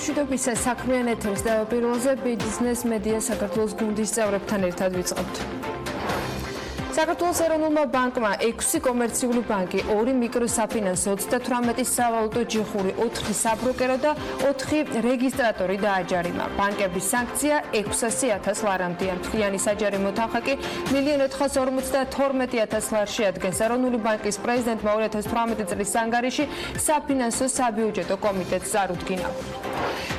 მშვიდობის საქმიანი ეთერის და პირველზე ბიზნეს მედია საქართველოს გუნდის წევრებთან ერთად ვიწყებთ. საქართველოს ეროვნულმა ბანკმა 6 კომერციული ბანკი, 2 მიკროსაფინანსო, 38 სავალუტო ჯიხური, 4 საბროკერო და 4 რეგისტრატორი დააჯარიმა. ბანკების სანქცია 600.000 ლარამდეა. მთლიანი საჯარიმო თანხა კი 1.452.000 ლარს შეადგენს. ეროვნული ბანკის პრეზიდენტმა 2018 წლის ანგარიში საფინანსო საბიუჯეტო კომიტეტს წარუდგინა.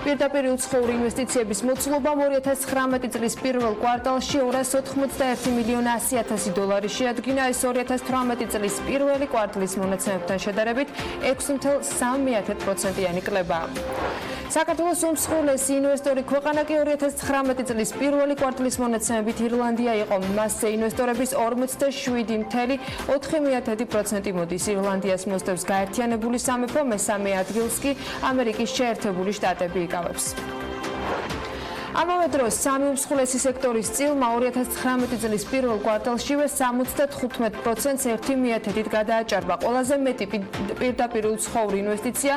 პირდაპირ უცხოური ინვესტიციების მოცულობამ 2019 წლის პირველ კვარტალში 291.100.000 დოლარი შეადგინა. ეს 2018 წლის პირველი კვარტლის მონაცემებთან შედარებით 6.3%-იანი კლებაა. საქართველოს უმსხვილესი ინვესტორი ქვეყანა კი 2019 წლის პირველი კვარტლის მონაცემებით ირლანდია იყო. მასზე ინვესტორების 47.4% მოდის. ირლანდიას მოსდევს გაერთიანებული სამეფო, მესამე ადგილს კი ამერიკის შეერთებული შტატები იკავებს. ამავე დროს სამი უმსხვილესი სექტორის წილმა 2019 წლის პირველ კვარტალშივე 75%-ს 1/10-ით გადააჭარბა. ყველაზე მეტი პირდაპირ უცხოური ინვესტიცია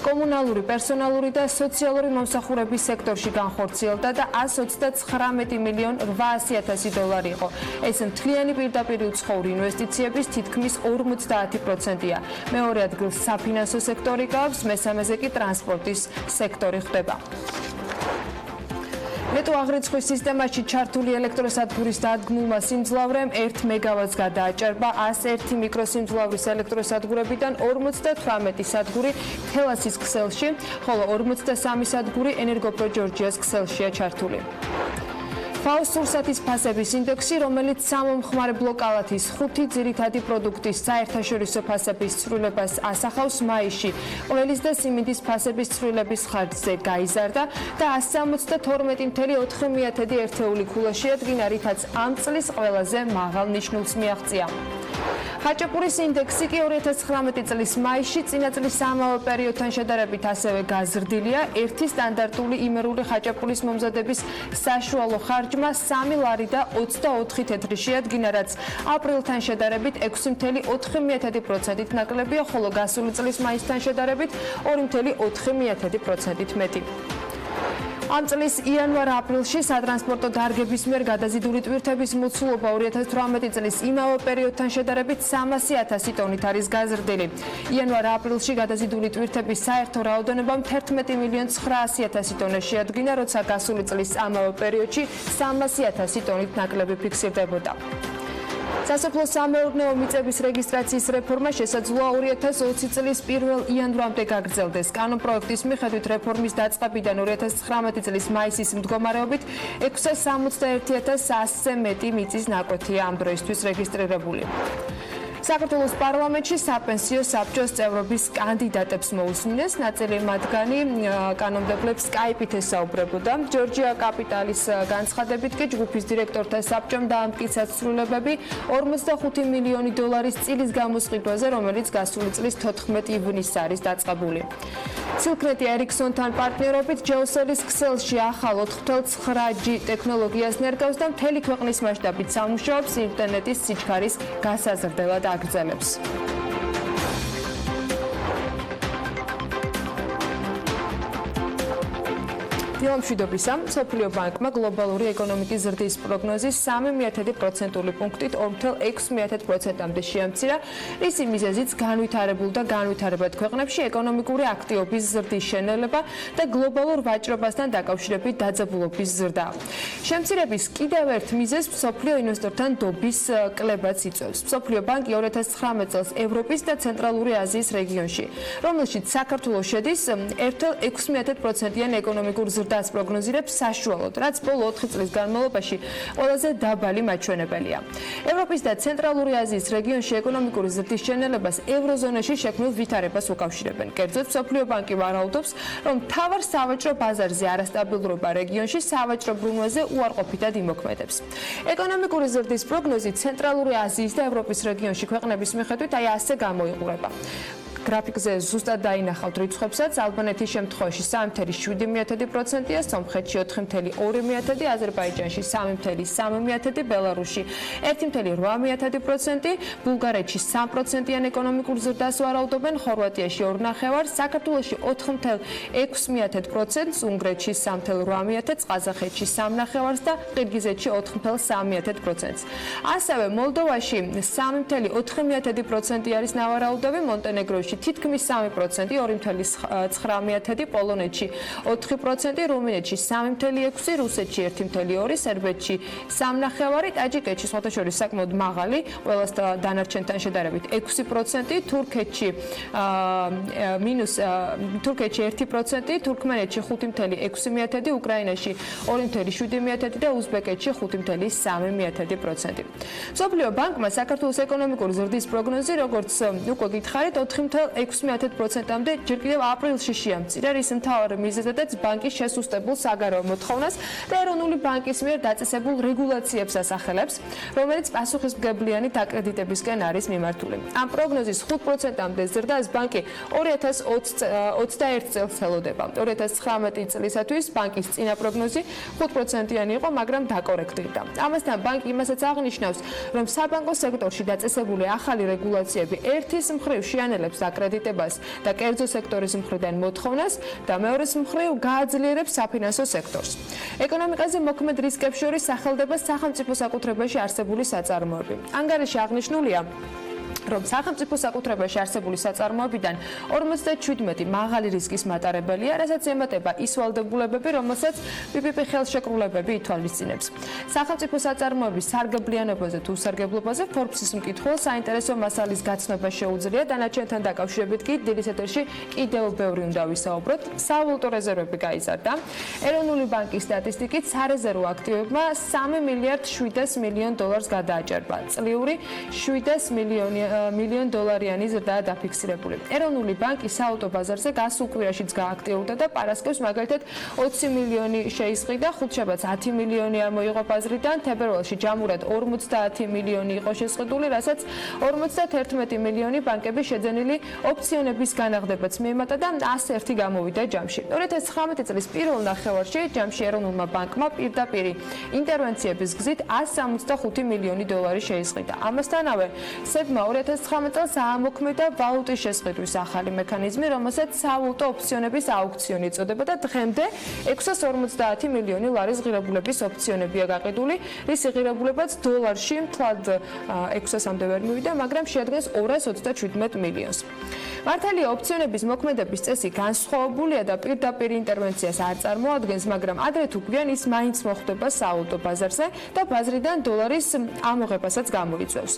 კომუნალური, პერსონალური და სოციალური მომსახურების სექტორში განხორციელდა და 129.800.000 დოლარი იყო. ეს მთლიანი პირდაპირ უცხოური ინვესტიციების თითქმის 50%-ია. მეორე ადგილს საფინანსო სექტორი გავს, მესამეზე კი ტრანსპორტის სექტორი ხდება. ნეტო აღრიცხვის სისტემაში ჩართული ელექტროსადგურის დადგმულმა სიმძლავრემ 1 მეგავატს გადააჭარბა. 101 მიკროსიმძლავრის ელექტროსადგურებიდან 58 სადგური თელასის ქსელში, ხოლო 43 სადგური ენერგოპრო ჯორჯიას ქსელშია ჩართული. ფაოს სურსათის ფასების ინდექსი, რომელიც სამომხმარებლო კალათის 5 ძირითადი პროდუქტის საერთაშორისო ფასების ცვლილებას ასახავს, მაისში ყველის და სიმინდის ფასების ცვლილების ხარჯზე გაიზარდა და 172.4 ერთეული ქულა შეადგინა, რითაც ამ წლის ყველაზე მაღალ ნიშნულს მიაღწია. ხაჭაპურის ინდექსი კი 2019 წლის მაისში წინა წლის ამავე პერიოდთან შედარებით ასევე გაზრდილია. ერთი სტანდარტული იმერული ხაჭაპურის მომზადების საშუალო ხარჯმა 3 ლარი და 24 თეთრი შეადგინა, რაც აპრილთან შედარებით 6.4%-ით ნაკლებია, ხოლო გასული წლის მაისთან შედარებით 2.4%-ით მეტი. ამ წლის იანვარ-აპრილში სატრანსპორტო დარგების მიერ გადაზიდული ტვირთების მოცულობა 2018 წლის იმავე პერიოდთან შედარებით 300.000 ტონით არის გაზრდილი. იანვარ-აპრილში გადაზიდული ტვირთების საერთო რაოდენობა 11.900.000 ტონა შეადგინა, როცა გასული წლის ამავე პერიოდში 300.000 ტონით ნაკლები ფიქსირდებოდა. სასოფლო-სამეურნეო მიწების რეგისტრაციის რეფორმა შესაძლოა 2020 წლის 1 იანვრამდე გაგრძელდეს. კანონპროექტის მიხედვით რეფორმის დაწყებიდან 2019 წლის მაისის მდგომარეობით 661.100-ზე მეტი მიწის ნაკვეთია ამ დროისთვის რეგისტრირებული. საქართველოს პარლამენტში საპენსიო საბჭოს წევრობის კანდიდატებს მოусმინეს. ნაწილი მათგანი კანონმდებლებს სკაიპით ესაუბრებოდა. ჯორჯია კაპიტალის განცხადებით კი ჯგუფის დირექტორთა საბჭომ დაამტკიცა ცვლილებები 45 მილიონი დოლარის წილის გამოსყიდვაზე, რომელიც გასული წლის 14 ივნისს არის დაწყებული. სილქნეთი ერიქსონთან პარტნიორობით ჯეოსელის ქსელში ახალ 4.9G ტექნოლოგიას ნერგავს და მთელი ქვეყნის მასშტაბით სამუშაობს ინტერნეტის სიჩქარის გასაზრდელად აგრძელებს. დილა მშვიდობისა, მსოფლიო ბანკმა გლობალური ეკონომიკის ზრდის პროგნოზის 0.3% პუნქტით 2.6%-მდე შეამცირა, რისი მიზეზიც განვითარებულ და განვითარებად ქვეყნებში ეკონომიკური აქტივობის ზრდის შენელება და გლობალურ ვაჭრობასთან დაკავშირებით დაძაბულობის ზრდა. შემცირების კიდევ ერთ მიზეზს მსოფლიო ინვესტორთან დობის კლებაც იწვევს. მსოფლიო ბანკი 2019 წელს ევროპის და ცენტრალური აზიის რეგიონში, რომელშიც საქართველოს შედის 1.6%-იან ეკონომიკურ ზრდას პროგნოზირებს საშუალოდ, რაც ბოლო 4 წლის განმავლობაში ყველაზე დაბალი მაჩვენებელია. ევროპის და ცენტრალური აზიის რეგიონში ეკონომიკური ზრდის შენელებას ევროზონაში შექმნილ ვითარებას უკავშირებენ. კერძოდ, მსოფლიო ბანკი ვარაუდობს, რომ მთავარ სავაჭრო ბაზარზე არასტაბილურობა რეგიონში სავაჭრო ბრუნვაზე უარყოფითად იმოქმედებს. ეკონომიკური ზრდის პროგნოზი ცენტრალური აზიის და ევროპის რეგიონში ქვეყნების მიხედვით ასე გამოიყურება. გრაფიკზე ზუსტად დაინახავთ რიცხვებსაც. ალბანეთის შემთხვევაში 3.7%-ია, სომხეთში 4.2%, აზერბაიჯანში 3.3%, ბელარუსში 1.8%, ბულგარეთში 3%-იან ეკონომიკურ ზრდას ვარაუდობენ, ხორვატიაში 2.5%, საქართველოში 4.6%, უნგრეთში 3.8%, ყაზახეთში 3.5% და ყირგიზეთში 4.3%. ასევე მოლდოვაში 3.4% არის ნავარაუდები, მონტენეგროში თითქმის 3%, 2.9%, პოლონეთში 4%, რუმინეთში 3.6%, რუსეთში 1.2%, სერბეთში 3.5%, ტაჯიკეთში სხვათაშორის საკმაოდ მაღალი, ყველა დანარჩენთან შედარებით 6%, თურქეთში თურქეთში 1%, თურქმენეთში 5.6%, უკრაინაში 2.7% და უზბეკეთში 5.3%. მსოფლიო ბანკმა საქართველოს ეკონომიკური ზრდის პროგნოზი, როგორც უკვე გითხარით, 4.6%-მდე ჯერ კიდევ აპრილში შეამცირა, რის მთავარი მიზეზადაც ბანკის შესუსტებულ საგარეო მოთხოვნას და ეროვნული ბანკის მიერ დაწესებულ რეგულაციებს ასახელებს, რომელიც პასუხისმგებლიანი დაკრედიტებისკენ არის მიმართული. ამ პროგნოზის 5%-მდე ზრდას ბანკი 2021 წელს ელოდება. 2019 წლისათვის ბანკის წინა პროგნოზი 5%-იანი იყო, მაგრამ დაკორექტირდა. ამასთან ბანკი იმასაც აღნიშნავს, რომ საბანკო სექტორში დაწესებული ახალი რეგულაციები ერთის მხრივ შეანელებს დაკრედიტებას და კერძო სექტორის მხრიდან მოთხოვნას და მეორეს მხრივ გააძლიერებს საფინანსო სექტორს. ეკონომიკაზე მოქმედ რისკებს შორის სახელდება სახელმწიფო საკუთრებაში არსებული საწარმოები. ანგარიში აღნიშნულია, რომ სახელმწიფო საკუთრებაში არსებული საწარმოებიდან 57 მაღალი რისკის მატარებელია, რასაც ემატება ის ვალდებულებები, რომელსაც PPP ხელშეკრულებები ითვალისწინებს. სახელმწიფო საწარმოების სარგებლიანობაზე თუ სარგებლობაზე Forbes-ის მკითხველს საინტერესო მასალის გაცნობა შეუძლია, დანარჩენთან დაკავშირებით კი დილის ეთერში კიდევ ბევრი უნდა ვისაუბროთ. სავალუტო რეზერვები გაიზარდა. ეროვნული ბანკის სტატისტიკით სარეზერვო აქტივებმა $3.7 მილიარდ გადააჭერბა. წლიური $7 მილიონ დოლარიანი ზრდა დაფიქსირებული. ეროვნული ბანკი საავტო ბაზარზე გასულ კვირაშიც გააქტიურდა და პარასკევს მაგალითად 20 მილიონი შეისყიდა, ხუთშაბათს 10 მილიონი მოიღო ბაზრიდან, თებერვალში ჯამურად 50 მილიონი იყო შესყიდული, რასაც 51 მილიონი ბანკების შეძენილი ოპციონების განაღდებაც მიემატა და 101 გამოვიდა ჯამში. 2019 წლის პირველ ნახევარში ჯამში ეროვნულმა ბანკმა პირდაპირ ინტერვენციების გზით 165 მილიონი დოლარი შეისყიდა. ამასთანავე სებმა 2019 წელს აამოქმედა ვალუტის შესყიდვის ახალი მექანიზმი, რომელსაც სავალუტო ოპციონების აუქციონი ეწოდება და დღემდე 650 მილიონი ლარის ღირებულების ოპციონებია გაყიდული, რის ღირებულებაც დოლარში მთლად 600-მდე ვერ მივიდა, მაგრამ შეადგენს 227 მილიონს. მართალია ოპციონების მოქმედების წესი განსხვავებულია და პირდაპირ ინტერვენციას არ წარმოადგენს, მაგრამ ადრე თუ გვიან ის მაინც მოხდება სავალუტო ბაზარზე და ბაზრიდან დოლარის ამოღებასაც გამოიწვევს.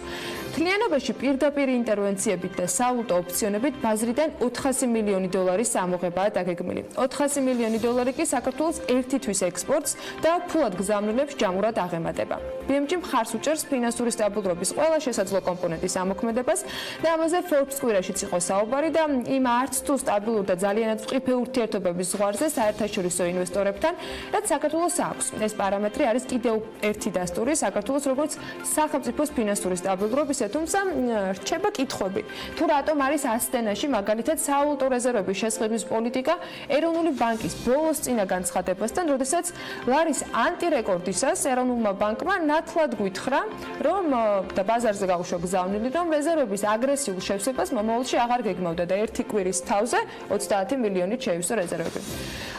მთლიანობაში პირდაპირ ინტერვენციებით და სავალუტო ოპციონებით ბაზრიდან 400 მილიონი დოლარის ამოღებაა დაგეგმილი. 400 მილიონი დოლარი კი საქართველოს ერთი თვის ექსპორტს და ფულად გზავნილებს ჯამურად აღემატება. BMG მხარს უჭერს ფინანსური სტაბილურობის ყველა შესაძლო კომპონენტის ამოქმედებას და ამაზე Forbes კვირაშიც იყო საუბარი და იმ არც თუ სტაბილურ და ძალიანად მყიფე ურთიერთობების ზღვარზე საერთაშორისო ინვესტორებთან, რაც საქართველოს აქვს. ეს პარამეტრი არის კიდევ ერთი დასტური საქართველოს როგორც სახელმწიფოს ფინანსური სტაბილურობისა, თუმცა რჩება კითხვები. თუ რატომ არის ასტენაში მაგალითად სავალუტო რეზერვების შესყიდვის პოლიტიკა ეროვნული ბანკის ბოლოს წინა განცხადებასთან, როდესაც ლარის ანტირეკორდისას ეროვნულმა ბანკმა ნათლად გვითხრა, რომ და ბაზარზე გაუშვა გზავნილი, რომ რეზერვების აგრესიულ შევსებას მომავალში აღარ გეგმავდა და ერთი კვირის თავზე 30 მილიონით შეივსო რეზერვები.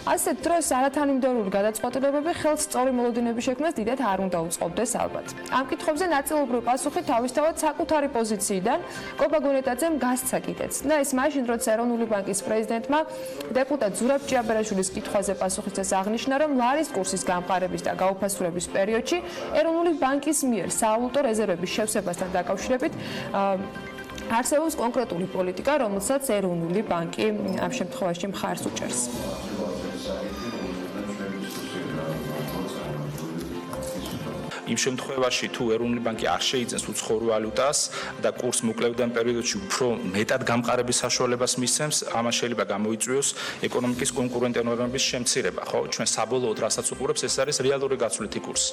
ასეთ დროს არათანმიმდევრული გადაწყვეტილებები ხელს სწორი მოლოდინების შექმნას დიდად არ უნდა უწყობდეს ალბათ. ამ კითხვებზე ნაწილობრივ პასუხი თავისთავად საკუთარი პოზიციიდან კოპა გონეტაძემ გასცა კიდეც. და ეს მაშინ, როცა ეროვნული ბანკის პრეზიდენტმა დეპუტატ ზურაბ ჭიაბერაშვილის კითხვაზე პასუხისას აღნიშნა, რომ ლარის კურსის გამყარების და გაუფასურების პერიოდში ეროვნული ბანკის მიერ სავალუტო რეზერვების შევსებასთან დაკავშირებით არსებობს კონკრეტული პოლიტიკა, რომელსაც ეროვნული ბანკი ამ შემთხვევაში მხარს უჭერს. იმ შემთხვევაში თუ ეროვნული ბანკი არ შეიძენს უცხოურ ვალუტას და კურს მოკლევდან პერიოდში უფრო მეტად გამყარების საშუალებას მისცემს, ამას შეიძლება გამოიწვიოს ეკონომიკის კონკურენტნაირობის შემცირება, ხო? ჩვენ საბოლოოდ რასაც უყურებს, ეს არის რეალური გაცვლითი კურსი.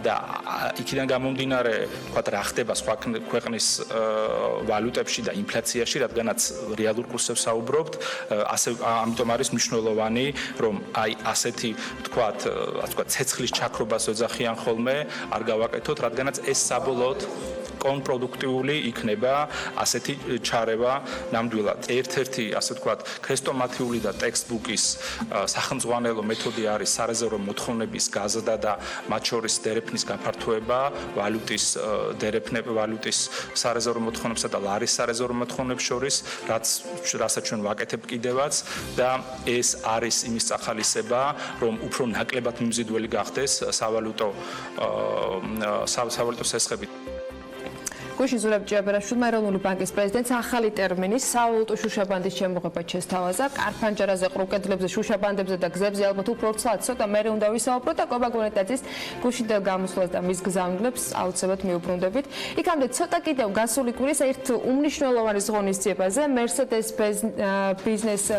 და იქიდან გამომდინარე, ვთქვათ, რა ხდება სხვა ქვეყნის ვალუტებში და ინფლაციაში, რადგანაც რეალურ კურსებს საუბრობთ, ამიტომ არის მნიშვნელოვანი, რომ აი ასეთი, ვთქვათ, ცეცხლის ჩაქრობას ოძახიან ხოლმე, არ გავაკეთოთ, რადგანაც ეს საბოლოოდ კონტრპროდუქტიული იქნება ასეთი ჩარევა ნამდვილად. ერთ-ერთი, ასე ვთქვათ, ქრესტომათიული და ტექსტბუკის სახელმძღვანელო მეთოდი არის სარეზერვო მოთხოვნების გაზრდა და მათ შორის დერეფნის გაფართოება, ვალუტის სარეზერვო მოთხოვნებსა და ლარის სარეზერვო მოთხოვნებს შორის, რასაც ჩვენ ვაკეთებ კიდევაც და ეს არის იმის წახალისება, რომ უფრო ნაკლებად მიმზიდველი გახდეს სავალუტო სესხები. გუშინ ზურაბ ჭიაბერაშვილმა ეროვნული ბანკის პრეზიდენტს ახალი ტერმინის სავალუტო შუშაბანდის შემოღება შესთავაზა. კარფანჯარაზე, ყრუკედლებზე, შუშაბანდებზე და გზებზე ალბათ უფრო ცლად ცოტა მერე უნდა ვისაუბროთ და კობა გონეტაძის გუშინდელ გამოსვლას და მის გზავნილებს აუცილებლად მიუბრუნდებით. იქამდე ცოტა კიდევ გასული კვირის ერთ უმნიშვნელოვანეს ღონისძიებაზე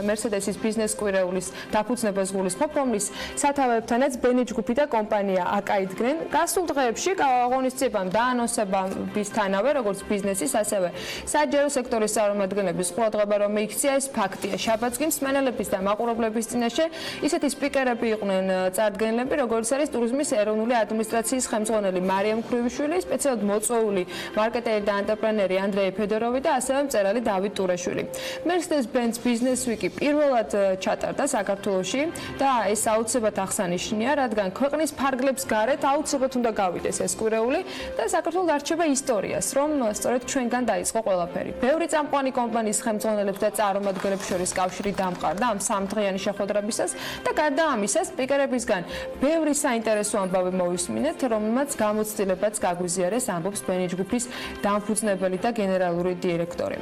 მერსედესის ბიზნეს კვირეულის დაფუძნებას გულისხმობ, რომლის სათავეებთანაც ბენი ჯგუფი და კომპანია აკაიდგნენ. გასულ დღეებში ღონისძიებამ დაანონსების თანავე როგორც ბიზნესის, ასევე საჯარო სექტორის წარმომადგენლების ყურადღება რომ მიიქცია, ეს ფაქტია. შაბათს კი მსმენელების და მაყურებლების წინაშე ისეთი სპიკერები იყვნენ წარდგენილები, როგორც არის ტურიზმის ეროვნული ადმინისტრაციის ხელმძღვანელი მარიამ ქრუიშვილი, სპეციალურად მოწვეული მარკეტერი და ანტრეპრენერი ანდრეი ფედოროვი და ასევე მწერალი დავით ტურაშვილი. Mercedes-Benz Business Week-ი პირველად ჩატარდა საქართველოში და ეს აუცილებლად აღსანიშნავია, რადგან ქვეყნის ფარგლებს გარეთ აუცილებლად უნდა გავიდეს ეს კვირეული და საქართველოს არჩება ისტორიას, რომ სწორედ ჩვენგან დაიწყო ყველაფერი. ბევრი წამყვანი კომპანიის ხელმძღვანელებს და წარმომადგენლებს შორის კავშირი დამყარდა ამ სამდღიანი შეხვედრებისას და გარდა ამისა, სპიკერებისგან ბევრი საინტერესო ამბავი მოვისმინეთ, რომელმაც გამოცდილებაც გაგვიზიარეს, ამბობს ბენი ჯგუფის დამფუძნებელი და გენერალური დირექტორი.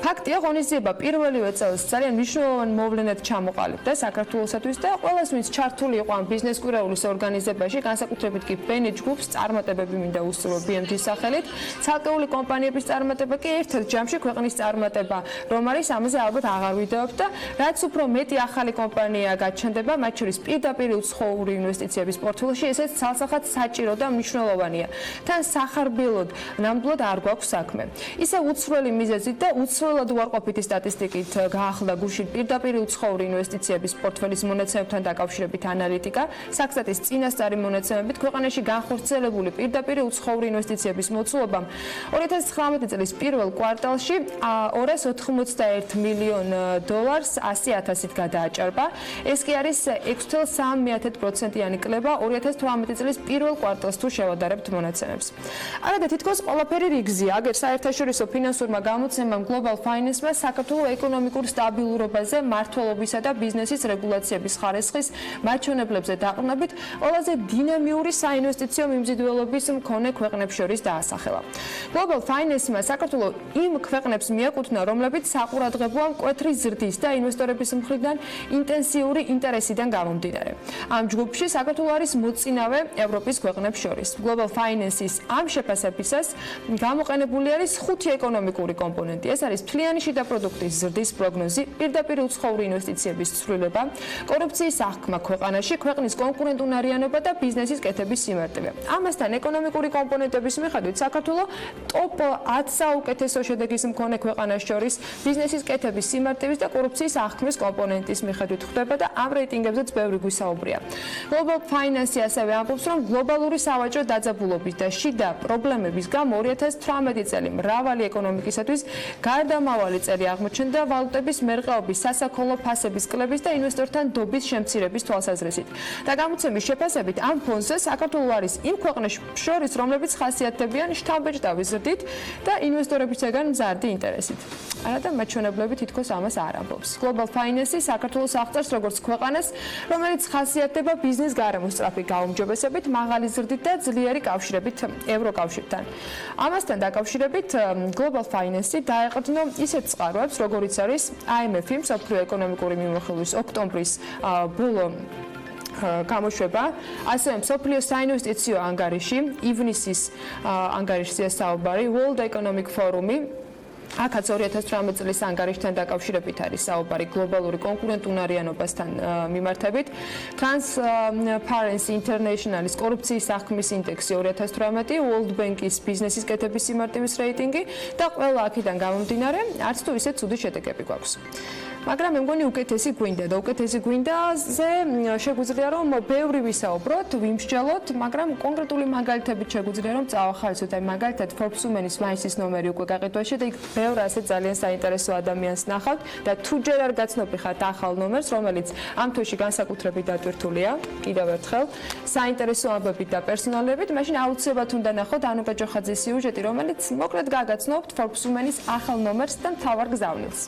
ფაქტია, ღონისძიება პირველივე წელს ძალიან მნიშვნელოვან მოვლენად ჩამოყალიბდა საქართველოსათვის და ყველას, ვინც ჩართული იყო ამ ბიზნეს კვირეულის ორგანიზებაში, განსაკუთრებით კი ბენი ჯგუფს წარმატებები მინდა უსურვო BMT-ის სახელით. ცალკეული კომპანიების წარმატება კი ერთ-ერთ ჯამში ქვეყნის წარმატება რომ არის, ამაზე ალბათ აღარ ვიდეობთ და რაც უფრო მეტი ახალი კომპანია გაჩნდება, მათ შორის პირდაპირ უცხოური ინვესტიციების პორტფელში, ესეც ცალსახად საჭირო და მნიშვნელოვანია. თან სახარბილოდ ნამდვილად არ გვაქვს საქმე. ისე უცვლელი მიზეზით და უცვლელად უარყოფითი სტატისტიკით გაახლა გუშინ პირდაპირ უცხოური ინვესტიციების პორტფელის მონაცემებთან დაკავშირებით ანალიტიკა. საქსტატის წინასწარი მონაცემებით ქვეყანაში განხორციელებული პირდაპირ უცხოური ინვესტიციების მოცულობამ 2019 წლის პირველ კვარტალში 281 მილიონ დოლარს 100.000-ით გადააჭარბა. ეს კი არის 6.3%-იანი კლება 2018 წლის პირველ კვარტალს თუ შევადარებთ მონაცემებს. არადა თითქოს ყველაფერი რიგზია, აგერ საერთაშორისო ფინანსურმა გამოცემამ Global Finance-მა საქართველოს ეკონომიკურ სტაბილურობაზე, მართლობისა და ბიზნესის რეგულაციების ხარისხის მაჩვენებლებზე დაყრდნობით ყველაზე დინამიური საინვესტიციო მიმზიდველობის მქონე ქვეყნებს შორის დაასახელა. Global Finance-მა საქართველოს იმ ქვეყნებს მიაკუთვნა, რომლებიც საყურადღებოა მკვეთრი ზრდის და ინვესტორების მხრიდან ინტენსიური ინტერესიდან გამომდინარე. ამ ჯგუფში საქართველოს არის მოწინავე ევროპის ქვეყნებს შორის. Global Finance-ის ამ შეფასებისას გამოყენებული არის 5 ეკონომიკური კომპონენტი. ეს არის მთლიანი შიდა პროდუქტის ზრდის პროგნოზი, პირდაპირ უცხოური ინვესტიციების ცვლილება, კორუფციის აღქმა ქვეყანაში, ქვეყნის კონკურენტუნარიანობა და ბიზნესის კეთების სიმარტივე. ამასთან ეკონომიკური კომპონენტების მიხედვით საქართველოს ტოპ 10 საუკეთესო შედეგის მქონე ქვეყანას შორის ბიზნესის კეთების სიმარტივის და კორუფციის აღქმის კომპონენტის მიხედვით ხვდება და ამ რეიტინგებზეც ბევრი გვისაუბრია. Global Finance ასევე ამბობს, რომ გლობალური სავაჭრო დაძაბულობის და შიდა პრობლემების გამო 2018 წელი მრავალი ეკონომიკისათვის გარდამავალი წელი აღმოჩნდა ვალუტების მერყეობის, სასაქონლო ფასების კლების და ინვესტორთან დობის შემცირების თვალსაზრისით. და გამოცემის შეფასებით ამ ფონზე საქართველოს არის იმ ქვეყნებს შორის, რომლებიც ხასიათდებიან შთამბეჭდავი ზრდით და ინვესტორებისგან მზარდი ინტერესით. არადა მაჩვენებლები თითქოს ამას არ ამბობს. Global Finance საქართველოს აღწერს როგორც ქვეყანას, რომელიც ხასიათდება ბიზნეს გარემოს სწრაფი გაუმჯობესებით, მაღალი ზრდით და ძლიერი კავშირებით ევროკავშირთან. ამასთან დაკავშირებით Global Finance დაეყრდნო ისეთ წყაროებს, როგორიც არის IMF-ი, მსოფლიო ეკონომიკური მიმოხილვის ოქტომბრის ბოლო გამოშვება, ასევე მსოფლიო საინვესტიციო ანგარიში, ივნისის ანგარიშზეა საუბარი, World Economic Forum-ი, აქაც 2018 წლის ანგარიშთან დაკავშირებით არის საუბარი გლობალური კონკურენტუნარიანობასთან მიმართებით. Transparency International-ის კორუფციის საქმის ინდექსი 2018, World Bank-ის ბიზნესის კეთების სიმარტივის რეიტინგი და ყველა აქედან გამომდინარე, არც თუ ისე ცუდი შედეგები გვაქვს. მაგრამ მე მგონი უკეთესი გვინდა და უკეთესი გვინდაზე შეგვიძლია რომ ბევრი ვისაუბროთ, ვიმსჯელოთ, მაგრამ კონკრეტული მაგალითებით შეგვიძლია რომ წავახალისოთ. აი მაგალითად Forbes Women-ის მაისის ნომერი უკვე გაყიდვაში და იქ ბევრი ასე ძალიან საინტერესო ადამიანს ნახავთ და თუ ჯერ არ გაცნობიხართ ახალ ნომერს, რომელიც ამ თვეში განსაკუთრებით დატვირთულია, კიდევ ერთხელ, საინტერესო ამბებით და პერსონალებით, მაშინ აუცილებლად უნდა ნახოთ ანუ გაჯოხაძის სიუჟეტი, რომელიც მოკლედ გაგაცნობთ Forbes Women-ის ახალ ნომერს და მთავარ გზავნილს.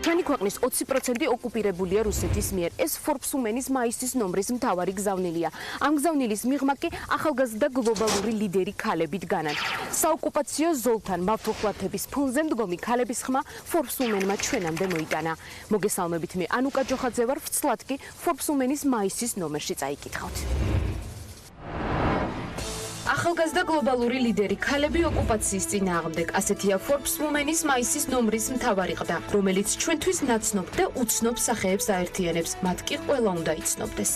ჩვენი ქვეყნის 20% ოკუპირებულია რუსეთის მიერ. ეს Forbes Women-ის მაისის ნომრის მთავარი გზავნილია. ამ გზავნილის მიღმა კი ახალგაზრდა გლობალური ლიდერი ქალებით განან. საოკუპაციო ზოლთან მავთუხლათების ფონზე მდგომი ქალების ხმა Forbes Women-მა ჩვენამდე მოიტანა. მოგესალმებით, მე ანუკა ჯოხაძე ვარ, ვცლად კი Forbes Women-ის მაისის ნომერში წაიკითხავთ. ახალგაზრდა გლობალური ლიდერი ქალები ოკუპაციის წინააღმდეგ, ასეთია Forbes Women-ის მაისის ნომრის მთავარი ყდა, რომელიც ჩვენთვის ნაცნობ და უცნობ სახეებს აერთიანებს, მათ კი ყველა უნდა იცნობდეს.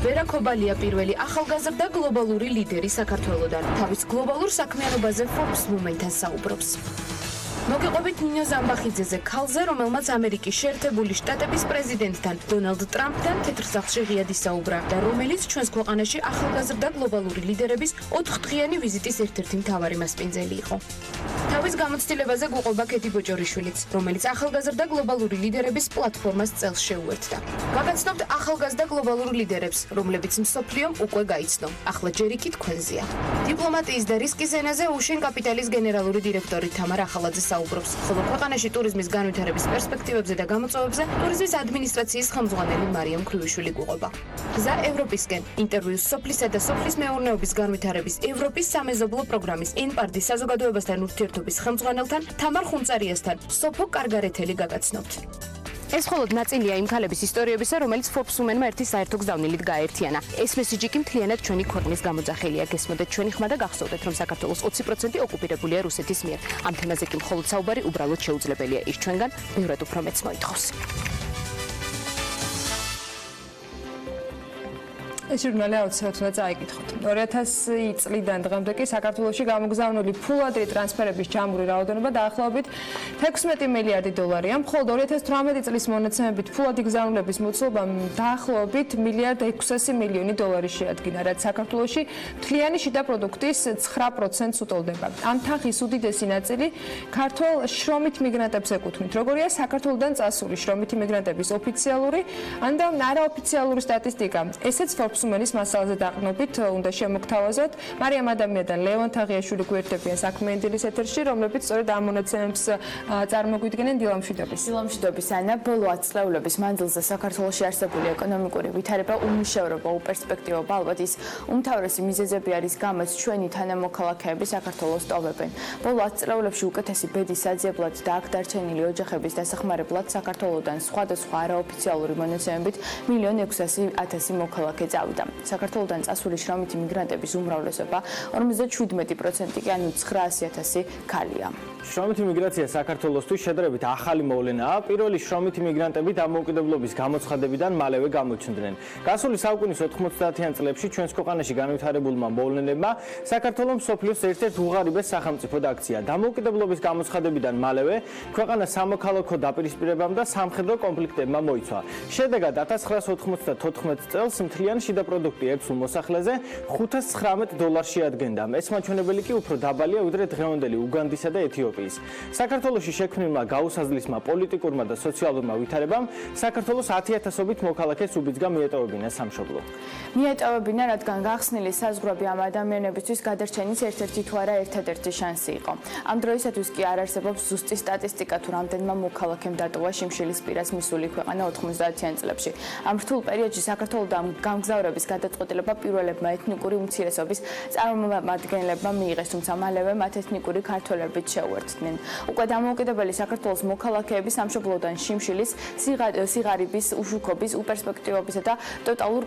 ვერა ქობალია პირველი ახალგაზრდა გლობალური ლიდერი საქართველოდან, თავის გლობალურ საქმიანობაზე Forbes Women-თან საუბრობს. მოგიყვებით ნინო ზამბახიძეზე, ქალზე, რომელმაც ამერიკის შეერთებული შტატების პრეზიდენტთან, დონალდ ტრამპთან თეთრ სახლში ღიად ისაუბრა და რომელიც ჩვენს ქვეყანაში ახალგაზრდა გლობალური ლიდერების 4დღიანი ვიზიტის ერთ-ერთი მთავარი მასპინძელი იყო. თავის გამოცდილებაზე გვყვება კეთი ბოჭორიშვილიც, რომელიც ახალგაზრდა გლობალური ლიდერების პლატფორმას წელს შეუერთდა. გაგაცნობთ ახალგაზრდა გლობალურ ლიდერებს, რომლებიც მსოფლიომ უკვე გაიცნო. ახლა ჯერ იქით თქვენზეა. დიპლომატიის და რისკის ენაზე უშენ კაპიტალის გენერალური დირექტორი თამარ ახალაძე საუბრობს, ხოლო ქვეყანაში ტურიზმის განვითარების პერსპექტივებზე და გამოწვევებზე ტურიზმის ადმინისტრაციის ხელმძღვანელი მარიამ ქლუიშვილი გვყვება. გზა ევროპისკენ, ინტერვიუს სოფლისა და სოფლის მეურნეობის განვითარების ევროპის სამეზობლო პროგრამის ENPARD-ის საზოგადოებასთან ურთიერთობის ხელმძღვანელთან თამარ ხუნწარიასთან სოფო კარგარეთელი გაგაცნობთ. ეს მხოლოდ ნაწილია იმ ქალების ისტორიებისა, რომელიც Forbes Women-მა ერთი საერთო გზავნილით გააერთიანა. ეს მესიჯი კი მთლიანად ჩვენი ქვეყნის გამოძახილია. გესმოდეთ ჩვენი ხმა და გახსოვდეთ, რომ საქართველოს 20% ოკუპირებულია რუსეთის მიერ. ამ თემაზე კი მხოლოდ საუბარი უბრალოდ შეუძლებელია. ის ჩვენგან ბევრად უფრო მეც მოითხოვს. ეს ჟურნალი აუცილებლად უნდა წაიკითხოთ. 2000 წლიდან დღემდე კი საქართველოში გამოგზავნილი ფულადრი ტრანსფერების ჯამური რაოდენობა დაახლოებით 16 მილიარდი დოლარია. მხოლოდ 2018 წლის მონაცემებით ფულადი გზავნილების მოცულობა დაახლოებით 1,6 მილიონი დოლარი შეადგინა, რაც საქართველოში მთლიანი შიდა პროდუქტის 9%-ს უტოლდება. ამ თანხის უდიდესი ნაწილი ქართველ შრომით მიგრანტებს ეკუთვნით. როგორია საქართველოდან წასული შრომითი მიგრანტების ოფიციალური ან და არაოფიციალური სტატისტიკა. ესეც Women-ის მასალაზე დაყრდნობით უნდა შემოგთავაზოთ. მარიამ ადამიანთან ლევან თაღიაშვილი გვერდებიან საქმიანი დილის ეთერში, რომლებიც სწორედ ამ მონაცემებს წარმოგვიდგენენ. დილა მშვიდობის. დილა მშვიდობის, ანა. ბოლო 10 წლეულების მანძილზე საქართველოში არსებული ეკონომიკური ვითარება, უმუშევრობა, უპერსპექტივობა, ალბათ ის უმთავრესი მიზეზები არის, გამოც ჩვენი თანამოქალაქეები საქართველოს ტოვებენ. ბოლო 10 წლეულებში უკეთესი ბედის საძიებლად და აქ დარჩენილი ოჯახების დასახმარებლად საქართველოდან სხვადასხვა არაოფიციალური მონაცემებით 1,600,000 მოქალაქე წავიდა. საქართველოდან წასული შრომითი მიგრანტების უმრავლესობა 57% კი, ანუ 900,000 ქალია. შრომითი მიგრაცია საქართველოსთვის შედარებით ახალი მოვლენაა. პირველი შრომითი მიგრანტები დამოუკიდებლობის გამოცხადებიდან მალევე გამოჩნდნენ. გასული საუკუნის 90-იან წლებში ჩვენს ქვეყანაში განვითარებულმა მოვლენებმა საქართველოს მსოფლიოს ერთ-ერთ უღარიბეს სახელმწიფოდ აქცია. დამოუკიდებლობის გამოცხადებიდან მალევე ქვეყანა სამოქალაქო დაპირისპირებამ და სამხედრო კონფლიქტებმა მოიცვა. შედეგად 1994 წელს მთლიანი შიდა პროდუქტი ერთ სულ მოსახლეზე $519 შეადგენდა. ეს მაჩვენებელი კი უფრო დაბალია ვიდრე დღევანდელი უგანდისა და ეთიოპიის. საქართველოში შექმნილმა გაუსაზლისმა პოლიტიკურმა და სოციალურმა ვითარებამ საქართველოს 10,000-ობით მოქალაქეს უბიძგა მიეტოვებინა სამშობლო. მიეტოვებინა, რადგან გახსნილი საზღვრები ამ ადამიანებისთვის გადარჩენის ერთ-ერთი თუ არა ერთადერთი შანსი იყო. ამ დროისათვის კი არ არსებობს ზუსტი სტატისტიკა თუ რამდენმა მოქალაქემ დატოვა შიმშილის პირას მისული ქვეყანა 90-იან წლებში. ამ რთულ პერიოდში საქართველოდან გამგზავრებულ მთავრობის გადაწყვეტილება პირველებმა ეთნიკური უმცირესობის წარმომადგენლებმა მიიღეს, თუმცა მალევე მათ ეთნიკური ქართველებით შეუერთდნენ. უკვე დამოუკიდებელი საქართველოს მოქალაქეები სამშობლოდან შიმშილის, სიღარიბის, უშუქობის, უპერსპექტივობისა და ტოტალური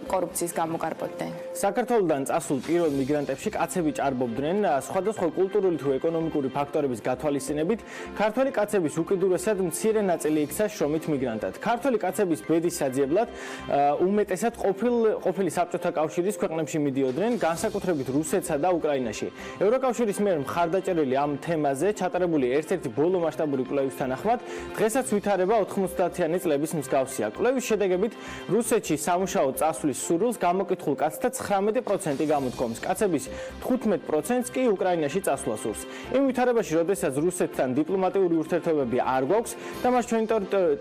კორუფციის გამო გარბოდნენ. საქართველოდან წასულ პირველ მიგრანტებში კაცები ჭარბობდნენ სხვადასხვა კულტურული თუ ეკონომიკური ფაქტორების გათვალისწინებით. ქართველი კაცების უკიდურესად მცირე ნაწილი იქცა შრომით მიგრანტად. ქართველი კაცების ბედის საძიებლად უმეტესად ყოფილი საბჭოთა კავშირის ქვეყნებში მიდიოდნენ, განსაკუთრებით რუსეთსა და უკრაინაში. ევროკავშირის მიერ მხარდაჭერილი ამ თემაზე ჩატარებული ერთ-ერთი ბოლო მასშტაბური კვლევის თანახმად, დღესაც ვითარება 90-იანი წლების მსგავსია. კვლევის შედეგებით რუსეთში სამუშაო წასვლის სურვილს გამოკითხულ კაცთა 19% გამოთქვამს, კაცების 15%-ს კი უკრაინაში წასვლა სურს. იმ ვითარებაში, როდესაც რუსეთთან დიპლომატიური ურთიერთობები არ გვაქვს და მას ჩვენი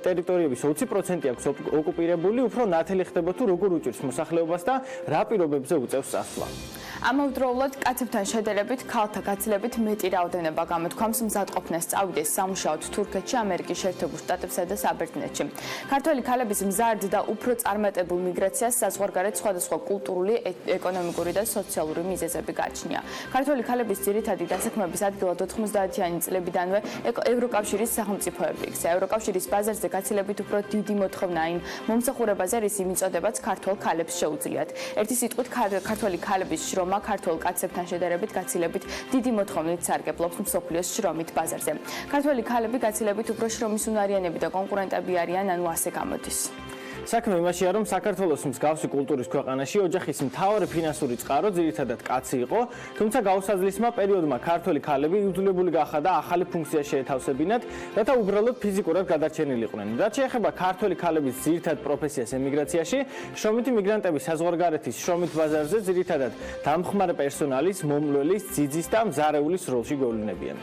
ტერიტორიების 20% აქვს ოკუპირებული, უფრო ნათელი ხდება თუ როგორ უჭირს მოსახლეობას და რა პირობებზე უწევს წასვლა. ამავდროულად კაცებთან შედარებით ქალთა გაცილებით მეტი რაოდენობა გამოთქვამს მზადყოფნას წავიდეს სამუშაოდ თურქეთში, ამერიკის შეერთებულ შტატებსა და საბერძნეთში. ქართველი ქალების მზარდ და უფრო წარმატებულ მიგრაციას საზღვარგარეთ სხვადასხვა კულტურული, ეკონომიკური და სოციალური მიზეზები გააჩნია. ქართველი ქალების ძირითადი დასაქმების ადგილად 90-იანი წლებიდანვე ევროკავშირის სახელმწიფოები იქცა. ევროკავშირის ბაზარზე გაცილებით უფრო დიდი მოთხოვნა იმ მომსახურებაზე, რის მიწოდებაც ქართველ ქალებს შეუძლიათ. ერთი სიტყვით, ქართველი ქალების შრომა ქართველ კაცებთან შედარებით გაცილებით დიდი მოთხოვნით სარგებლობს მსოფლიოს შრომით ბაზარზე. ქართველი ქალები გაცილებით უფრო შრომისუნარიანები და კონკურენტები არიან, ანუ ასე გამოდის. საქმე იმაშია, რომ საქართველოს მსგავსი კულტურის ქვეყანაში ოჯახის მთავარი ფინანსური წყარო ძირითადად კაცი იყო, თუმცა გაუსაძლისმა პერიოდმა ქართველი ქალები იძულებული გახდა და ახალი ფუნქცია შეეთავსებინათ, რათა უბრალოდ ფიზიკურად გადარჩენილიყვნენ. რაც შეეხება ქართველი ქალების ძირითად პროფესიას ემიგრაციაში, შრომითი მიგრანტები საზღვარგარეთის შრომით ბაზარზე ძირითადად დამხმარე პერსონალის, მომლველის, ძიძის და მზარეულის როლში გვევლინებიან.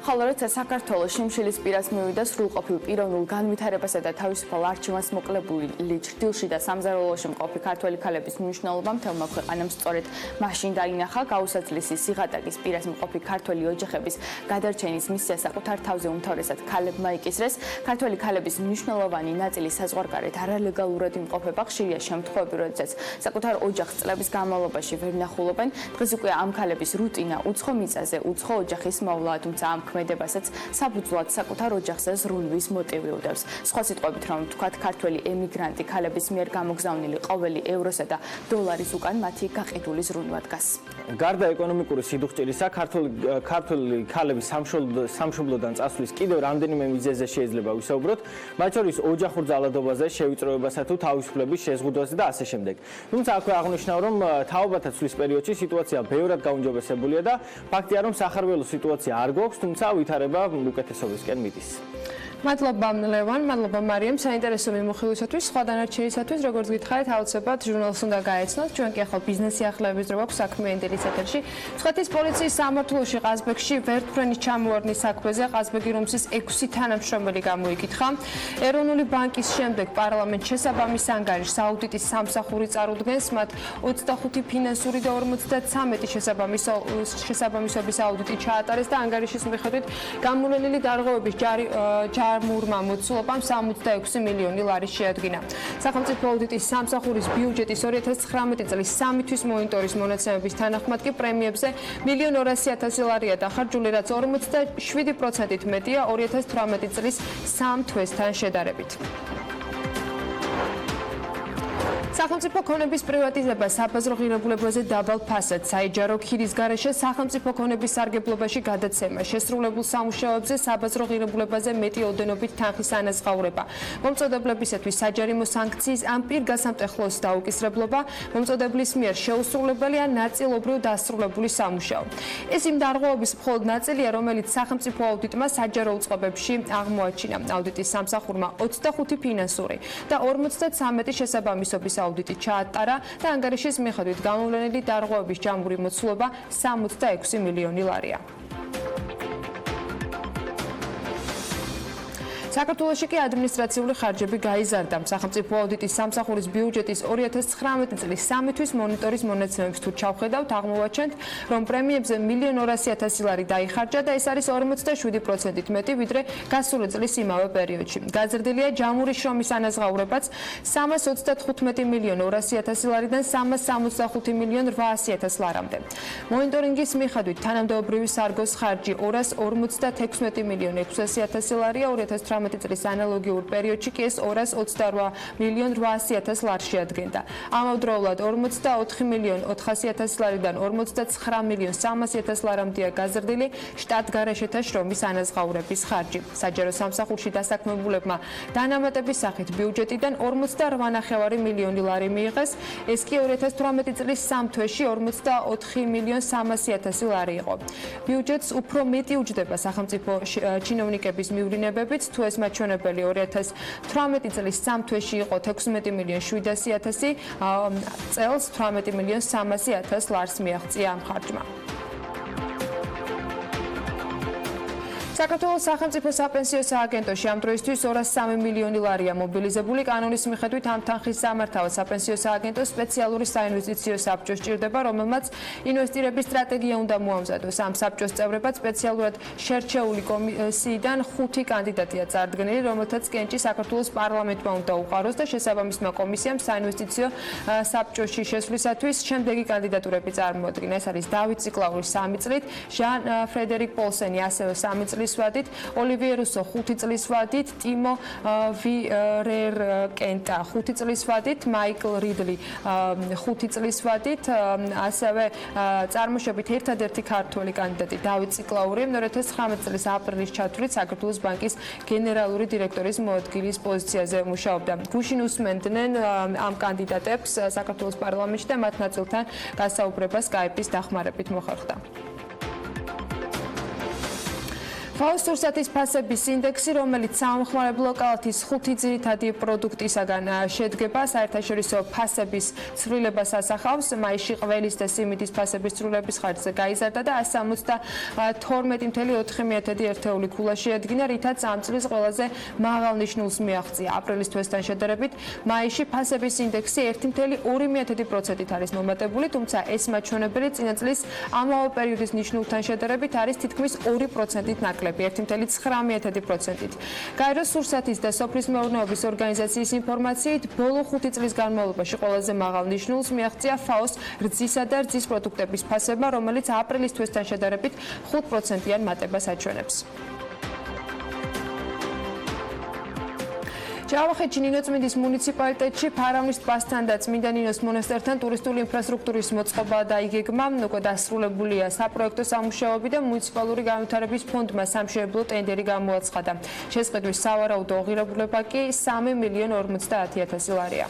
ხოლო როცა საქართველოს შიმშილის პირას მივიდა სრულყოფილ პიროვნულ განვითარებასა და თავისუფალ არჩევანს მოკლებული ჭრილში და სამზარეულოში მყოფი ქართველი ქალების მნიშვნელობა მთელმა ქვეყანამ სწორედ მაშინ დაინახა. გაუსაძლისი სიღატაკის პირას მყოფი ქართველი ოჯახების გადარჩენის მისია საკუთარ თავზე უმთავრესად ქალებმა იკისრეს. ქართველი ქალების მნიშვნელოვანი ნაწილი საზღვარგარეთ არალეგალურად იმყოფება, ხშირია შემთხვევები, როდესაც საკუთარ ოჯახს წლების განმავლობაში ვერ ნახულობენ. დღეს უკვე ამ ქალების რუტინა უცხო მიწაზე, უცხო ოჯახის მოვლაა, თუმცა ამ ქმედებასაც საფუძვლად საკუთარ ოჯახზე ზრუნვის მოტივი უდევს. სხვა სიტყვებით რომ ვთქვათ, ქართველი ემიგრანტი ქალების მიერ გამოგზავნილი ყოველი ევროსა და დოლარის უკან მათი გაყიდული ზრუნვა დგას. გარდა ეკონომიკური სიდუხჭირისა, ქართველი ქალების სამშობლოდან წასვლის კიდევ რამდენიმე მიზეზზე შეიძლება ვისაუბროთ, მათ შორის ოჯახურ ძალადობაზე, შევიწროებასა თუ თავისუფლების შეზღუდვაზე და ასე შემდეგ. თუმცა აქვე აღნიშნავ, რომ თაობათა ცვლის პერიოდში სიტუაცია ბევრად გაუმჯობესებულია და ფაქტია, რომ სახარბელო სიტუაცია არ გვაქვს, თუმცა ვითარება უკეთესობისკენ მიდის. მადლობა ლევან, მადლობა მარიამ, საინტერესო მიმოხილვისათვის, სხვა დანარჩენისათვის, როგორც გითხარით, აუცილებლად ჟურნალს უნდა გაეცნოთ. ჩვენ კი ახლა ბიზნესი ახლებების დრო გვაქვს საქმიანი დილის ეთერში. მცხეთის პოლიციის სამმართველოში ყაზბეგში ვერტფრენის ჩამოვარდნის საქმეზე ყაზბეგი რომსის 6 თანამშრომელი გამოიკითხა. ეროვნული ბანკის შემდეგ პარლამენტ შესაბამის ანგარიშს აუდიტის სამსახური წარუდგენს, მათ 25 ფინანსური და 53 შესაბამისობის აუდიტი ჩაატარეს და ანგარიშის მიხედვით გამოვლენილი დარღვევების ჯარმურმა მოცულობამ 66 მილიონი ლარი შეადგინა. სახელმწიფო აუდიტის სამსახურის ბიუჯეტის 2019 წლის 3 თვის მონიტორის მონაცემების თანახმად კი პრემიებზე 1.200.000 ლარია დახარჯული, რაც 47%-ით მეტია 2018 წლის 3 თვესთან შედარებით. სახელმწიფო ქონების პრივატიზება საბაზრო ღირებულებაზე დაბალ ფასად, საიჯარო ქირის გარეშე სახელმწიფო ქონების სარგებლობაში გადაცემა, შესრულებულ სამუშაოებზე საბაზრო ღირებულებაზე მეტი ოდენობით თანხის ანაზღაურება, მომწოდებლებისათვის საჯარიმო სანქციის ამ პირგასამტეხლოს დაუკისრებლობა, მომწოდებლის მიერ შეუსრულებელი ან ნაწილობრივ დასრულებული სამუშაო. ეს იმ დარღვევების მხოლოდ ნაწილია, რომელიც სახელმწიფო აუდიტმა საჯარო უწყობებში აღმოაჩინა. აუდიტის სამსახურმა 25 ფინანსური და 53 შესაბამისობის აუდიტი ჩაატარა და ანგარიშის მიხედვით გამოვლენილი დარღვევების ჯამური მოცულობა 66 მილიონი ლარია. საქართველოში კი ადმინისტრაციული ხარჯები გაიზარდა. სახელმწიფო აუდიტის სამსახურის ბიუჯეტის 2019 წლის 3 თვის მონიტორის მონაცემებს თუ ჩავხედავთ, აღმოვაჩენთ, რომ პრემიებზე 1.200.000 ლარი დაიხარჯა და ეს არის 47%-ით მეტი, ვიდრე გასული წლის იმავე პერიოდში. გაზრდილია ჯამური შრომის ანაზღაურებაც 335.200.000 ლარიდან 365.800.000 ლარამდე. მონიტორინგის მიხედვით თანამდებობრივი სარგოს ხარჯი 216.600.000 ლარია, 2018 წლის ანალოგიურ პერიოდში კი ეს 228.800.000 ლარს შეადგენდა. ამავდროულად 44.400.000 ლარიდან 59.300.000 ლარამდეა გაზრდილი შტატგარეშეთა შრომის ანაზღაურების ხარჯი. საჯარო სამსახურში დასაქმებულებმა დანამატების სახით ბიუჯეტიდან 48.5 მილიონი ლარი მიიღეს, ეს კი 2018 წლის 3 თვეში 44.300.000 ლარი იყო. ბიუჯეტს უფრო მეტი უჯდება სახელმწიფო ჩინოვნიკების მივრინებებით, თუ ეს მაჩვენებელი 2018 წლის 3 თვეში იყო 16.700.000, წელს 18.300.000 ლარს მიაღწია ამ ხარჯმა. საქართველოს სახელმწიფო საპენსიო სააგენტოში ამ დროისთვის 203 მილიონი ლარია მობილიზებული. კანონის მიხედვით ამ თანხის სამართავად საპენსიო სააგენტოს სპეციალური საინვესტიციო საბჭო სჭირდება, რომელმაც ინვესტირების სტრატეგია უნდა მოამზადოს. ამ საბჭოს წევრებად სპეციალურად შერჩეული კომისიიდან 5 კანდიდატია წარდგენილი, რომელთაც კენჭი საქართველოს პარლამენტმა უნდა უყაროს და შესაბამისმა კომისიამ საინვესტიციო საბჭოში შესვლისათვის შემდეგი კანდიდატურები წარმოადგინა. ეს არის დავით ციკლაური 3 წლით, ჟან ფრედერიკ პოლსენი ასევე 3 წლის ვადით, ოლივიე რუსო 5 წლის ვადით, ტიმო ვირერ კენტა 5 წლის ვადით, მაიკლ რიდლი 5 წლის ვადით, ასევე წარმოშობით ერთადერთი ქართველი კანდიდატი დავით ციკლაური 2019 წლის აპრილის ჩათვლით საქართველოს ბანკის გენერალური დირექტორის მოადგილის პოზიციაზე მუშაობდა. გუშინ უსმენდნენ ამ კანდიდატებს საქართველოს პარლამენტში და მათ ნაწილთან გასაუბრება Skype-ის დახმარებით მოხერხდა. ფაოს სურსათის ფასების ინდექსი, რომელიც საომხმარებლო კალათის 5 ძირითადი პროდუქტისაგან შედგება, საერთაშორისო ფასების ცვლილებას ასახავს. მაისში ყველის და სიმინდის ფასების ცვლილების ხარჯზე გაიზარდა და 172.4 ერთეული ქულა შეადგინა, რითაც ამ წლის ყველაზე მაღალ ნიშნულს მიაღწია. აპრილის თვესთან შედარებით, მაისში ფასების ინდექსი 1.2%-ით არის მომატებული, თუმცა ეს მაჩვენებელი წინა წლის ამავე პერიოდის ნიშნულთან შედარებით არის თითქმის 2%-ით ნაკლები. 1.9%-ით. გაეროს სურსათის და სოფლის მეურნეობის ორგანიზაციის ინფორმაციით, ბოლო 5 წლის განმავლობაში ყველაზე მაღალ ნიშნულს მიაღწია ფაოს რძისა და რძის პროდუქტების ფასება, რომელიც აპრილის თვესთან შედარებით 5%-იან მატებას აჩვენებს. ჯავახეთში ნინოწმინდის მუნიციპალიტეტში ფარავნის ტბასთან და წმინდა ნინოს მონასტერთან ტურისტული ინფრასტრუქტურის მოწყობა და იგეგმა უკვე დასრულებულია საპროექტო სამუშაოები და მუნიციპალური განვითარების ფონდმა სამშენებლო ტენდერი გამოაცხადა. შესყიდვის სავარაუდო ღირებულება კი 3.50.000 ლარია.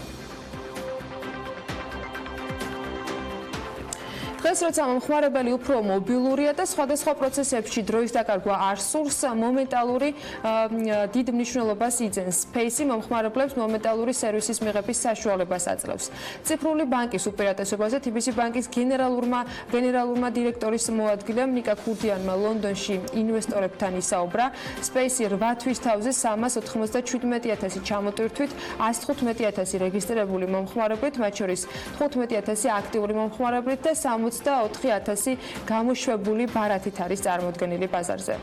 დღეს როცა მომხმარებელი უფრო მობილურია და სხვადასხვა პროცესებში დროის დაკარგვა არ სურს, მომენტალური დიდ მნიშვნელობას იძენს. Space მომხმარებლებს მომენტალური სერვისის მიღების საშუალებას აძლევს. ციფრული ბანკის უპირატესობაზე TBC ბანკის გენერალურმა დირექტორის მოადგილემ ნიკა ქურდიანმა ლონდონში ინვესტორებთან ისაუბრა. Space 8 თვის თავზე 397.000 ჩამოტვირთვით, 115.000 რეგისტრირებული მომხმარებლით, მათ შორის 15.000 აქტიური მომხმარებლით და 64.000 გამოშვებული ბარათით არის წარმოდგენილი ბაზარზე.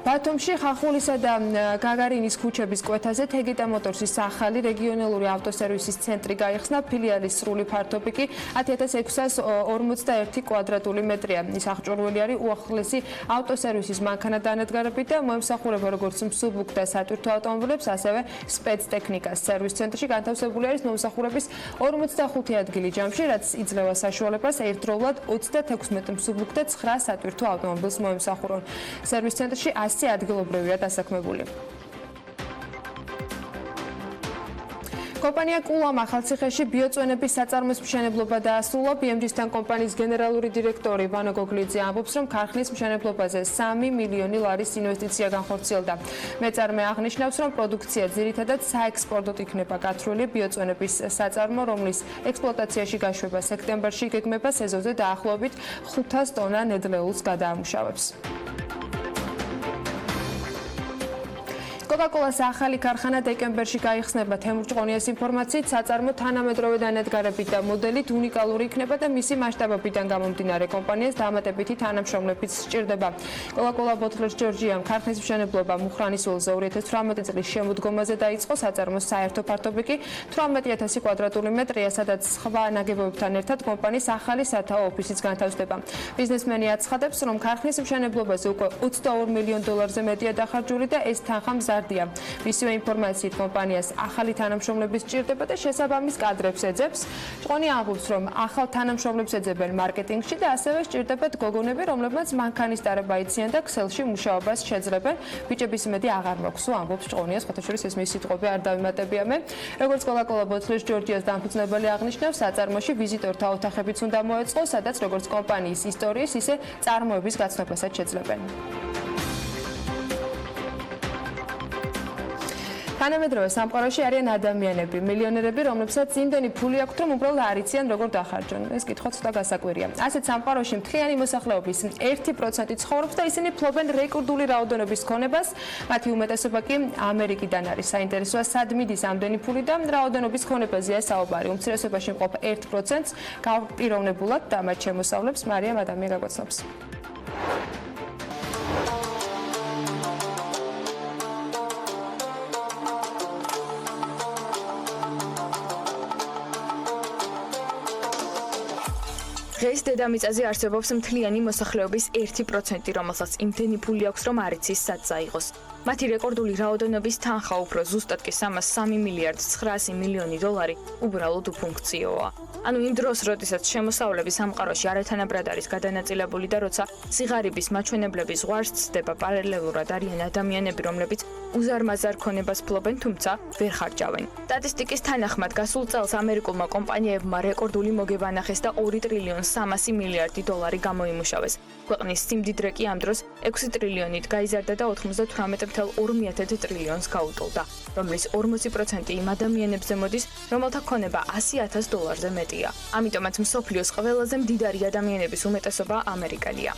ბათუმში ხახულისა და გაგარინის ქუჩების კვეთაზე თეგეტა მოტორსის ახალი რეგიონალური ავტოსერვისის ცენტრი გაიხსნა, ფილიალის სრული ფართობი კი 10.641 კვადრატული მეტრია. ის აღჭურვილი არის უახლესი ავტოსერვისის მანქანათანადგარებით და მოემსახურება როგორც მსუბუქ და სატვირთო ავტომობილებს, ასევე სპეცტექნიკას. სერვის ცენტრში განთავსებული არის მომსახურების 45 ადგილი ჯამში, რაც იძლევა საშუალებას ერთდროულად 26 მსუბუქ და 9 სატვირთო ავტომობილს მოემსახურონ. სერვის ცენტრში 100 ადგილობრივია დასაქმებული. კომპანია კულამ ახალციხეში ბიოწვენების საწარმოს მშენებლობა დაასრულა. BMG-სთან კომპანიის გენერალური დირექტორი ვანო გოგლიძე ამბობს, რომ ქარხნის მშენებლობაზე 3 მილიონი ლარის ინვესტიცია განხორციელდა. მეწარმე აღნიშნავს, რომ პროდუქცია ძირითადად საექსპორტოდ იქნება გათვლილი. ბიოწვენების საწარმო, რომლის ექსპლუატაციაში გაშვება სექტემბერში, გეგმება სეზონზე დაახლოებით 500 ტონა ნედლეულს გადაამუშავებს. Coca-Cola-ს ახალი ქარხანა დეკემბერში გაიხსნება. თემურ ჭყონიას ინფორმაციით, საწარმო თანამედროვე დანადგარებით და მოდელით უნიკალური იქნება და მისი მასშტაბებიდან გამომდინარე კომპანიას დამატებითი თანამშრომლებიც სჭირდება. Coca-Cola Bottlers Georgia-მ ქარხნის მშენებლობა მუხრანის ველზე 2018 წლის შემოდგომაზე დაიწყო. საწარმოს საერთო ფართობი კი 18000 კვადრატული მეტრია, სადაც სხვა ნაგებობებთან ერთად კომპანიის ახალი სათაო ოფისიც განთავსდება. ბიზნესმენი აცხადებს, რომ ქარხნის მშენებლობაზე უკვე $22 მილიონ მეტია დახარჯული და ეს თანხა მზარდია. მისივე ინფორმაციით კომპანიას ახალი თანამშრომლები სჭირდება და შესაბამის კადრებს ეძებს. ჭყონია ამბობს, რომ ახალ თანამშრომლებს ეძებენ მარკეტინგში და ასევე სჭირდებათ გოგონები, რომლებმაც მანქანის ტარება იციან და ქსელში მუშაობას შეძლებენ. ბიჭების იმედი აღარ მაქვს, ამბობს ჭყონია, სხვათაშორის ეს მისი სიტყვები არ დავიმატებია მე. როგორც Coca-Cola Bottlers Georgia-ს დამფუძნებელი აღნიშნავს, საწარმოში ვიზიტორთა ოთახებიც უნდა მოეწყოს, სადაც როგორც კომპანიის ისტორიის, ისე წარმოების გაცნობასაც შეძლებენ. თანამედროვე სამყაროში არიან ადამიანები, მილიონერები, რომლებსაც იმდენი ფული აქვთ, რომ უბრალოდ არ იციან როგორ დახარჯონ. ეს კითხვა ცოტა გასაკვირია. ასეთ სამყაროში მთლიანი მოსახლეობის 1% ცხოვრობს და ისინი ფლობენ რეკორდული რაოდენობის ქონებას. მათი უმეტესობა კი ამერიკიდან არის. საინტერესოა, სად მიდის ამდენი ფული და რაოდენობის ქონებაზეა საუბარი. უმცირესობაში მყოფ 1%-ს გავპიროვნებულად და მათ შემოსავლებს მარიამ ადამია გაგვაცნობს. დღეს დედამიწაზე არსებობს მთლიანი მოსახლეობის 1%, რომელსაც იმდენი ფული აქვს, რომ არ იცის სად წაიღოს. მათი რეკორდული რაოდენობის თანხა უფრო ზუსტად კი $3 მილიარდ 900 მილიონი უბრალოდ უფუნქციოა. ანუ იმ დროს, როდესაც შემოსავლები სამყაროში არათანაბრად არის გადანაწილებული და როცა სიღარიბის მაჩვენებლები ზღვარს ცდება, პარალელურად არიან ადამიანები, რომლებიც უზარმაზარ ქონებას ფლობენ, თუმცა ვერ ხარჯავენ. სტატისტიკის თანახმად, გასულ წელს ამერიკულმა კომპანიებმა რეკორდული მოგება ანახეს და $2 ტრილიონ 300 მილიარდი გამოიმუშავეს. ქვეყნის სიმდიდრე კი ამ დროს 6 ტრილიონით გაიზარდა და 98.2 ტრილიონს გაუტოლდა, რომლის 40% იმ ადამიანებზე მოდის, რომელთა ქონება $100,000-ზე მეტია. ამიტომაც მსოფლიოს ყველაზე მდიდარი ადამიანების უმეტესობა ამერიკელია.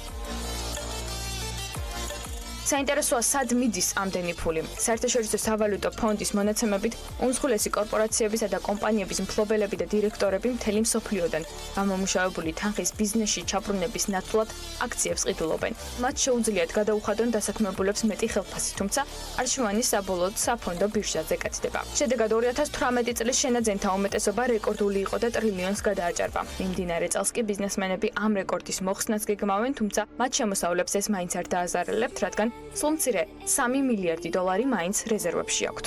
საინტერესოა, სად მიდის ამდენი ფული. საერთაშორისო სავალუტო ფონდის მონაცემებით, უმსხვილესი კორპორაციებისა და კომპანიების მფლობელები და დირექტორები მთელი მსოფლიოდან გამომუშავებული თანხის ბიზნესში ჩაბრუნების ნაცვლად აქციებს ყიდულობენ. მათ შეუძლიათ გადაუხადონ დასაქმებულებს მეტი ხელფასი, თუმცა არჩევანი საბოლოოდ საფონდო ბირჟაზე კეთდება. შედეგად 2018 წლის შენაძენთა უმეტესობა რეკორდული იყო და ტრილიონს გადააჭარბა. მიმდინარე წელს კი ბიზნესმენები ამ რეკორდის მოხსნას გეგმავენ, თუმცა მათ შემოსავლებს ეს მაინც არ დააზარალებთ, რადგან სულ მცირე $3 მილიარდი მაინც რეზერვებში აქვთ.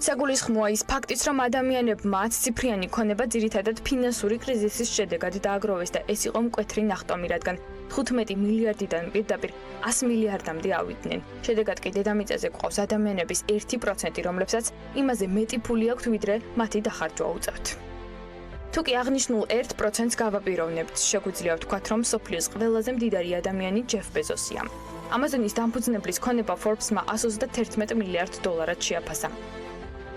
საგულისხმოა ის ფაქტიც, რომ ადამიანებმა 10-ციფრიანი ქონება ძირითადად ფინანსური კრიზისის შედეგად დააგროვეს და ეს იყო მკვეთრი ნახტომი, რადგან 15 მილიარდიდან პირდაპირ 100 მილიარდამდე ავიდნენ. შედეგად კი დედამიწაზე გვყავს ადამიანების 1%, რომლებსაც იმაზე მეტი ფული აქვთ, ვიდრე მათი დახარჯვა უწევთ. თუკი აღნიშნულ 1%-ს გავაპიროვნებთ, შეგვიძლია ვთქვათ, რომ მსოფლიოს ყველაზე მდიდარი ადამიანი ჯეფ ბეზოსია. Amazonis დამფუძნებლის ქონება Forbes-მა $121 მილიარდ შეაფასა.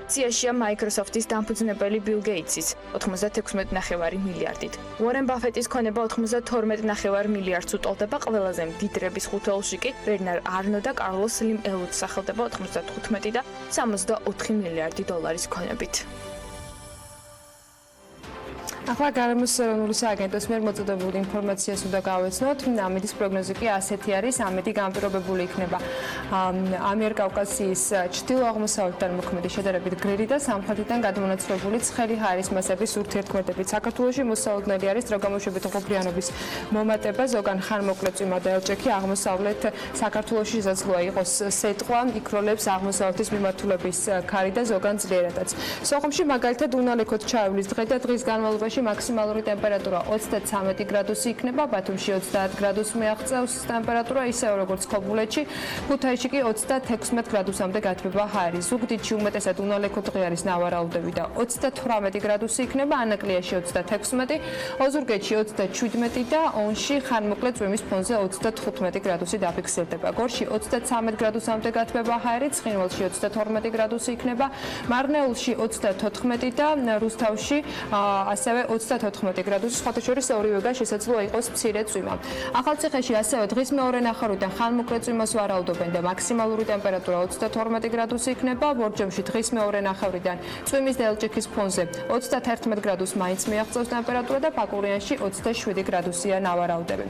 სიაშია Microsoft-ის დამფუძნებელი Bill Gates-ის 96.9 მილიარდით. Warren Buffett-ის ქონება 92.9 მილიარდს უტოლდება, ყველაზე მდიდრების ხუთეულში კი ბერნარ არნო და კარლოს სლიმ ელუც სახელდება 95 და 64 მილიარდი დოლარის ქონებით. ახლა გარემოს ეროვნული სააგენტოს მიერ მოწოდებული ინფორმაციას უნდა გავეცნოთ. ამედის პროგნოზი კი ასეთი არის, ამედი განპირობებული იქნება ამიერკავკასიის ჩრდილო-აღმოსავლეთიდან მოქმედი შედარებით გრილი და სამხრეთიდან გადმონაცვლებული ცხელი ჰაერის მასების ურთიერთქმედებით. საქართველოში მოსალოდნელი არის დროგამოშვებით ღობრიანობის მომატება, ზოგან ხანმოკლე წვიმა და ელჭექი აღმოსავლეთ საქართველოში შესაძლოა იყოს სეტყვა, იქროლებს აღმოსავლეთის მიმართულების ქარი და ზოგან ძლიერადაც. სოხუმში მაგალითად უნალექოთ ჩაივლის დღე და დღის განმავლობაში მაქსიმალური ტემპერატურა 33 გრადუსი იქნება, ბათუმში 30 გრადუსს მიაღწევს ტემპერატურა, ისევ როგორც ქობულეთში, ქუთაისში კი 36 გრადუსამდე გათბება ჰაერი. ზუგდიდში უმეტესად უნალექო დღე არის, ნავარაუდები და 38 გრადუსი იქნება, ანაკლიაში 36, ოზურგეთში 37 და ონში ხანმოკლე წვიმის ფონზე 35 გრადუსი დაფიქსირდება. გორში 33 გრადუსამდე გათბება ჰაერი, ცხინვალში 32 გრადუსი იქნება, მარნეულში 34 და რუსთავში ასევე ასევე 34 გრადუსი, სხვათა შორის ორივეგან შესაძლოა იყოს მცირე წვიმა. ახალციხეში ასევე დღის მეორე ნახევრიდან ხანმოკლე წვიმას ვარაუდობენ და მაქსიმალური ტემპერატურა 32 გრადუსი იქნება. ბორჯომში დღის მეორე ნახევრიდან წვიმის და ელჭექის ფონზე 31 გრადუსს მაინც მიაღწევს ტემპერატურა და ბაკურიანში 27 გრადუსია ნავარაუდები.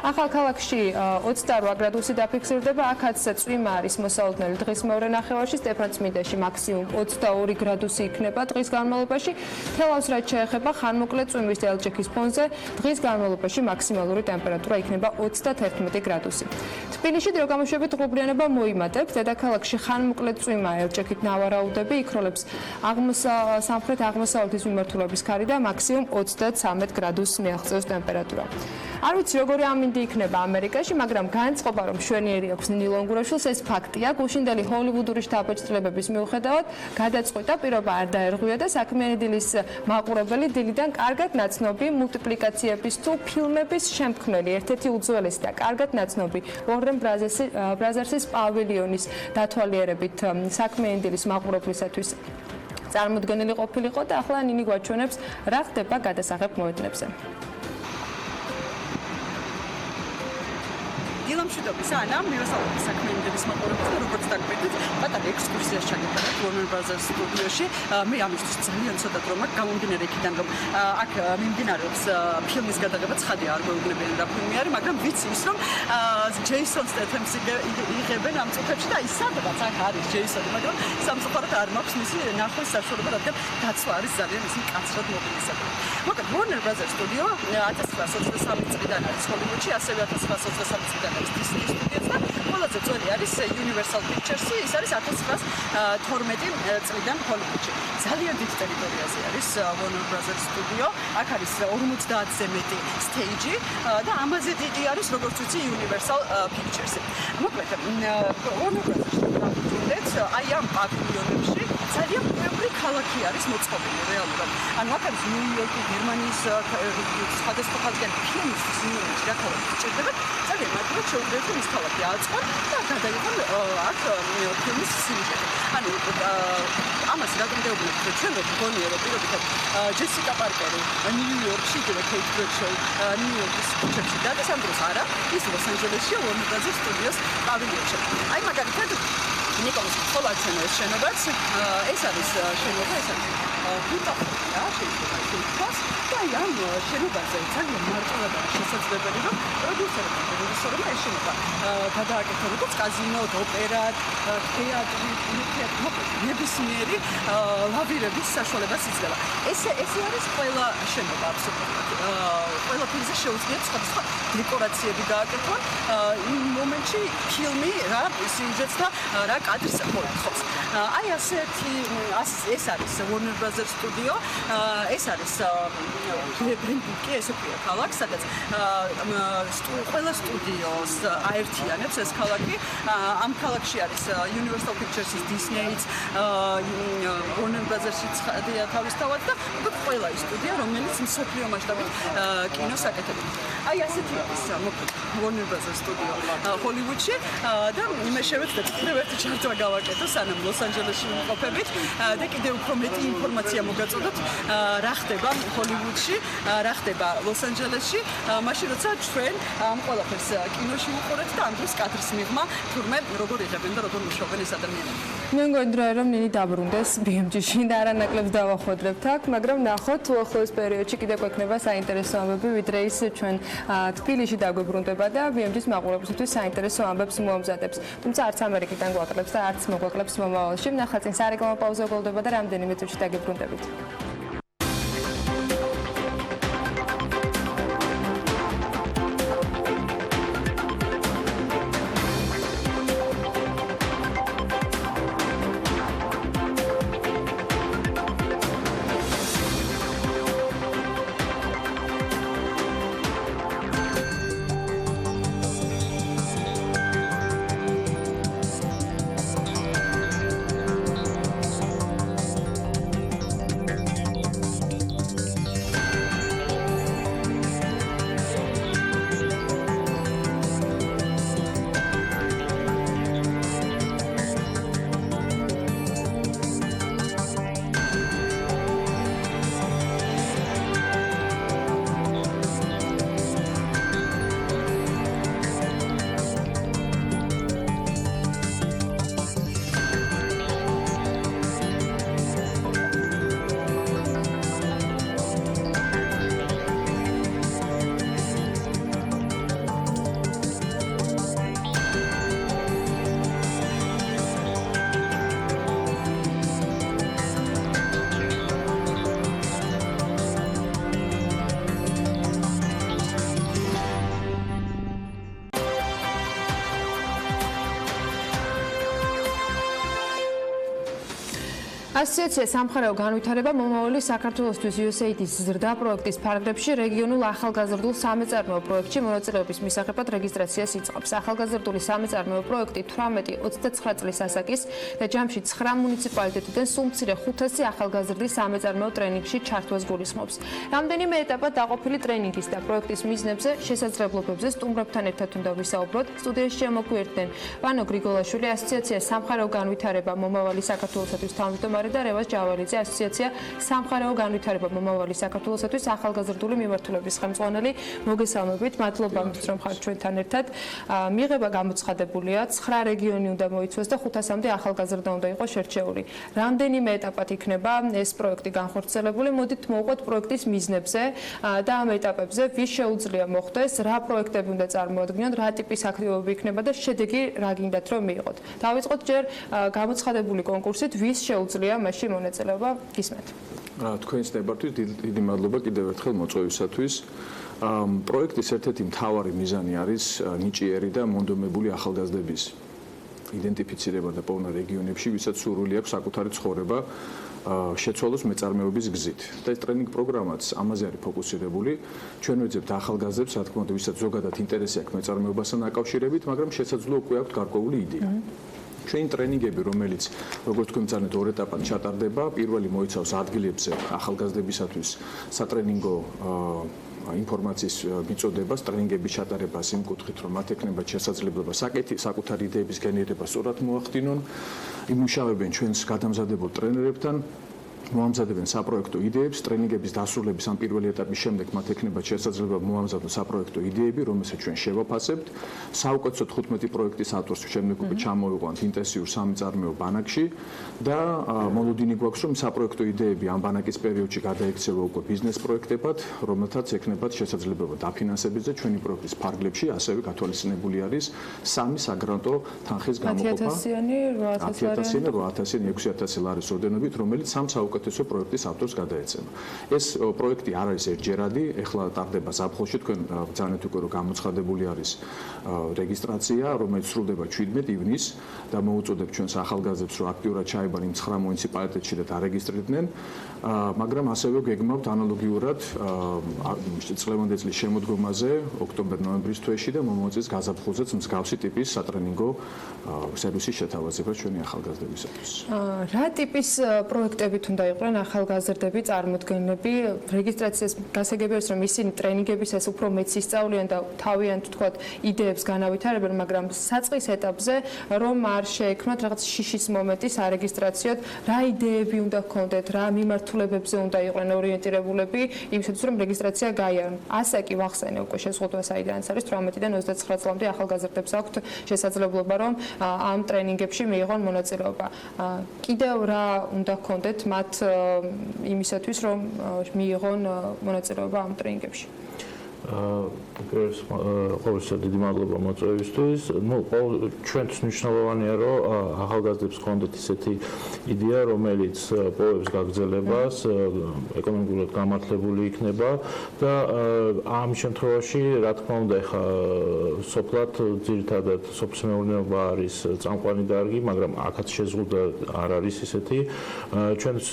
ახალ ქალაქში 28 გრადუსი დაფიქსირდება, აქაც წვიმა არის მოსალოდნელი დღის მეორე ნახევარში, სტეფანწმინდაში მაქსიმუმ 22 გრადუსი იქნება დღის განმავლობაში. თელავს რაც შეეხება ხანმოკლე წვიმის და ელჭექის ფონზე, დღის განმავლობაში მაქსიმალური ტემპერატურა იქნება 31 გრადუსი. თბილისში დროგამოშვებით ღრუბლიანობა მოიმატებს, დედაქალაქში ხანმოკლე წვიმა, ელჭექით ნავარაუდები, იქროლებს სამხრეთ-აღმოსავლეთის მიმართულების ქარი და მაქსიმუმ 33 გრადუსს მიაღწევს ტემპერატურა. არ ვიცი როგორი ამინდი იქნება ამერიკაში, მაგრამ განწყობა რომ მშვენიერი აქვს ნინო ლონგურაშვილს, ეს ფაქტია. გუშინდელი ჰოლივუდური შთაბეჭდილებების მიუხედავად, გადაწყვიტა პირობა არ დაერღვია და საქმიანი დილის მაყურებელი დილიდან კარგად ნაცნობი მულტიპლიკაციების თუ ფილმების შემქმნელი, ერთ-ერთი უძველესი და კარგად ნაცნობი ვორნერ ბრაზერსის პავილიონის დათვალიერებით საქმიანი დილის მაყურებლისათვის წარმოდგენილი ყოფილიყო და ახლა ნინი გვაჩვენებს რა ხდება გადასაღებ მოედნებზე. დილამშვიდობის ანა, მივესალმებით საქმიანი დილის მაყურებელს და როგორც დაგგვერდით, პატარა ექსკურსიას ჩაგიტარებთ ვორნერ ბრაზერს სტუდიაში. მე ამისთვის ძალიან ცოტა დრო მაქვს, გამომდინარე იქიდან რომ აქ მიმდინარეობს ფილმის გადაღება, ცხადია არ გვეუბნებიან რა ფილმი არის, მაგრამ ვიცი ის რომ ჯეისონ სტეთემს იღებენ ამ წუთებში და ის სადღაც აქ არის ჯეისონი, მაგრამ სამწუხაროდ არ მაქვს მისი ნახვის საშუალება, რადგან დაცვა არის ძალიან ისე კაცრად მობილიზებული. მოკლედ ვორნერ ბრაზერს სტუდიო 1923 წლიდან არის ჰოლივუდში, ასევე 1923 წლიდან Disney Studios და ყველაზე ძველი არის Universal Pictures-ი, ის არის 1912 წლიდან ჰოლივუდში. ძალიან დიდ ტერიტორიაზე არის Warner Brothers Studio, აქ არის 50-ზე მეტი stage-ი და ამაზე დიდი არის როგორც ვიცი Universal Pictures-ი. მოკლედ Warner Brothers-ს აი ამ პავილიონებში ძალიან ბევრი ქალაქი არის მოწყობილი რეალურად. ანუ აქ არის ნიუ-იორკი, გერმანიის სხვადასხვა ხალხიან ფილმის სინემაში რა ქალაქი ჭირდება. ძალიან მარტივად შეუძლიათ ის ქალაქი აწყონ და გადაიღონ აქ ფილმის სიუჟეტი. ანუ ამას რატომ დაუბრუნდით? ჩვენ რო გონია რომ პირობითად ჯესიკა პარკერი ნიუ-იორკში იგივე კეით ბლანშეტი ნიუ-იორკის ქუჩებში დადეს ამ დროს არა, ის ლოს-ანჯელესში Warner Brothers Studios პავილიონში. აი მაგალითად ნიკოლას კოლაცენოს შენობაც ეს არის შენობა, ეს არის ბუტაფორია, შეიძლება ითქვას და აი ამ შენობაზე ძალიან მარტივად არის შესაძლებელი რომ პროდიუსერებმა და რეჟისორებმა ეს შენობა გადააკეთონ როგორც კაზინო, ოპერა, თეატრი, ნებისმიერი ლავირების საშუალებას იძლევა. ეს არის ყველა შენობა აბსოლუტურად. ყველაფერზე შეუძლიათ სხვადასხვა დეკორაციები გააკეთონ იმ მომენტში ფილმი რა სიუჟეტს და რა კადრს მოითხოვს. აი ასეთი ეს არის Warner Brothers Studio, ეს არის ბრენბუკი, ესე ქვია ქალაქ, სადაც ყველა სტუდიოს აერთიანებს ეს ქალაქი. ამ ქალაქში არის Universal Pictures-ის, Disney-იც, Warner Brothers-იც თავისთავად და ყველა ის სტუდია, რომელიც მსოფლიო მასშტაბით კინოს აკეთებს. აი ასეთი არის მოკლედ Warner Brothers Studio ჰოლივუდში და მე შევეცდეთ კიდევ ერთი ჩარტვა გავაკეთო სანამ ლოს-ანჯელესში ვიმყოფებით და კიდევ უფრო მეტი ინფორმაცია მოგაწოდოთ რა ხდება ჰოლივუდში, რა ხდება ლოს-ანჯელესში, მაშინ როცა ჩვენ ამ ყველაფერს კინოში ვუყურებთ და ამ დროს კადრის მიღმა თურმე როგორ იღებენ და როგორ მუშაობენ ეს ადამიანები. მე მგონია რომ ნინი დაბრუნდეს BMG-ში და არანაკლებს დავახვედრებთ აქ, მაგრამ ნახოთ თუ ახლოს პერიოდში კიდევ გვექნება საინტერესო ამბები, ვიდრე ის ჩვენ თბილისში დაგვებრუნდება და BMG-ის მაყურებლისთვის საინტერესო ამბებს მოამზადებს. თუმცა არც ამერიკიდან გვაკლებს და არც მოგვაკლებს მომავალში. ნახატი სარეკლამო პაუზა გოლდება და რამდენიმე წუთში დაგებრუნდებით. ასოციაცია სამხარეო განვითარება მომავალი საქართველოსთვის USAID-ის ზრდა პროექტის ფარგლებში რეგიონულ ახალგაზრდულ სამეწარმეო პროექტში მონაწილეობის მისაღებად რეგისტრაციას იწყებს. ახალგაზრდული სამეწარმეო პროექტი 18-29 წლის ასაკის და ჯამში 9 მუნიციპალიტეტიდან სულ მცირე 500 ახალგაზრდის სამეწარმეო ტრენინგში ჩართვას გულისხმობს. რამდენიმე ეტაპად დაყოფილი ტრენინგის და პროექტის მიზნებზე, შესაძლებლობებზე სტუმრებთან ერთად უნდა ვისაუბროთ. სტუდიაში შემოგვიერთდნენ ვანო გრიგოლაშვილი, ასოციაცია სამხარეო განვითარება მომავალი საქართველოსთვის თავმჯდომარე და რევაზ ჯავალიძე, ასოციაცია სამხარეო განვითარება მომავალი საქართველოსთვის ახალგაზრდული მიმართულების ხელმძღვანელი. მოგესალმებით, მადლობა რომ ხართ ჩვენთან ერთად. მიღება გამოცხადებულია, 9 რეგიონი უნდა მოიცვას და 500-მდე ახალგაზრდა უნდა იყოს შერჩეული. რამდენიმე ეტაპად იქნება ეს პროექტი განხორციელებული. მოდით მოვყვეთ პროექტის მიზნებზე და ამ ეტაპებზე ვის შეუძლია მოხდეს, რა პროექტები უნდა წარმოადგინოთ, რა ტიპის აქტივობები იქნება და შედეგი რა გინდათ რომ მიიღოთ. დავიწყოთ ჯერ გამოცხადებული კონკურსით, ვის შეუძლია მასში მონაწილეობა. გისმენთ. თქვენს ნებართვით დიდი მადლობა კიდევ ერთხელ მოწვევისათვის. პროექტის ერთ-ერთი მთავარი მიზანი არის ნიჭიერი და მონდომებული ახალგაზრდების იდენტიფიცირება და პოვნა რეგიონებში, ვისაც სურვილი აქვს საკუთარი ცხოვრება შეცვალოს მეწარმეობის გზით. და ეს ტრენინგ პროგრამაც ამაზე არის ფოკუსირებული. ჩვენ ვეძებთ ახალგაზრდებს, რა თქმა უნდა, ვისაც ზოგადად ინტერესი აქვს მეწარმეობასთან დაკავშირებით, მაგრამ შესაძლოა უკვე აქვთ გარკვეული იდეა. ჩვენი ტრენინგები, რომელიც როგორც თქვენ ძალიან ორ ეტაპად ჩატარდება, პირველი მოიცავს ადგილებზე ახალგაზრდებისათვის სატრენინგო ინფორმაციის მიწოდებას, ტრენინგების ჩატარებას იმ კუთხით, რომ მათ ექნება შესაძლებლობა საკუთარი იდეების გენერება სწორად მოახდინონ, იმუშავებენ ჩვენს გადამზადებულ ტრენერებთან, მოამზადებენ საპროექტო იდეებს, ტრენინგების დასრულების ამ პირველი ეტაპის შემდეგ მათ ექნება შესაძლებლობა მოამზადონ საპროექტო იდეები, რომელსაც ჩვენ შევაფასებთ. საუკეთესო 15 პროექტის ავტორს შემდეგ უკვე ჩამოვიყვანთ ინტენსიურ სამეწარმეო ბანაკში და მოლოდინი გვაქვს, რომ საპროექტო იდეები ამ ბანაკის პერიოდში გადაექცევა უკვე ბიზნეს პროექტებად, რომელთაც ექნებათ შესაძლებლობა დაფინანსების და ჩვენი პროექტის ფარგლებში ასევე გათვალისწინებული არის 3 საგრანტო თანხის გამოყოფა. 10,000-იანი, 8,000-იანი, 6,000 ლარის ოდენობით, რომელიც სამ საუკეთესო პროექტის ავტორს გადაეცემა. ეს პროექტი არ არის ერთჯერადი, ეხლა ტარდება ზაფხულში, თქვენ ბრძანეთ უკვე რომ გამოცხადებული არის რეგისტრაცია, რომელიც სრულდება 17 ივნისს და მოუწოდებთ ჩვენს ახალგაზრდებს, რომ აქტიურად ჩაებან იმ 9 მუნიციპალიტეტში და დარეგისტრირდნენ, მაგრამ ასევე გეგმავთ ანალოგიურად წლევანდელი წლის შემოდგომაზე ოქტომბერ-ნოემბრის თვეში და მომავალ წლის გაზაფხულზეც მსგავსი ტიპის სატრენინგო სერვისის შეთავაზება ჩვენი ახალგაზრდებისათვის. რა ტიპის პროექტებით უნდა იყვნენ ახალგაზრდები, წარმოდგენები, რეგისტრაციას გასაგებია ის, რომ ისინი ტრენინგებისას უფრო მეც ისწავლიან და თავიანთ თქვათ იდეებს განავითარებენ, მაგრამ საწყის ეტაპზე რომ არ შეექმნათ რაღაც შიშის მომენტი სარეგისტრაციოდ, რა იდეები უნდა გქონდეთ, რა მიმართულებებზე უნდა იყვნენ ორიენტირებულები, იმისათვის რომ რეგისტრაცია გაიარონ. ასე კი ვახსენე უკვე შეზღუდვა საიდანაც არის 18-დან 29 წლამდე ახალგაზრდებს აქვთ შესაძლებლობა რომ ამ ტრენინგებში მიიღონ მონაწილეობა. კიდევ რა უნდა გქონდეთ მათ იმისათვის რომ მიიღონ მონაწილეობა ამ ტრენინგებში. ყოველთვის დიდი მადლობა მოწვევისთვის. ჩვენთვის მნიშვნელოვანია, რომ ახალგაზრდებს ჰქონდეთ ისეთი იდეა, რომელიც პოვებს გაგრძელებას, ეკონომიკურად გამართლებული იქნება და ამ შემთხვევაში, რა თქმა უნდა, ეხა სოფლად ძირითადად სოფლის მეურნეობა არის წამყვანი დარგი, მაგრამ აქაც შეზღუდვა არ არის ისეთი. ჩვენთვის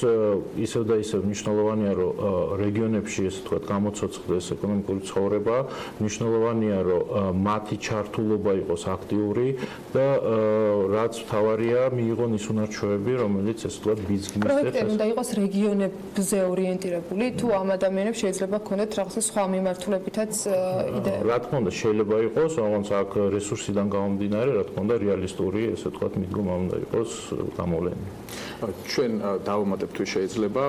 ისევ და ისევ მნიშვნელოვანია, რომ რეგიონებში ესე ვთქვათ გამოცოცხლდეს ეკონომიკური ცხოვრება, მნიშვნელოვანია, რომ მათი ჩართულობა იყოს აქტიური და რაც მთავარია, მიიღონ ის უნარჩვევები, რომელიც ესე ვთქვათ ბიზნესის პროექტები უნდა იყოს რეგიონებზე ორიენტირებული, თუ ამ ადამიანებს შეიძლება გქონდეთ რაღაცა სხვა მიმართულებითაც იდეები. რა თქმა უნდა, შეიძლება იყოს, როგორც აქ რესურსიდან გამომდინარე, რა თქმა უნდა, რეალისტური, ესე ვთქვათ, მიდგომა უნდა იყოს გამოვლენილი. ჩვენ დავამატებთ თუ შეიძლება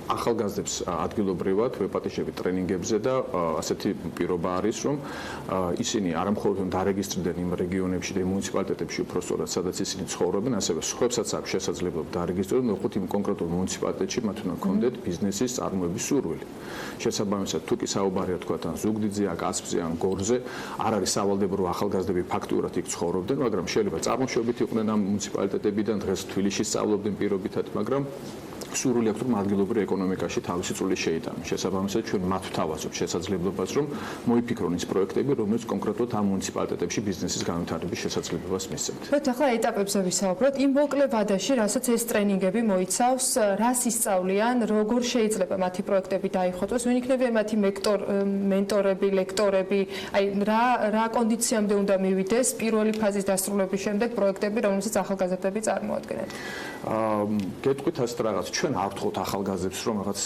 ახალგაზრდებს ადგილობრივად ვეპატიჟებით ტრენინგებზე და ასეთი პირობა არის, რომ ისინი არ მხოლოდ დარეგისტრირდნენ იმ რეგიონებში და მუნიციპალიტეტებში უпростоრად, სადაც ისინი ცხოვრობენ, ასევე სხვებსაც აქვს შესაძლებლობა დარეგისტრირონ, მოხოთ იმ კონკრეტულ მუნიციპალიტეტში მათ უნდა ჰქონდეთ ბიზნესის წარმოების სურვილი. შესაბამისად, თუ კი საუბარია თქვათ ან ზუგდიდზე, ან კასპზე, ან გორზე, არ არის სავალდებო რომ ახალგაზრდები ფაქტურად იქ ცხოვრობდნენ, მაგრამ შეიძლება წარმოშობით იყვნენ ამ მუნიციპალიტეტებიდან, დღეს თბილისში სწავლობდნენ პირობითად, მაგრამ სურვილი აქვს რომ ადგილობრივ ეკონომიკაში თავისი წვლილი შეიტანონ. შესაბამისად ჩვენ მათ ვთავაზობთ შესაძლებლობას რომ მოიფიქრონ ის პროექტები, რომელიც კონკრეტულად ამ მუნიციპალიტეტებში ბიზნესის განვითარების შესაძლებლობას მისცემთ. ახლა ეტაპებზე ვისაუბროთ. იმ მოკლე ვადაში, რასაც ეს ტრენინგები მოიცავს, რას ისწავლიან, როგორ შეიძლება მათი პროექტები დაიხოცოს, ვინ იქნებიან მათი მენტორები, ლექტორები, აი რა კონდიციამდე უნდა მივიდეს პირველი ფაზის დასრულების შემდეგ პროექტები, რომელსაც ახალგაზრდები წარმოადგენენ. გეტყვით ასეთ რაღაც, ჩვენ არ ვთხოვთ ახალგაზრდებს რომ რაღაც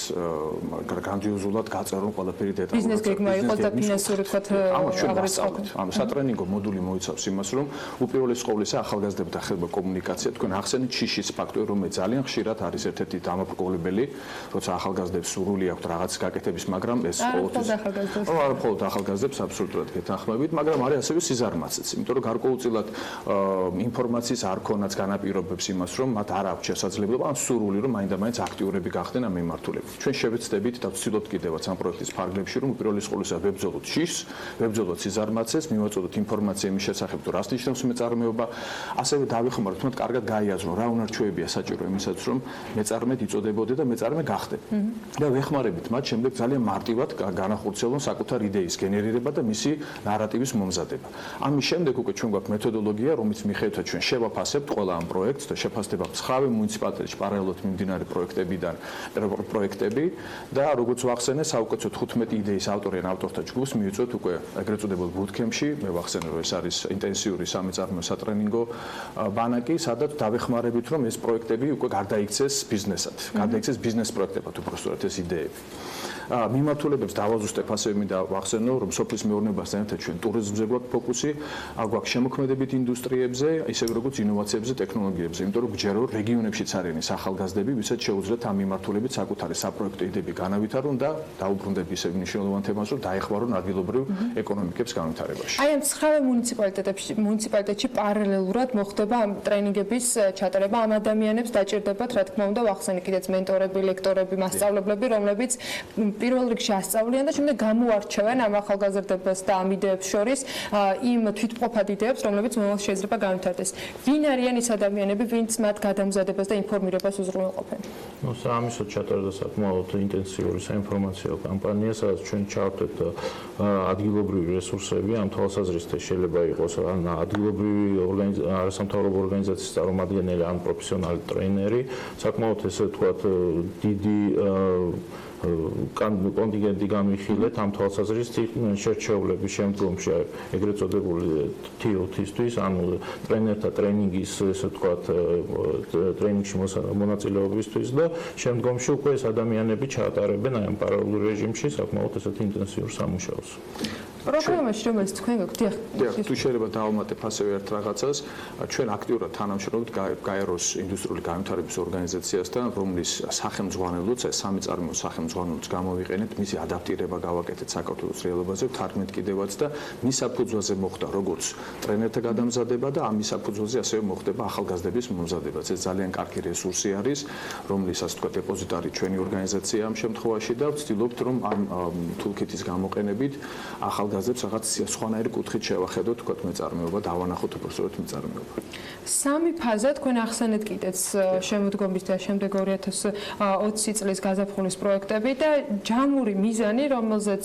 გრანდიოზულად გაწერონ ყველაფერი დეტალურად. ბიზნეს გეგმა იყოს და ფინანსური თქვათ აღრიცხვა. სატრენინგო მოდული მოიცავს იმას, რომ უპირველეს ყოვლისა ახალგაზრდებთან ხდება კომუნიკაცია. თქვენ ახსენეთ შიშის ფაქტორი, რომელიც ძალიან ხშირად არის ერთ-ერთი დამაბრკოლებელი, როცა ახალგაზრდებს სურვილი აქვთ რაღაც გაკეთების, მაგრამ ეს ყოველთვის არ მხოლოდ ახალგაზრდებს აბსოლუტურად გეთანხმებით, მაგრამ არის ასევე სიზარმაცეც, იმიტომ რომ გარკვეულწილად ინფორმაციის არ ქონაც განაპირობებს იმას, რომ მათ არ აქვს შესაძლებლობა ან სურვილი, რომ მაინდა-მაინც აქტიურები გახდნენ ამ მიმართულებით. ჩვენ შევეცდებით და ვცდილობთ კიდევაც ამ პროექტის ფარგლებში, რომ უპირველეს ყოვლისა ვებრძოლოთ შიშს, ვებრძოლოთ სიზარმაცეს, მივაწოდოთ ინფორმაცია იმის შესახებ, თუ რას ნიშნავს მეწარმეობა, ასევე დავიხმაროთ, თუმცა კარგად გაიაზრონ რა უნარჩვევებია საჭირო იმისათვის, რომ მეწარმედ იწოდებოდე და მეწარმე გახდე. და ვეხმარებით მათ შემდეგ ძალიან მარტივად განახორციელონ საკუთარ იდეის გენერირება და მისი ნარატივის მომზადება. ამის შემდეგ უკვე ჩვენ გვაქვს მეთოდოლოგია, რომლის მიხედვითაც ჩვენ შევაფასებთ ყველა ამ პროექტს და შეფასდება სხვადასხვა მუნიციპალიტეტში პარალელურად მიმდინარე პროექტები და როგორც ვახსენე, საუკეთესო 15 იდეის ავტორი ან ავტორთა ჯგუფს მივიწვევთ უკვე ეგრეთ წოდებულ ბუთკემპში. მე ვახსენე, რომ ეს არის ინტენსიური სამეწარმეო სატრენინგო ბანაკი, სადაც დავეხმარებით, რომ ეს პროექტები უკვე გარდაიქცეს ბიზნესად, გარდაიქცეს ბიზნეს პროექტებად უბრალოდ ეს იდეები. მიმართულებებს დავაზუსტებ ასევე მინდა ვახსენო, რომ სოფლის მეურნეობასთან ერთად ჩვენ ტურიზმზე გვაქვს ფოკუსი, გვაქვს შემოქმედებით ინდუსტრიებზე, ისევე როგორც ინოვაციებზე, ტექნოლოგიებზე, იმიტომ რომ გჯერა რომ რეგიონებშიც არიან ეს ახალგაზრდები, ვისაც შეუძლიათ ამ მიმართულებით საკუთარი საპროექტო იდეები განავითარონ და დაუბრუნდეთ ისევ მნიშვნელოვან თემას, რომ დაეხმარონ ადგილობრივ ეკონომიკებს განვითარებაში. აი ამ 9 მუნიციპალიტეტში პარალელურად მოხდება ამ ტრენინგების ჩატარება, ამ ადამიანებს დაჭირდებათ, რა თქმა უნდა, ვახსენე კიდეც მენტორები, ლექტორები, მასწავლებლები, რომლებიც პირველ რიგში ასწავლიან და შემდეგ გამოარჩევენ ამ ახალგაზრდებას და ამ იდეებს შორის იმ თვითმყოფად იდეებს, რომლებიც მომავალში შეიძლება განვითარდეს. ვინ არიან ის ადამიანები, ვინც მათ გადამზადებას და ინფორმირებას უზრუნველყოფენ? ამისო ჩატარდა საკმაოდ ინტენსიური საინფორმაციო კამპანია, სადაც ჩვენ ჩავთვით ადგილობრივი რესურსები, ამ თვალსაზრისით შეიძლება იყოს ან ადგილობრივი არასამთავრობო ორგანიზაციის წარმომადგენელი, ან პროფესიონალი ტრეინერი, საკმაოდ ესე ვთქვათ დიდი კონტინგენტი განვიხილეთ ამ თვალსაზრისით შერჩეულების შემდგომში ეგრეთ წოდებული TOT-ისთვის, ანუ ტრენერთა ტრენინგის, ესე ვთქვათ, ტრენინგში მონაწილეობისთვის და შემდგომში უკვე ეს ადამიანები ჩაატარებენ აი ამ პარალელურ რეჟიმში საკმაოდ ესეთ ინტენსიურ სამუშაოს. პროგრამაში რომელიც თქვენ გაქვთ, დიახ, თუ შეიძლება დავამატებ ასევე ერთ რაღაცას, ჩვენ აქტიურად თანამშრომლობთ გაეროს ინდუსტრიული განვითარების ორგანიზაციასთან, რომლის სახელმძღვანელოც, ეს სამეწარმეო სახელმძღვანელოც გამოვიყენეთ, მისი ადაპტირება გავაკეთეთ საქართველოს რეალობაზე, თარგმნით კიდევაც და მის საფუძველზე მოხდა როგორც ტრენერთა გადამზადება და ამის საფუძველზე ასევე მოხდება ახალგაზრდების მომზადებაც. ეს ძალიან კარგი რესურსი არის, რომლის ასე ვთქვათ დეპოზიტარი ჩვენი ორგანიზაცია ამ შემთხვევაში და ვცდილობთ რომ ამ toolkit-ის გამოყენებით ახალგაზრდებს რაღაც სხვანაირი კუთხით შევახედოთ, თქვათ მეწარმეობა, დავანახოთ უბრალოდ მეწარმეობა. სამი ფაზა თქვენ ახსენეთ კიდეც შემოდგომის და შემდეგ 2020 წლის გაზაფხულის პროექტები და ჯამური მიზანი, რომელსაც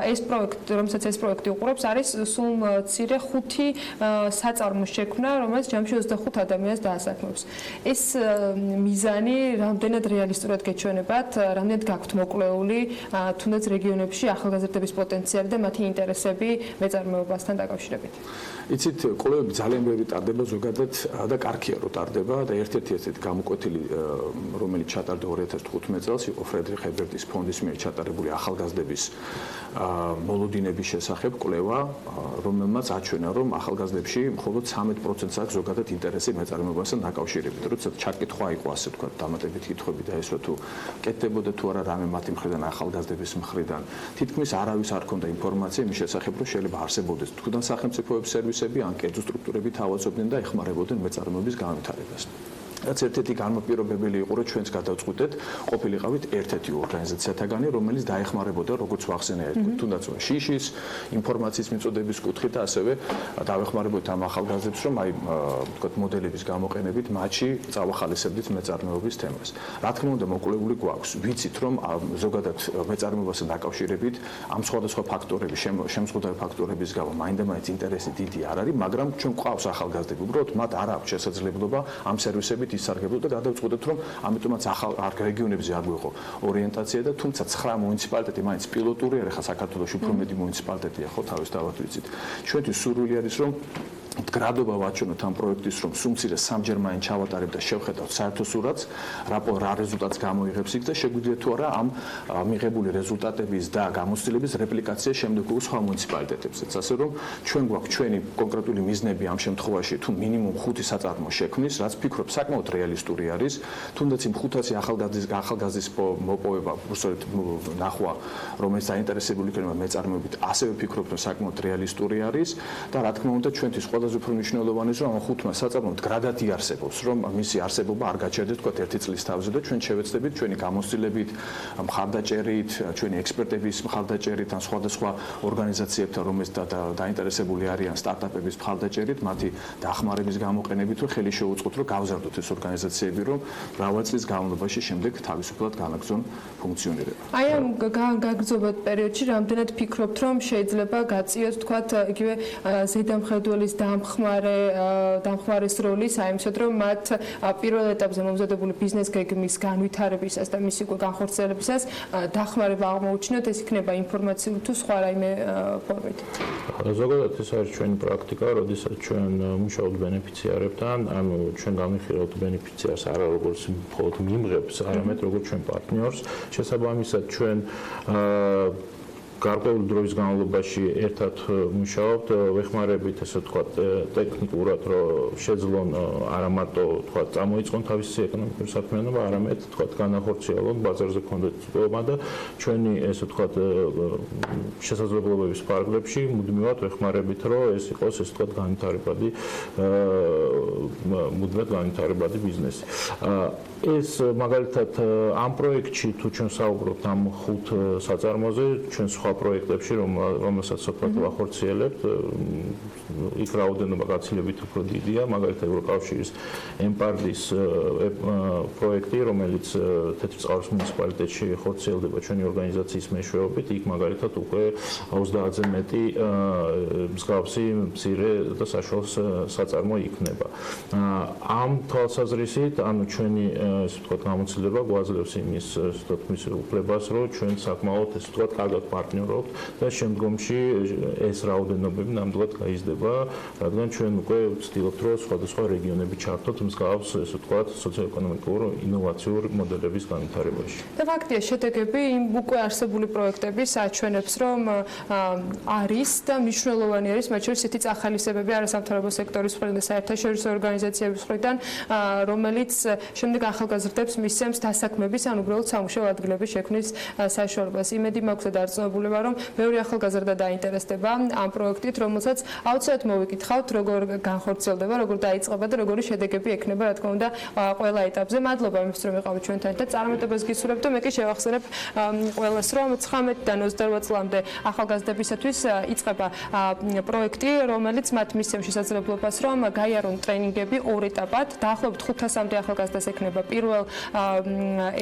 ეს პროექტი უყურებს, არის სულ მცირე 5 საწარმოს შექმნა, რომელიც ჯამში 25 ადამიანს დაასაქმებს. ეს მიზანი რამდენად რეალისტურად გეჩვენებათ, რამდენად გაქვთ მოკვლეული თუნდაც რეგიონებში ახალგაზრდების პოტენციალი და მათი ინტერესები მეწარმეობასთან დაკავშირებით? იცით, კვლევები ძალიან ბევრი ტარდება ზოგადად და კარგია რომ ტარდება და ერთ-ერთი ესეთი გამოკვეთილი, რომელიც ჩატარდა 2015 წელს, იყო ფრედრიხ ებერტის ფონდის მიერ ჩატარებული ახალგაზრდების მოლოდინების შესახებ კვლევა, რომელმაც აჩვენა, რომ ახალგაზრდებში მხოლოდ 13%-ს აქვს ზოგადად ინტერესი მეწარმეობასთან დაკავშირებით. როცა ჩაკითხვა იყო, ასე ვთქვათ, დამატებით კითხვები და ესო თუ კეთდებოდა თუ არა რამე მათი მხრიდან, ახალგაზრდების მხრიდან, თითქმის არავის არ ქონდა ინფორმაცია იმის შესახებ, რომ შეიძლება არსებობდეს თქუდან სახელმწიფოების სერვისები ან კერძო სტრუქტურები თავაზობდნენ და ეხმარებოდნენ მეწარმეობის განვითარებას. რაც ერთ-ერთი განმაპირობებელი იყო, რომ ჩვენც გადავწყვიტეთ, ყოფილიყავით ერთ-ერთი ორგანიზაციათაგანი, რომელიც დაეხმარებოდა, როგორც ვახსენე, თუნდაც შიშის, ინფორმაციის მიწოდების კუთხით და ასევე დაეხმარებოდით ამ ახალგაზრდებს, რომ აი, ვთქვათ, მოდელების გამოყენებით მათში წავახალისებდით მეწარმეობის თემას. რა თქმა უნდა, მოკვლეული გვაქვს. ვიცით, რომ ზოგადად მეწარმეობასთან დაკავშირებით ამ სხვადასხვა ფაქტორების, შემზღუდავი ფაქტორების გამო მაინდა-მაინც ინტერესი დიდი არ არის, მაგრამ ჩვენ გვყავს ახალგაზრდები, უბრალოდ მათ არ აქვს შესაძლებლობა ამ სერვისებით ისარგებლოთ და გადავწყვეტეთ, რომ ამიტომაც ახალ რეგიონებზე არ გვიყო ორიენტაცია და თუმცა 9 მუნიციპალიტეტი მაინც პილოტური არის, ხა საქართველოში უფრო მეტი მუნიციპალიტეტია, ხო, თავისთავად ვიცით. ჩვენთვის სურვილი არის, რომ მდგრადობა ვაჩვენოთ ამ პროექტის, რომ სუმცირე სამჯერ მაინც ჩავატარებ და შევხედავთ საერთო სურათს, რა რეზულტატს გამოიღებს იქ და შეგვიძლია თუ არა ამ მიღებული რეზულტატების და გამოცდილების რეპლიკაცია შემდეგ უკვე სხვა მუნიციპალიტეტებზეც. ასე რომ ჩვენ გვაქვს ჩვენი კონკრეტული მიზნები ამ შემთხვევაში თუ მინიმუმ 5 საწარმო შექმნის, რაც ფიქრობ საკმაოდ რეალისტური არის, თუნდაც იმ 500 ახალგაზრდის მოპოვება, უბრალოდ ნახვა, რომელიც დაინტერესებული იქნება მეწარმეობით, ასევე ფიქრობ, რომ საკმაოდ რეალისტური არის და რა თქმა უნდა ჩვენთვის ყველაზე უფრო მნიშვნელოვანი ის, რომ ამ 5 საწარმომ მდგრადად იარსებობს, რომ მისი არსებობა არ გაჩერდეს თქვა 1 წლის თავზე და ჩვენ შევეცდებით ჩვენი გამოცდილებით, მხარდაჭერით, ჩვენი ექსპერტების მხარდაჭერით, ან სხვადასხვა ორგანიზაციებთან, რომელიც დაინტერესებული არიან სტარტაპების მხარდაჭერით, მათი დახმარების გამოყენებით, რომ ხელი შეუწყოთ, რომ გავზარდოთ ეს ორგანიზაციები, რომ მრავალი წლის განმავლობაში შემდეგ თავისუფლად განაგრძონ ფუნქციონირება. აი ამ გაგრძობად პერიოდში რამდენად ფიქრობთ, რომ შეიძლება გაწიოთ თქვა იგივე ზედამხედველის დამხმარეს როლის, აი იმისოდ, რომ მათ პირველ ეტაპზე მომზადებული ბიზნეს გეგმის განვითარებისას და მისი განხორციელებისას დახმარება აღმოუჩინოთ, ეს იქნება ინფორმაციული თუ სხვა რაიმე ფორმით. ზოგადად ეს არის ჩვენი პრაქტიკა, როდესაც ჩვენ მუშაობთ ბენეფიციარებთან, ანუ ჩვენ გამიხირავთ ბენეფიციარს არა როგორც მხოლოდ მიმღებს, არამედ როგორც ჩვენ პარტნიორს. შესაბამისად ჩვენ გარკვეული დროის განმავლობაში ერთად მუშაობთ, ვეხმარებით ესე ვთქვათ ტექნიკურად, რომ შეძლონ არა მარტო ვთქვათ წამოიწყონ თავისი ეკონომიკური საქმიანობა, არამედ ვთქვათ განახორციელონ ბაზარზე ქონდეთ წვეობა და ჩვენი ესე ვთქვათ შესაძლებლობების ფარგლებში მუდმივად ვეხმარებით, რომ ეს იყოს ესე ვთქვათ განვითარებადი ბიზნესი. ეს მაგალითად ამ პროექტში თუ ჩვენ საუბრობთ ამ 5 საწარმოზე, ჩვენ სხვა პროექტებში, რომელსაც სოფლად ვახორციელებთ, იქ რაოდენობა გაცილებით უფრო დიდია, მაგალითად ევროკავშირის ემპარდის პროექტი, რომელიც თეთრიწყაროს მუნიციპალიტეტში ხორციელდება ჩვენი ორგანიზაციის მეშვეობით, იქ მაგალითად უკვე 30-ზე მეტი მსგავსი მცირე და საშუალო საწარმო იქნება. ამ თვალსაზრისით, ანუ ჩვენი ესე ვთქვათ გამოცდილება გვაძლევს იმის თქმის უფლებას, რომ ჩვენ საკმაოდ ესე ვთქვათ კარგად პარტნიორობთ და შემდგომში ეს რაოდენობები ნამდვილად გაიზრდება, რადგან ჩვენ უკვე ვცდილობთ, რომ სხვადასხვა რეგიონები ჩართოთ მსგავს ესე ვთქვათ სოციო-ეკონომიკურ ინოვაციურ მოდელების განვითარებაში. და ფაქტია, შედეგები იმ უკვე არსებული პროექტების აჩვენებს, რომ არის და მნიშვნელოვანი არის მათ შორის ისეთი წახალისებები არასამთავრობო სექტორის მხრიდან და საერთაშორისო ორგანიზაციების მხრიდან, რომელიც შემდეგ ახალგაზრდებს მისცემს დასაქმების ან უბრალოდ სამუშაო ადგილების შექმნის საშუალებას. იმედი მაქვს და დარწმუნებული ვარ, რომ ბევრი ახალგაზრდა დაინტერესდება ამ პროექტით, რომელსაც აუცილებლად მოვიკითხავთ, როგორ განხორციელდება, როგორ დაიწყება და როგორი შედეგები ექნება, რა თქმა უნდა, ყველა ეტაპზე. მადლობა იმისთვის, რომ იყავით ჩვენთან და წარმატებას გისურვებ და მე კი შევახსენებ ყველას, რომ 19-დან 28 წლამდე ახალგაზრდებისათვის იწყება პროექტი, რომელიც მათ მისცემს შესაძლებლობას, რომ გაიარონ ტრენინგები 2 ეტაპად, დაახლოებით 500-მდე ახალგაზრდას ექნება პირველ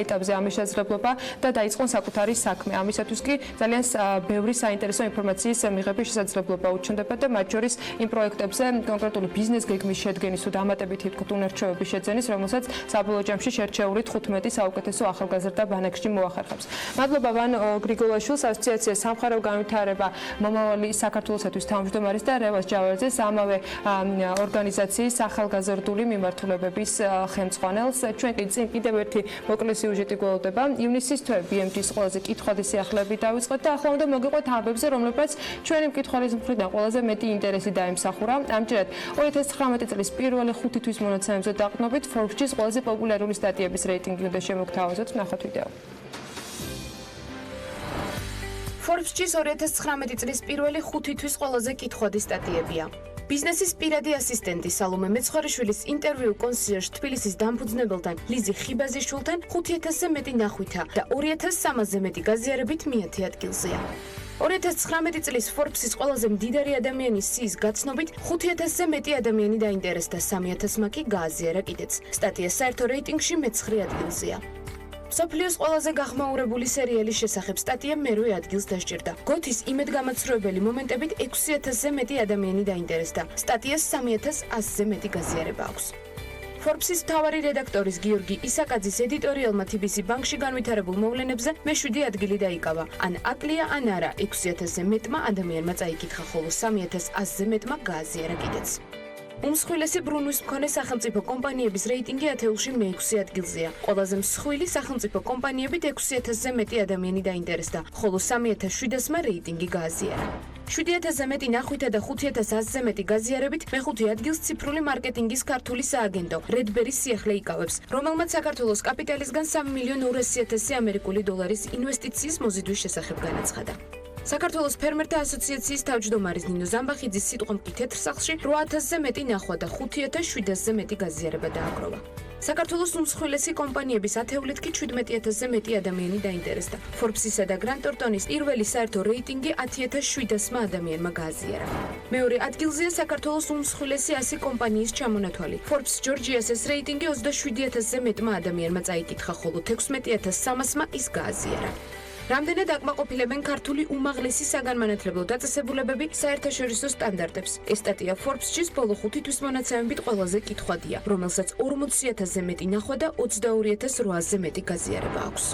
ეტაპზე ამის შესაძლებლობა და დაიწყონ საკუთარი საქმე. ამისათვის კი ძალიან ბევრი საინტერესო ინფორმაციის მიღების შესაძლებლობა უჩნდება და მათ შორის იმ პროექტებზე კონკრეტული ბიზნეს გეგმის შედგენის თუ დამატებითი თქო უნარჩვევების შეძენის, რომელსაც საბოლოო ჯამში შერჩეული 15 საუკეთესო ახალგაზრდა ბანაკში მოახერხებს. მადლობა ვან გრიგოლაშვილს, ასოციაცია სამხარეო განვითარება მომავალი საქართველოსათვის თავმჯდომარის და რევაზ ჯავაძეს, ამავე ორგანიზაციის ახალგაზრდული მიმართულებების ხელმძღვანელს. ჩვენ წინ კიდევ ერთი მოკლე სიუჟეტი გველოდება. ივნისის თვე BMT-ის ყველაზე კითხვადი სიახლეები დავიწყეთ და ახლა უნდა მოგიყვეთ ამბებზე, რომლებიც ჩვენი მკითხველის მხრიდან ყველაზე მეტი ინტერესი დაემსახურა. ამჯერად 2019 წლის პირველი 5 თვის მონაცემებზე დაყრდნობით Forbes-ის ყველაზე პოპულარული სტატიების რეიტინგი უნდა შემოგთავაზოთ. ნახოთ ვიდეო. Forbes-ის 2019 წლის პირველი 5 თვის ყველაზე კითხვადი სტატიებია. ბიზნესის პირადი ასისტენტი სალომე მეცხვარიშვილის ინტერვიუ კონსიერჟ თბილისის დამფუძნებელთან ლიზი ხიბაზიშვილთან 5000-ზე მეტი ნახვითა და 2300-ზე მეტი გაზიარებით მეათე ადგილზეა. 2019 წლის Forbes-ის ყველაზე მდიდარი ადამიანის სიის გაცნობით 5000-ზე მეტი ადამიანი დაინტერესდა, 3000-მა კი გააზიარა კიდეც. სტატია საერთო რეიტინგში მე-9 ადგილზეა. მსოფლიოს ყველაზე გაღმაურებული სერიალის შესახებ სტატია მერვე ადგილს დასჭირდა. გოთის იმედგამაცრუებელი მომენტებით 6000-ზე მეტი ადამიანი დაინტერესდა. სტატიას 3100-ზე მეტი გაზიარება აქვს. Forbes-ის მთავარი რედაქტორის გიორგი ისაკაძის ედიტორიალმა TBC ბანკში განვითარებულ მოვლენებზე მე-7 ადგილი დაიკავა. ან აკლია, ან არა, 6000-ზე მეტმა ადამიანმა წაიკითხა, ხოლო 3100-ზე მეტმა გააზიარა კიდეც. უმსხვილესი ბრუნვის მქონე სახელმწიფო კომპანიების რეიტინგი ათეულში მე-6 ადგილზეა. ყველაზე მსხვილი სახელმწიფო კომპანიებით 6000-ზე მეტი ადამიანი დაინტერესდა, ხოლო 3700-მა რეიტინგი გააზიარა. 7000-ზე მეტი ნახვითა და 5100-ზე მეტი გაზიარებით მე-5 ადგილს ციფრული მარკეტინგის ქართული სააგენტო Redberry-ის სიახლე იკავებს, რომელმაც საქართველოს კაპიტალისგან 3.200.000 ამერიკული დოლარის ინვესტიციის მოზიდვის შესახებ განაცხადა. საქართველოს ფერმერთა ასოციაციის თავმჯდომარის ნინო ზამბახიძის სიტყვამ კი თეთრ სახლში 8000-ზე მეტი ნახვა და 5700-ზე მეტი გაზიარება დააგროვა. საქართველოს უმსხვილესი კომპანიების ათეულით კი 17000-ზე მეტი ადამიანი დაინტერესდა. Forbes-ისა და Grant Thornton-ის პირველი საერთო რეიტინგი 10700 ადამიანმა გააზიარა. მეორე ადგილზეა საქართველოს უმსხვილესი 100 კომპანიის ჩამონათვალი. Forbes Georgia-ს რეიტინგი 27000-ზე მეტმა ადამიანმა წაიკითხა, ხოლო 16300-მა ის გააზიარა. რამდენად აკმაყოფილებენ ქართული უმაღლესი საგანმანათლებლო დაწესებულებები საერთაშორისო სტანდარტებს. ეს სტატია Forbes-ის ბოლო 5 თვის მონაცემებით ყველაზე კითხვადია, რომელსაც 40000-ზე მეტი ნახვა და 22800-ზე მეტი გაზიარება აქვს.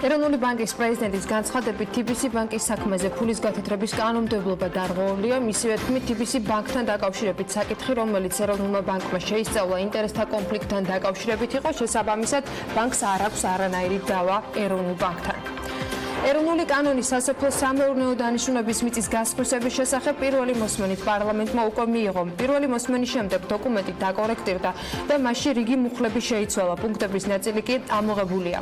ეროვნული ბანკის პრეზიდენტის განცხადებით TBC ბანკის საქმეზე ფულის გათეთრების კანონმდებლობა დარღვეულია. მისივე თქმით, TBC ბანკთან დაკავშირებით საკითხი, რომელიც ეროვნულმა ბანკმა შეისწავლა ინტერესთა კონფლიქტთან დაკავშირებით იყო, შესაბამისად ბანკს არ აქვს არანაირი დავა ეროვნულ ბანკთან. ეროვნული კანონის სასოფლო-სამეურნეო დანიშნულების მიწის გასხვისების შესახებ პირველი მოსმენით პარლამენტმა უკვე მიიღო. პირველი მოსმენის შემდეგ დოკუმენტი დაკორექტირდა და მასში რიგი მუხლები შეიცვალა. პუნქტების ნაწილი კი ამოღებულია.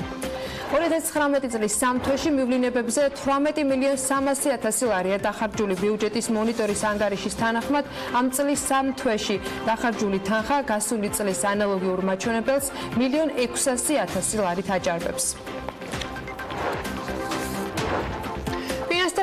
2019 წლის 3 თვეში მივლინებებზე 18.300.000 ლარია დახარჯული ბიუჯეტის მონიტორის ანგარიშის თანახმად ამ წლის 3 თვეში დახარჯული თანხა გასული წლის ანალოგიურ მაჩვენებელს 1.600.000 ლარით აჭარბებს.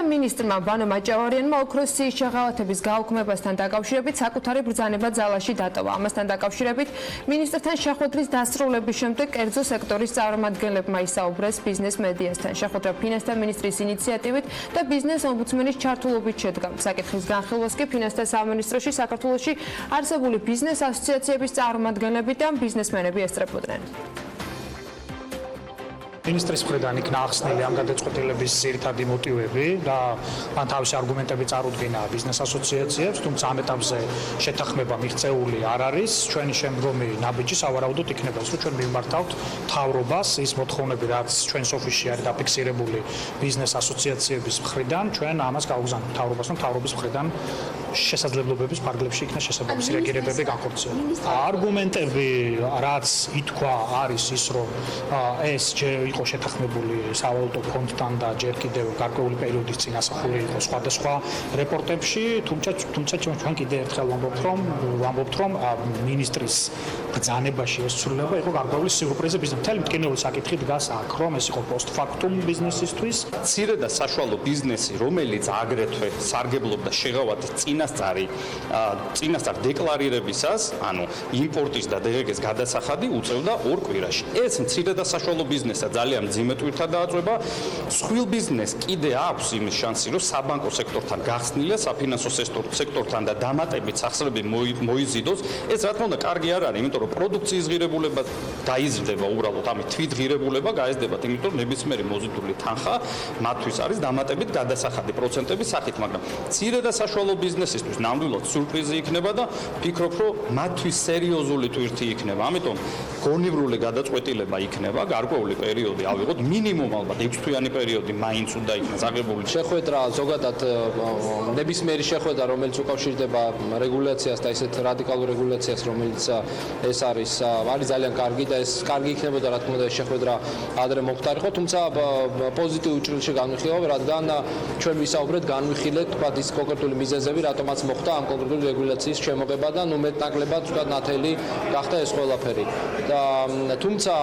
მინისტრმა ბანო მაჭავარიანმა ოქროს სიის შეღავათების გაუქმებასთან დაკავშირებით საკუთარი ბრძანება ძალაში დატოვა. ამასთან დაკავშირებით მინისტრთან შეხვედრის დასრულების შემდეგ კერძო სექტორის წარმომადგენლებმა ისაუბრეს ბიზნეს მედიასთან. შეხვედრა ფინანსთა მინისტრის ინიციატივით და ბიზნეს ომბუდსმენის ჩართულობით შედგა. საკითხის განხილვას კი ფინანსთა სამინისტროში საქართველოში არსებული ბიზნეს ასოციაციების წარმომადგენლები და ბიზნესმენები ესწრებოდნენ. მინისტრის მხრიდან იქნა ახსნილი ამ გადაწყვეტილების ძირითადი მოტივები და მან თავისი არგუმენტები წარუდგინა ბიზნეს ასოციაციებს, თუმცა ამ ეტაპზე შეთანხმება მიღწეული არ არის. ჩვენი შემდგომი ნაბიჯი სავარაუდოდ იქნება ის, რომ ჩვენ მიმართავთ მთავრობას ის მოთხოვნები, რაც ჩვენს ოფისში არის დაფიქსირებული ბიზნეს ასოციაციების მხრიდან, ჩვენ ამას გავგზავნებთ მთავრობას, რომ მთავრობის მხრიდან შესაძლებლობების ფარგლებში იქნა შესაძლებელი რეაგირებები განხორციელდეს. არგუმენტები, რაც ითქვა, არის ის, რომ ეს იყო შეთანხმებული სავალუტო ფონდთან და ჯერ კიდევ გარკვეული პერიოდის წინ ასახული იყო სხვადასხვა რეპორტებში, თუმცა ჩვენ კიდევ ერთხელ ვამბობთ, რომ მინისტრის ბრძანებაში ეს ცვლილება იყო გარკვეული სიურპრიზი ბიზნესის. მთელი მტკივნეული საკითხი დგას აქ, რომ ეს იყო პოსტფაქტუმ ბიზნესისთვის. მცირე და საშუალო ბიზნესი, რომელიც აგრეთვე სარგებლობდა შეღავათის წინასწარ დეკლარირებისას, ანუ იმპორტის და დღეს გადასახადი უწევდა 2 კვირაში. ეს მცირე და საშუალო ბიზნესა ძალიან მძიმე ტვირთად დააწვება. სხვილ ბიზნესს კიდე აქვს იმის შანსი, რომ საბანკო სექტორთან გახსნილია, საფინანსო სექტორთან და დამატებით სახსრები მოიზიდოს. ეს რა თქმა უნდა კარგი არ არის, იმიტომ რომ პროდუქციის ღირებულება გაიზრდება უბრალოდ, ამით თვით ღირებულება გაიზრდება, იმიტომ რომ ნებისმიერი მოზიდული თანხა მათთვის არის დამატებით გადასახადი პროცენტების სახით, მაგრამ მცირე და საშუალო ბიზნესისთვის ნამდვილად სიურპრიზი იქნება და ფიქრობ, რომ მათთვის სერიოზული ტვირთი იქნება. ამიტომ გონივრული გადაწყვეტილება იქნება გარკვეული პერიოდი პერიოდები ავიღოთ, მინიმუმ ალბათ 6 თვიანი პერიოდი მაინც უნდა იქნას აღებული. შეხვედრა ზოგადად ნებისმიერი შეხვედრა, რომელიც უკავშირდება რეგულაციას და ისეთ რადიკალურ რეგულაციას, რომელიც ეს არის ძალიან კარგი და ეს კარგი იქნებოდა, რა თქმა უნდა, შეხვედრა ადრე მოხდარიყო, თუმცა პოზიტიურ ჭრილში განვიხილავ, რადგან ჩვენ ვისაუბრეთ, განვიხილეთ, თქვა ის კონკრეტული მიზეზები, რატომაც მოხდა ამ კონკრეტული რეგულაციის შემოღება და ნუ მეტნაკლებად თქვა ნათელი გახდა ეს ყველაფერი. და თუმცა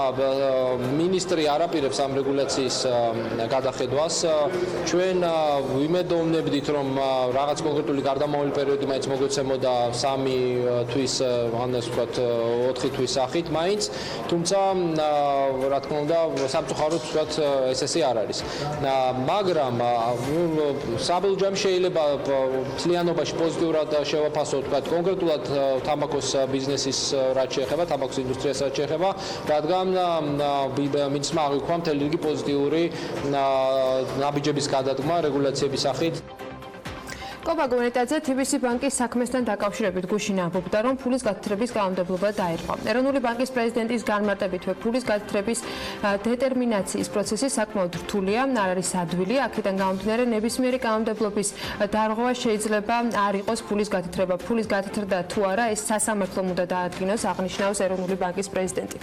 მინისტრი არ აპირებს ამ რეგულაციის გადახედვას. ჩვენ ვიმედოვნებდით, რომ რაღაც კონკრეტული გარდამავალი პერიოდი მაინც მოგვეცემოდა 3 თვის, ან ასე ვთქვათ, 4 თვის სახით მაინც, თუმცა რა თქმა უნდა, სამწუხაროდ ვთქვათ, ესე არ არის. მაგრამ საბოლოო ჯამში შეიძლება მთლიანობაში პოზიტიურად შევაფასოთ, ვთქვათ, კონკრეტულად თამბაქოს ბიზნესის რაც შეეხება, თამბაქოს ინდუსტრიას რაც შეეხება, რადგან მინცმა აღიქვა მთელი რიგი პოზიტიური ნაბიჯების გადადგმა რეგულაციების სახით. კობა გონეტაძე TBC ბანკის საქმესთან დაკავშირებით გუშინ ამბობდა, რომ ფულის გათხრების კანონმდებლობა დაირღვა. ეროვნული ბანკის პრეზიდენტის განმარტებით, ფულის გათხრების დეტერმინაციის პროცესი საკმაოდ რთულია, არ არის ადვილი, აქედან გამომდინარე ნებისმიერი კანონმდებლობის დარღვევა შეიძლება არ იყოს ფულის გათხრება. ფულის გათხრდა თუ არა, ეს სასამართლომ უნდა დაადგინოს, აღნიშნავს ეროვნული ბანკის პრეზიდენტი.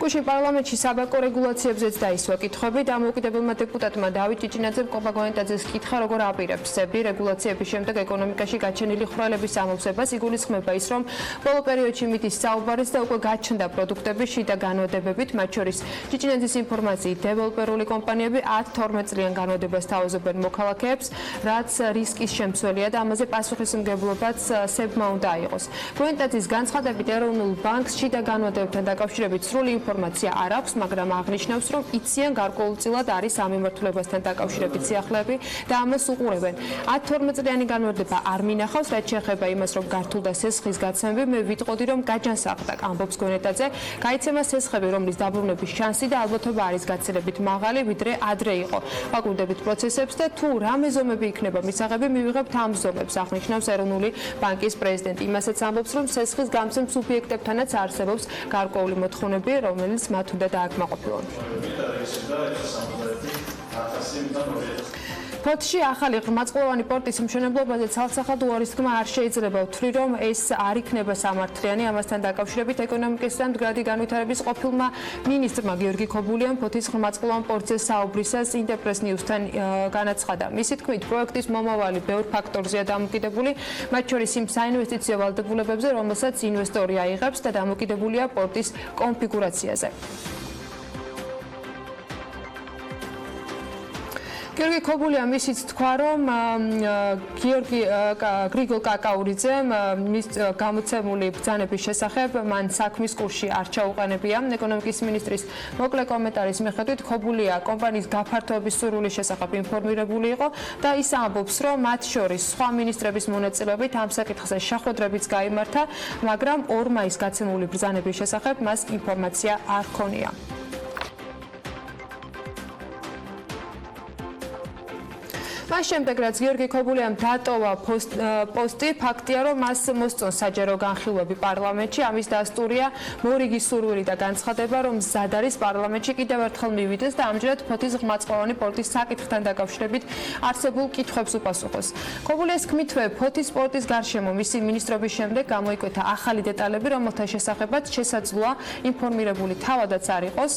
გუშინ პარლამენტში საბანკო რეგულაციებზეც დაისვა კითხვები. დამოუკიდებელმა დეპუტატმა დავით ჭიჭინაძემ კობა გონეტაძეს კითხა, როგორ აპირებს სები რეგულაციების შემდეგ ეკონომიკაში გაჩენილი ხვრელების ამოვსებას. იგულისხმება ის, რომ ბოლო პერიოდში მიდის საუბარიც და უკვე გაჩნდა პროდუქტების შიდა განვადებებით, მათ შორის ჭიჭინაძის ინფორმაციით, დეველოპერული კომპანიები 10-12 წლიან განვადებას თავაზობენ მოქალაქეებს, რაც რისკის შემცველია და ამაზე პასუხისმგებლობაც სებმა უნდა აიღოს. გონეტაძის განცხადებით, ეროვნულ ბანკს შიდა განვადებებთან დაკავშირებით სრული ინფორმაცია არ აქვს, მაგრამ აღნიშნავს, რომ იციან გარკვეულწილად არის ამ მიმართულებასთან დაკავშირებით სიახლეები და ამას უყურებენ. 10-12 წლიანი განმავლობა არ მინახავს, რაც შეეხება იმას, რომ გართულდა სესხის გაცემები, მე ვიტყოდი, რომ გაჯანსაღდა, ამბობს გონეტაძე. გაიცემა სესხები, რომლის დაბრუნების შანსი და ალბათობა არის გაცილებით მაღალი, ვიდრე ადრე იყო. ვაკვირდებით პროცესებს და თუ რა მეზომები იქნება მისაღები, მივიღებთ ამ ზომებს, აღნიშნავს ეროვნული ბანკის პრეზიდენტი. იმასაც ამბობს, რომ სესხის გამცემ სუბიექტებთანაც არსებობს გარკვეული მოთხოვნები, რომელიც მათ უნდა დააკმაყოფილონ. ფოთში ახალი ღრმაწყვოვანი პორტის მშენებლობაზე ცალსახად უარის თქმა არ შეიძლება. ვთვლი, რომ ეს არ იქნება სამართლიანი. ამასთან დაკავშირებით ეკონომიკის და მდგრადი განვითარების ყოფილმა მინისტრმა გიორგი ქობულიამ ფოთის ღრმაწყვოვან პორტზე საუბრისას ინტერპრეს ნიუსთან განაცხადა. მისი თქმით, პროექტის მომავალი ბევრ ფაქტორზეა დამოკიდებული, მათ შორის იმ საინვესტიციო ვალდებულებებზე, რომელსაც ინვესტორი აიღებს და დამოკიდებულია პორტის კონფიგურაციაზე. გიორგი ქობულიამ ისიც თქვა, რომ გრიგოლ კაკაურიძემ მის გამოცემული ბრძანების შესახებ მან საქმის კურსში არ ჩაუყენებია. ეკონომიკის მინისტრის მოკლე კომენტარის მიხედვით, ქობულია კომპანიის გაფართოების სურვილის შესახებ ინფორმირებული იყო და ის ამბობს, რომ მათ შორის სხვა მინისტრების მონაწილეობით ამ საკითხზე შეხვედრებიც გაიმართა, მაგრამ 2 მაისს გაცემული ბრძანების შესახებ მას ინფორმაცია არ ჰქონია. მას შემდეგ, რაც გიორგი ქობულიამ დატოვა პოსტი, ფაქტია, რომ მას მოსწონს საჯარო განხილვები პარლამენტში. ამის დასტურია მორიგი სურვილი და განცხადება, რომ მზად არის პარლამენტში კიდევ ერთხელ მივიდეს და ამჯერად ფოთის ღრმაწყვოვანი პორტის საკითხთან დაკავშირებით არსებულ კითხვებს უპასუხოს. ქობულიას თქმითვე, ფოთის პორტის გარშემო მისი მინისტრობის შემდეგ გამოიკვეთა ახალი დეტალები, რომელთა შესახებაც შესაძლოა ინფორმირებული თავადაც არ იყოს.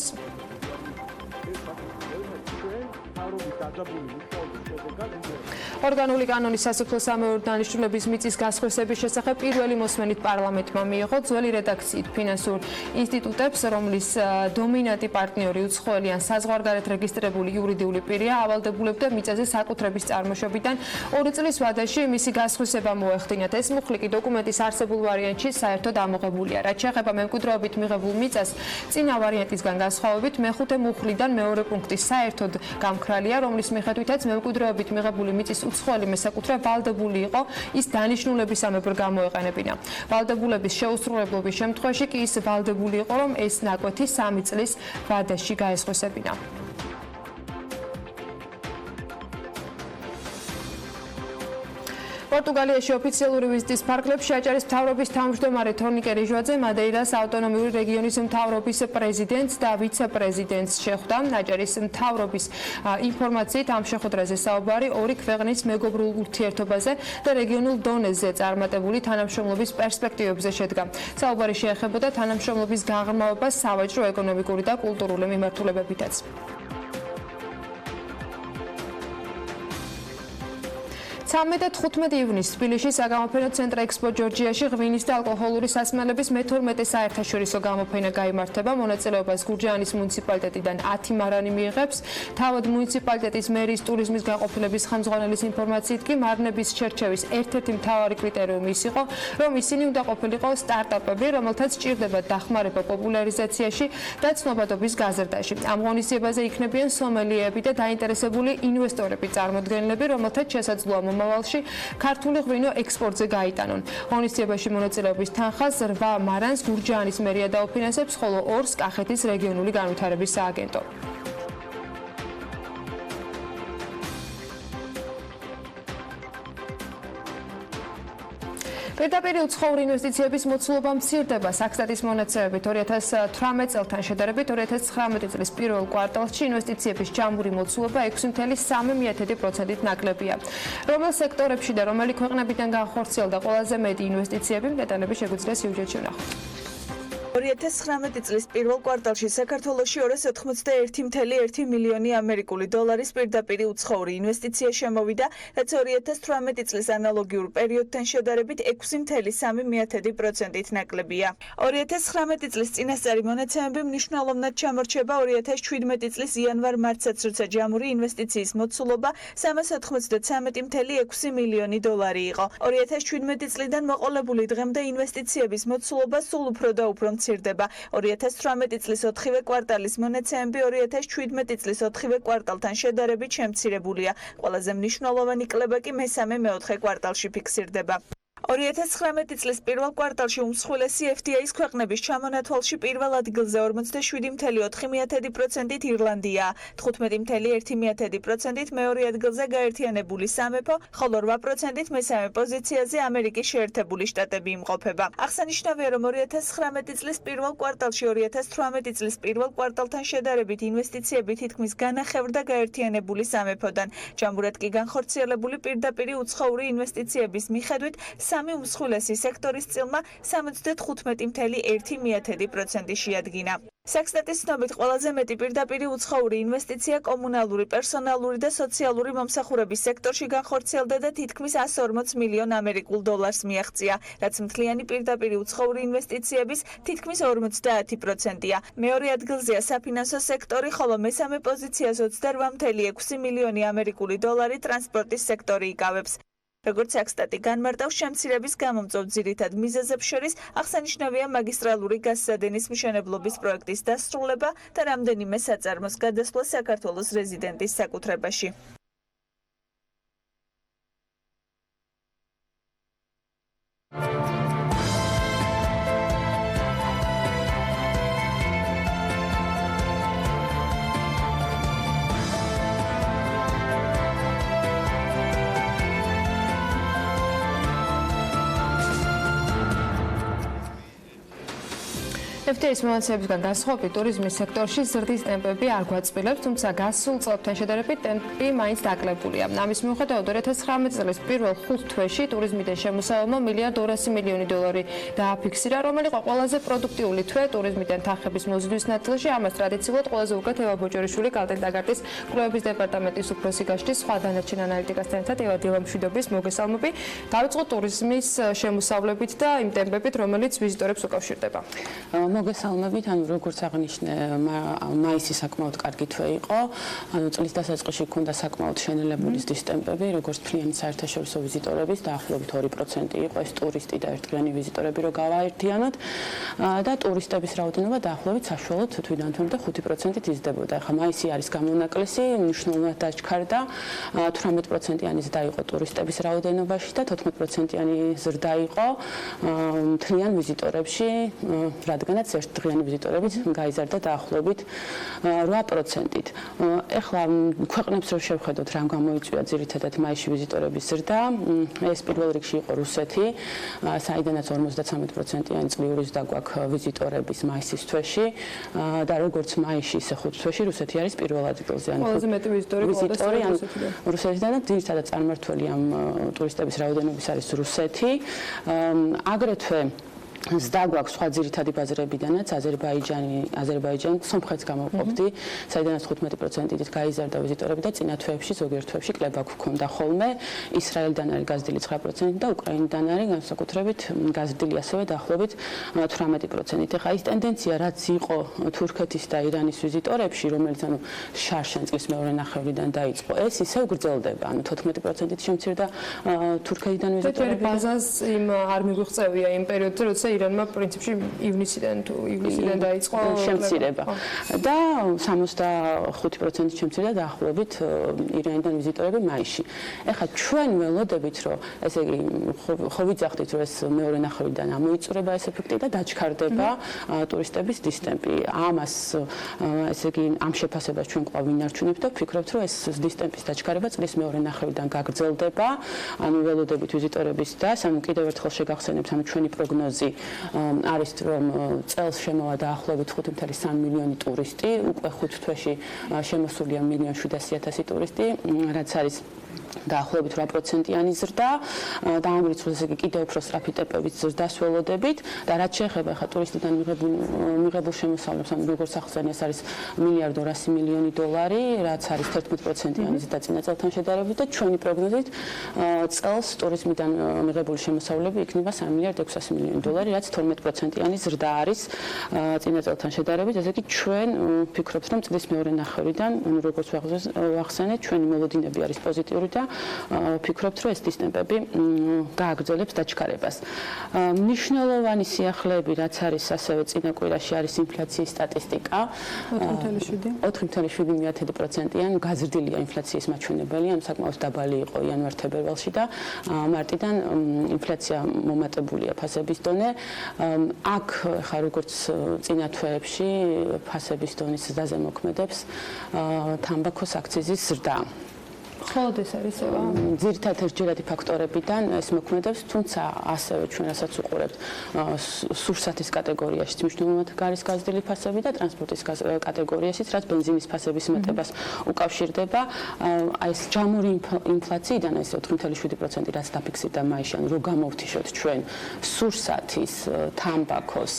ორგანული კანონის სასოფლო-სამეურნეო დანიშნულების მიწის გასხვისების შესახებ პირველი მოსმენით პარლამენტმა მიიღო ძველი რედაქციით ფინანსურ ინსტიტუტებს, რომლის დომინანტი პარტნიორი უცხოელი ან საზღვარგარეთ რეგისტრირებული იურიდიული პირია, ავალდებულებდა მიწაზე საკუთრების წარმოშობიდან 2 წლის ვადაში მისი გასხვისება მოეხდინათ. ეს მუხლი კი დოკუმენტის არსებულ ვარიანტში საერთოდ ამოღებულია. რაც შეეხება მემკვიდრეობით მიღებულ მიწას, წინა ვარიანტისგან განსხვავებით, მეხუთე მუხლიდან მეორე პუნქტი საერთოდ გამქრალია, რომლის მიხედვითაც მემკვიდრეობით მიღებული მიწის უცხოელი მესაკუთრე ვალდებული იყო ის დანიშნულებისამებრ გამოეყენებინა. ვალდებულების შეუსრულებლობის შემთხვევაში კი ის ვალდებული იყო, რომ ეს ნაკვეთი 3 წლის ვადაში გაესხვისებინა. პორტუგალიაში ოფიციალური ვიზიტის ფარგლებში აჭარის მთავრობის თავმჯდომარე თონიკე რიჟვაძე მადეირას ავტონომიური რეგიონის მთავრობის პრეზიდენტს და ვიცე-პრეზიდენტს შეხვდა. აჭარის მთავრობის ინფორმაციით ამ შეხვედრაზე საუბარი ორი ქვეყნის მეგობრულ ურთიერთობაზე და რეგიონულ დონეზე წარმატებული თანამშრომლობის პერსპექტივებზე შედგა. საუბარი შეეხებოდა თანამშრომლობის გაღრმავებას სავაჭრო, ეკონომიკური და კულტურული მიმართულებებითაც. 13 და 15 ივნისს თბილისში საგამოფენო ცენტრ ექსპო ჯორჯიაში ღვინის და ალკოჰოლური სასმელების მე-12 საერთაშორისო გამოფენა გაიმართება. მონაწილეობას გურჯაანის მუნიციპალიტეტიდან 10 მარანი მიიღებს. თავად მუნიციპალიტეტის მერის ტურიზმის გაყოფილების ხელმძღვანელის ინფორმაციით კი მარნების შერჩევის ერთ-ერთი მთავარი კრიტერიუმი ის იყო, რომ ისინი უნდა ყოფილიყო სტარტაპები, რომელთაც სჭირდება დახმარება პოპულარიზაციაში და ცნობადობის გაზრდაში. ამ ღონისძიებაზე იქნებიან სომელიები და დაინტერესებული ინვესტორები, წარმოდგენილები, რომელთაც შესაძლოა მომავალში ქართული ღვინო ექსპორტზე გაიტანონ. ღონისძიებაში მონაწილეობის თანხას 8 მარანს გურჯაანის მერია დაუფინანსებს, ხოლო 2-ს კახეთის რეგიონული განვითარების სააგენტო. პირდაპირ უცხოური ინვესტიციების მოცულობა მცირდება. საქსტატის მონაცემებით 2018 წელთან შედარებით 2019 წლის პირველ კვარტალში ინვესტიციების ჯამური მოცულობა 6.3%-ით ნაკლებია. რომელ სექტორებში და რომელი ქვეყნებიდან განხორციელდა ყველაზე მეტი ინვესტიციები, დეტალები შეგვიძლია სიუჟეტში ვნახოთ. 2019 წლის პირველ კვარტალში საქართველოში 281,1 მილიონი ამერიკული დოლარის პირდაპირ უცხოური ინვესტიცია შემოვიდა, რაც 2018 წლის ანალოგიურ პერიოდთან შედარებით 6.3%-ით ნაკლებია. 2019 წლის წინასწარი მონაცემები მნიშვნელოვნად ჩამორჩება 2017 წლის იანვარ-მარტსაც, როცა ჯამური ინვესტიციის მოცულობა 393,6 მილიონი დოლარი იყო. 2017 წლიდან მოყოლებული დღემდე ინვესტიციების მოცულობა სულ უფრო და უფრო მცირდება. 2018 წლის 4-ვე კვარტალის მონაცემები 2017 წლის 4-ვე კვარტალთან შედარებით შემცირებულია. ყველაზე მნიშვნელოვანი კლება კი მესამე-მეოთხე კვარტალში ფიქსირდება. 2019 წლის პირველ კვარტალში უმსხვილესი FTA-ის ქვეყნების ჩამონათვალში პირველ ადგილზე 47,4%-ით ირლანდია, 15,1%-ით მეორე ადგილზე გაერთიანებული სამეფო, ხოლო 8%-ით მესამე პოზიციაზე ამერიკის შეერთებული შტატები იმყოფება. აღსანიშნავია, რომ 2019 წლის პირველ კვარტალში 2018 წლის პირველ კვარტალთან შედარებით ინვესტიციები თითქმის განახევრდა გაერთიანებული სამეფოდან. ჯამურად კი განხორციელებული პირდაპირ უცხოური ინვესტიციების მიხედვით სამი უმსხვილესი სექტორის წილმა 75,1% შეადგინა. საქსტატის ცნობით ყველაზე მეტი პირდაპირ უცხოური ინვესტიცია კომუნალური, პერსონალური და სოციალური მომსახურების სექტორში განხორციელდა და თითქმის 140 მილიონ ამერიკულ დოლარს მიაღწია, რაც მთლიანი პირდაპირ უცხოური ინვესტიციების თითქმის 50%-ია. მეორე ადგილზეა საფინანსო სექტორი, ხოლო მესამე პოზიციას 28,6 მილიონი ამერიკული დოლარი ტრანსპორტის სექტორი იკავებს. როგორც საქსტატი განმარტავს, შემცირების გამომწვევ ძირითად მიზეზებს შორის აღსანიშნავია მაგისტრალური გაზსადენის მშენებლობის პროექტის დასრულება და რამდენიმე საწარმოს გადასვლა საქართველოს რეზიდენტის საკუთრებაში. FTA-ის მონაცემებისგან განსხვავებით ტურიზმის სექტორში ზრდის ტემპები არ გვაწყვილებს, თუმცა გასულ წლებთან შედარებით ტემპი მაინც დაკლებულია. ამის მიუხედავად 2019 წლის პირველ 5 თვეში ტურიზმიდან შემოსავალმა $1,200 მილიონი დააფიქსირა, რომელიც იყო ყველაზე პროდუქტიული თვე ტურიზმიდან თანხების მოზიდვის ნაწილში. ამას ტრადიციულად ყველაზე უკეთ ევა ბოჭორიშვილი კალთედაგარდის კვლევების დეპარტამენტის უფროსი გაშლის სხვა დანარჩენ ანალიტიკასთან ერთად ევა დილა მშვიდობის მოგესალმები. დავიწყოთ ტურიზმის შემოსავლებით და იმ ტემპებით, რომელიც ვიზიტორებს უკავშირდება. მოგესალმებით, ანუ როგორც აღნიშნე, მაისი საკმაოდ კარგი თვე იყო. ანუ წლის დასაწყისში ჰქონდა საკმაოდ შენელებული ზრდის ტემპები, როგორც მთლიანი საერთაშორისო ვიზიტორების დაახლოებით 2% იყო ეს ტურისტი და ერთდღიანი ვიზიტორები რო გავაერთიანოთ და ტურისტების რაოდენობა დაახლოებით საშუალოდ თვიდან თვემდე 5%-ით იზრდებოდა. ახლა მაისი არის გამონაკლისი, მნიშვნელოვნად დაჩქარდა, 18%-იანი ზრდა იყო ტურისტების რაოდენობაში და 14%-იანი ზრდა იყო მთლიან ვიზიტორებში, რადგანაც რაც ერთდღიანი ვიზიტორებით გაიზარდა დაახლოებით 8%-ით. ეხლა ქვეყნებს რო შევხედოთ, რამ გამოიწვია ძირითადად მაისში ვიზიტორების ზრდა, ეს პირველ რიგში იყო რუსეთი, საიდანაც 53%-იანი წლიური ზრდა გვაქვს ვიზიტორების მაისის თვეში და როგორც მაისში, ისე ხუთ თვეში რუსეთი არის პირველ ადგილზე. ყველაზე მეტი ვიზიტორი რუსეთიდან და ძირითადად წარმმართველი ამ ტურისტების რაოდენობის არის რუსეთი. აგრეთვე ზრდა გვაქვს სხვა ძირითადი ბაზრებიდანაც, აზერბაიჯანი, სომხეთს გამოვყოფდი, საიდანაც 15%-ით გაიზარდა ვიზიტორები და წინა თვეებში, ზოგიერთ თვეებში კლება გვქონდა ხოლმე. ისრაელიდან არის გაზრდილი 9% და უკრაინიდან არის განსაკუთრებით გაზრდილი ასევე დაახლოებით 18%-ით. ეხლა ის ტენდენცია, რაც იყო თურქეთის და ირანის ვიზიტორებში, რომელიც შარშან წლის მეორე ნახევრიდან დაიწყო, ეს ისევ გრძელდება. 14%-ით შემცირდა თურქეთიდან ვიზიტორები. ბაზას არ მიგვიღწევია იმ პერიოდზე, როცა ირანმა პრინციპში ივნისიდან დაიწყო შემცირება და 65%-ით შემცირდა დაახლოებით ირანიდან ვიზიტორები მაისში. ეხლა ჩვენ ველოდებით, რომ ესე იგი ხო ვიძახდით, რომ ეს მეორე ნახევრიდან ამოიწურება ეს ეფექტი და დაჩქარდება ტურისტების დისტემპი. ამას ესე იგი ამ შეფასებას ჩვენ კვლავ ვინარჩუნებთ და ვფიქრობთ, რომ ეს დისტემპის დაჩქარება წლის მეორე ნახევრიდან გაგრძელდება. ანუ ველოდებით ვიზიტორების და კიდევ ერთხელ შეგახსენებთ, ჩვენი პროგნოზი არის რომ წელს შემოვა დაახლოებით 5.3 მილიონი ტურისტი, უკვე 5 თვეში შემოსულია 1.700.000 ტურისტი, რაც არის დაახლოებით 8%-იანი ზრდა და ამ რიცხვს ესე იგი კიდევ უფრო სწრაფი ტემპებით ზრდას ველოდებით და რაც შეეხება ხა ტურისტიდან მიღებულ შემოსავლებს, ანუ როგორც ახსენე, ეს არის $1.2 მილიარდი, რაც არის 11%-იანი ზრდა წინა წელთან შედარებით და ჩვენი პროგნოზით წელს ტურიზმიდან მიღებული შემოსავლები იქნება $3.6 მილიარდი, რაც 12%-იანი ზრდა არის წინა წელთან შედარებით. ესე იგი ჩვენ ვფიქრობთ, რომ წლის მეორე ნახევრიდან, როგორც ვახსენეთ, ჩვენი მოლოდინები არის პოზიტიური და ვფიქრობთ, რომ ეს დისტემპები გააგრძელებს დაჩქარებას. მნიშვნელოვანი სიახლეები, რაც არის ასევე წინა კვირაში არის ინფლაციის სტატისტიკა. 4.7%-იან გაზრდილია ინფლაციის მაჩვენებელი, ამ საკმაოდ დაბალი იყო იანვარ-თებერვალში და მარტიდან ინფლაცია მომატებულია ფასების დონე. აქ ხა როგორც წინა თვეებში ფასების დონის ზრდაზე მოქმედებს თამბაქოს აქციზის ზრდა. მხოლოდ ეს არის ძირითადად ერთჯერადი ფაქტორებიდან ეს მოქმედებს, თუმცა ასევე ჩვენ რასაც უყურებთ სურსათის კატეგორიაშიც მნიშვნელოვნად არის გაზრდილი ფასები და ტრანსპორტის კატეგორიაშიც, რაც ბენზინის ფასების მატებას უკავშირდება. აი ეს ჯამური ინფლაციიდან ეს 4.7%, რაც დაფიქსირდა მაისში, ანუ რო გამოვთიშოთ ჩვენ სურსათის, თამბაქოს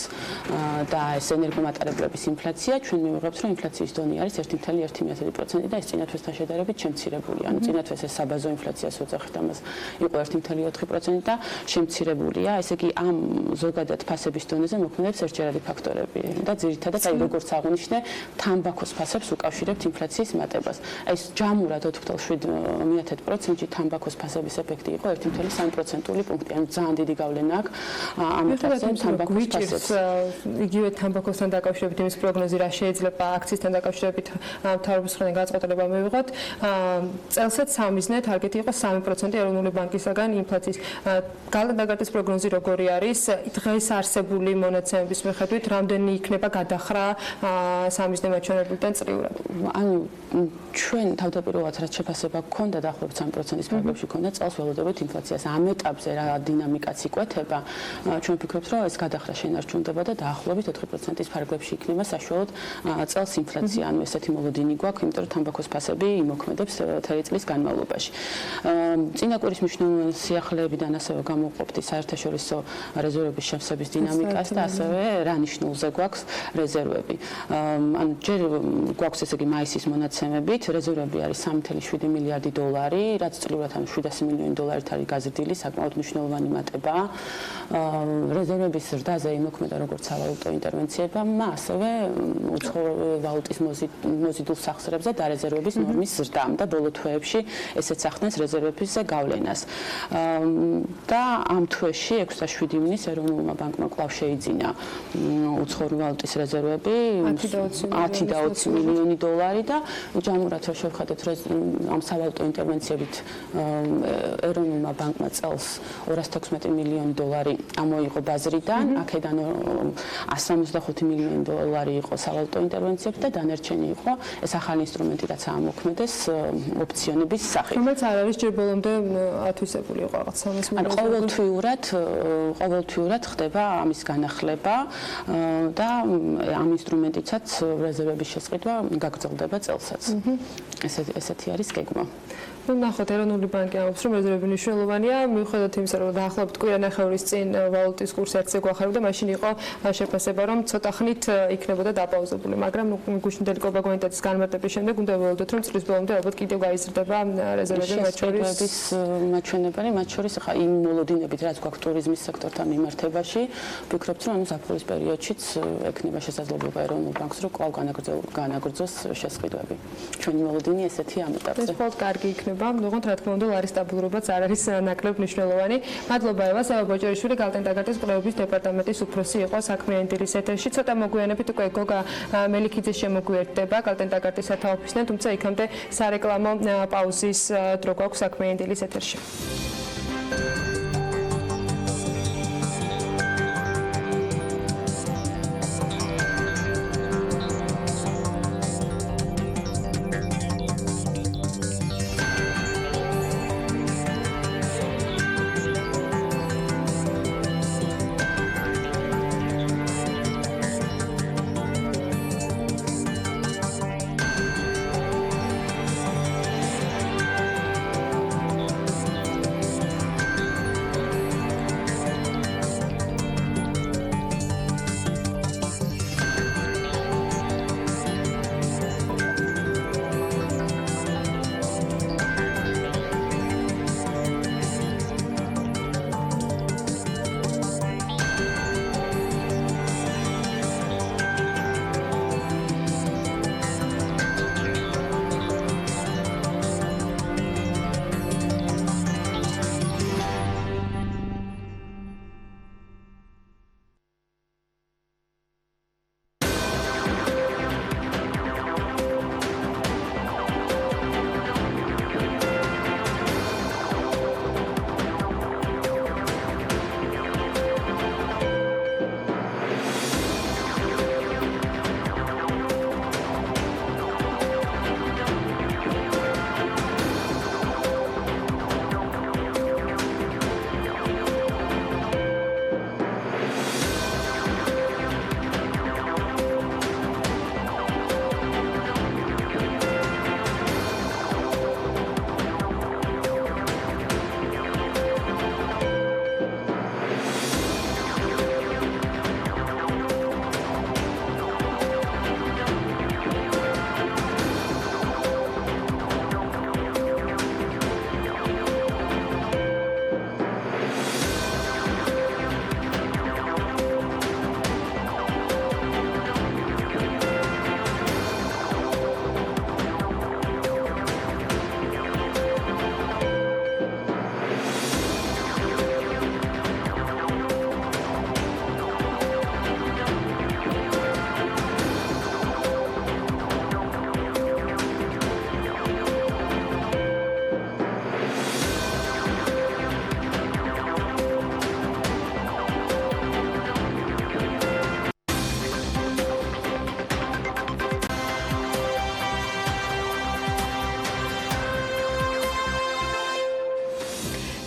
და ეს ენერგომატარებლების ინფლაცია, ჩვენ მივიღებთ, რომ ინფლაციის დონე არის 1.1% და ეს წინა თვესთან შედარებით შემცირებულია. წინა თვეს ეს საბაზო ინფლაციას ვეძახით, ამას იყო 1.4% და შემცირებულია. ესე იგი ამ ზოგადად ფასების დონეზე მოქმედებს ერთჯერადი ფაქტორები და ძირითადად აი როგორც აღნიშნე, თამბაქოს ფასებს უკავშირებთ ინფლაციის მატებას. ეს ჯამურად 4.7%-ში თამბაქოს ფასების ეფექტი იყო 1.3%-ული პუნქტი. ანუ ძალიან დიდი გავლენა აქვს ამ ეტაპზე თამბაქოს ფასებს. იგივე თამბაქოსთან დაკავშირებით იმის პროგნოზი რა შეიძლება აქციისთან დაკავშირებით მთავრობის მხრიდან განწყობილება მივიღოთ. წელსაც სამიზნე თარგეტი იყო 3% ეროვნული ბანკისაგან ინფლაციის. გალანდაგარტის პროგნოზი როგორი არის? დღეს არსებული მონაცემების მიხედვით რამდენი იქნება გადახრა სამიზნე მაჩვენებელთან წრიურად? ანუ ჩვენ თავდაპირველად რაც შეფასება გქონდა დაახლოებით 3%-ის ფარგლებში გქონდა წელს ველოდებით ინფლაციას. ამ ეტაპზე რა დინამიკაც იკვეთება, ჩვენ ვფიქრობთ, რომ ეს გადახრა შენარჩუნდება და დაახლოებით 4%-ის ფარგლებში იქნება საშუალოდ წელს ინფლაცია. ანუ ესეთი მოლოდინი გვაქვს, იმიტომ რომ თამბაქოს ფასები იმოქმედებს წლის განმავლობაში. წინა კვირის მნიშვნელოვანი სიახლეებიდან ასევე გამოვყოფდი საერთაშორისო რეზერვების შემცირების დინამიკას და ასევე რა ნიშნულზე გვაქვს რეზერვები. ანუ ჯერ გვაქვს ესე იგი მაისის მონაცემებით, რეზერვები არის $3.7 მილიარდი, რაც წლიურად ანუ $700 მილიონი არის გაზრდილი, საკმაოდ მნიშვნელოვანი მატებაა. რეზერვების ზრდაზე იმოქმედა როგორც სავალუტო ინტერვენციებამ, ასევე უცხო ვალუტის მოზიდულ სახსრებზე და რეზერვების ნორმის ზრდამ და ბოლო თვეებში წლებში ესეც ახდენს რეზერვებზე გავლენას. და ამ თვეში 6-7 ივნის ეროვნულმა ბანკმა კვლავ შეიძინა უცხოური ვალუტის რეზერვები 10 და 20 მილიონი დოლარი და ჯამურად რო შევხედოთ ამ სავალუტო ინტერვენციებით ეროვნულმა ბანკმა წელს 216 მილიონი დოლარი ამოიღო ბაზრიდან, აქედან 175 მილიონი დოლარი იყო სავალუტო ინტერვენციები და დანარჩენი იყო ეს ახალი ინსტრუმენტი, რაც ამოქმედეს ოპციონების სახით. რომელიც არ არის ჯერ ბოლომდე ათვისებული იყო რაღაც 3 მილიონი. ყოველთვიურად ხდება ამის განახლება და ამ ინსტრუმენტიცაც რეზერვების შესყიდვა გაგრძელდება წელსაც. ესეთი არის გეგმა. ნახოთ, ეროვნული ბანკი ამბობს, რომ რეზერვები მნიშვნელოვანია, მიუხედავად იმისა, რომ დაახლოებით კვირა-ნახევრის წინ ვალუტის კურსი ერთზე გვახარებდა, მაშინ იყო შეფასება, რომ ცოტა ხნით იქნებოდა დაპაუზებული, მაგრამ გუშინდელი კობაგონიტეტის განმარტების შემდეგ უნდა ველოდოთ, რომ წლის ბოლომდე ალბათ კიდევ გაიზრდება რეზერვები, მათ შორის ახლა იმ მოლოდინებით, რაც გვაქვს ტურიზმის სექტორთან მიმართებაში, ვფიქრობთ, რომ ზაფხულის პერიოდშიც ექნება შესაძლებლობა ეროვნულ ბანკს, რომ კვლავ განაგრძოს შესყიდვები. ჩვენი მოლოდინი ესეთი ამ ეტაპზე. ეს მხოლოდ კარგი იქნება. ნუღონთ, რა თქმა უნდა, ლარის სტაბილურობაც არ არის ნაკლებ მნიშვნელოვანი. მადლობა ევას, ევა ბოჭორიშვილი, გალტენ-დაგარტის კვლევების დეპარტამენტის უფროსი იყო საქმიანი დილის ეთერში. ცოტა მოგვიანებით უკვე გოგა მელიქიძე შემოგვიერთდება გალტენ-დაგარტის სათავისთან, თუმცა იქამდე სარეკლამო პაუზის დრო გვაქვს საქმიანი დილის ეთერში.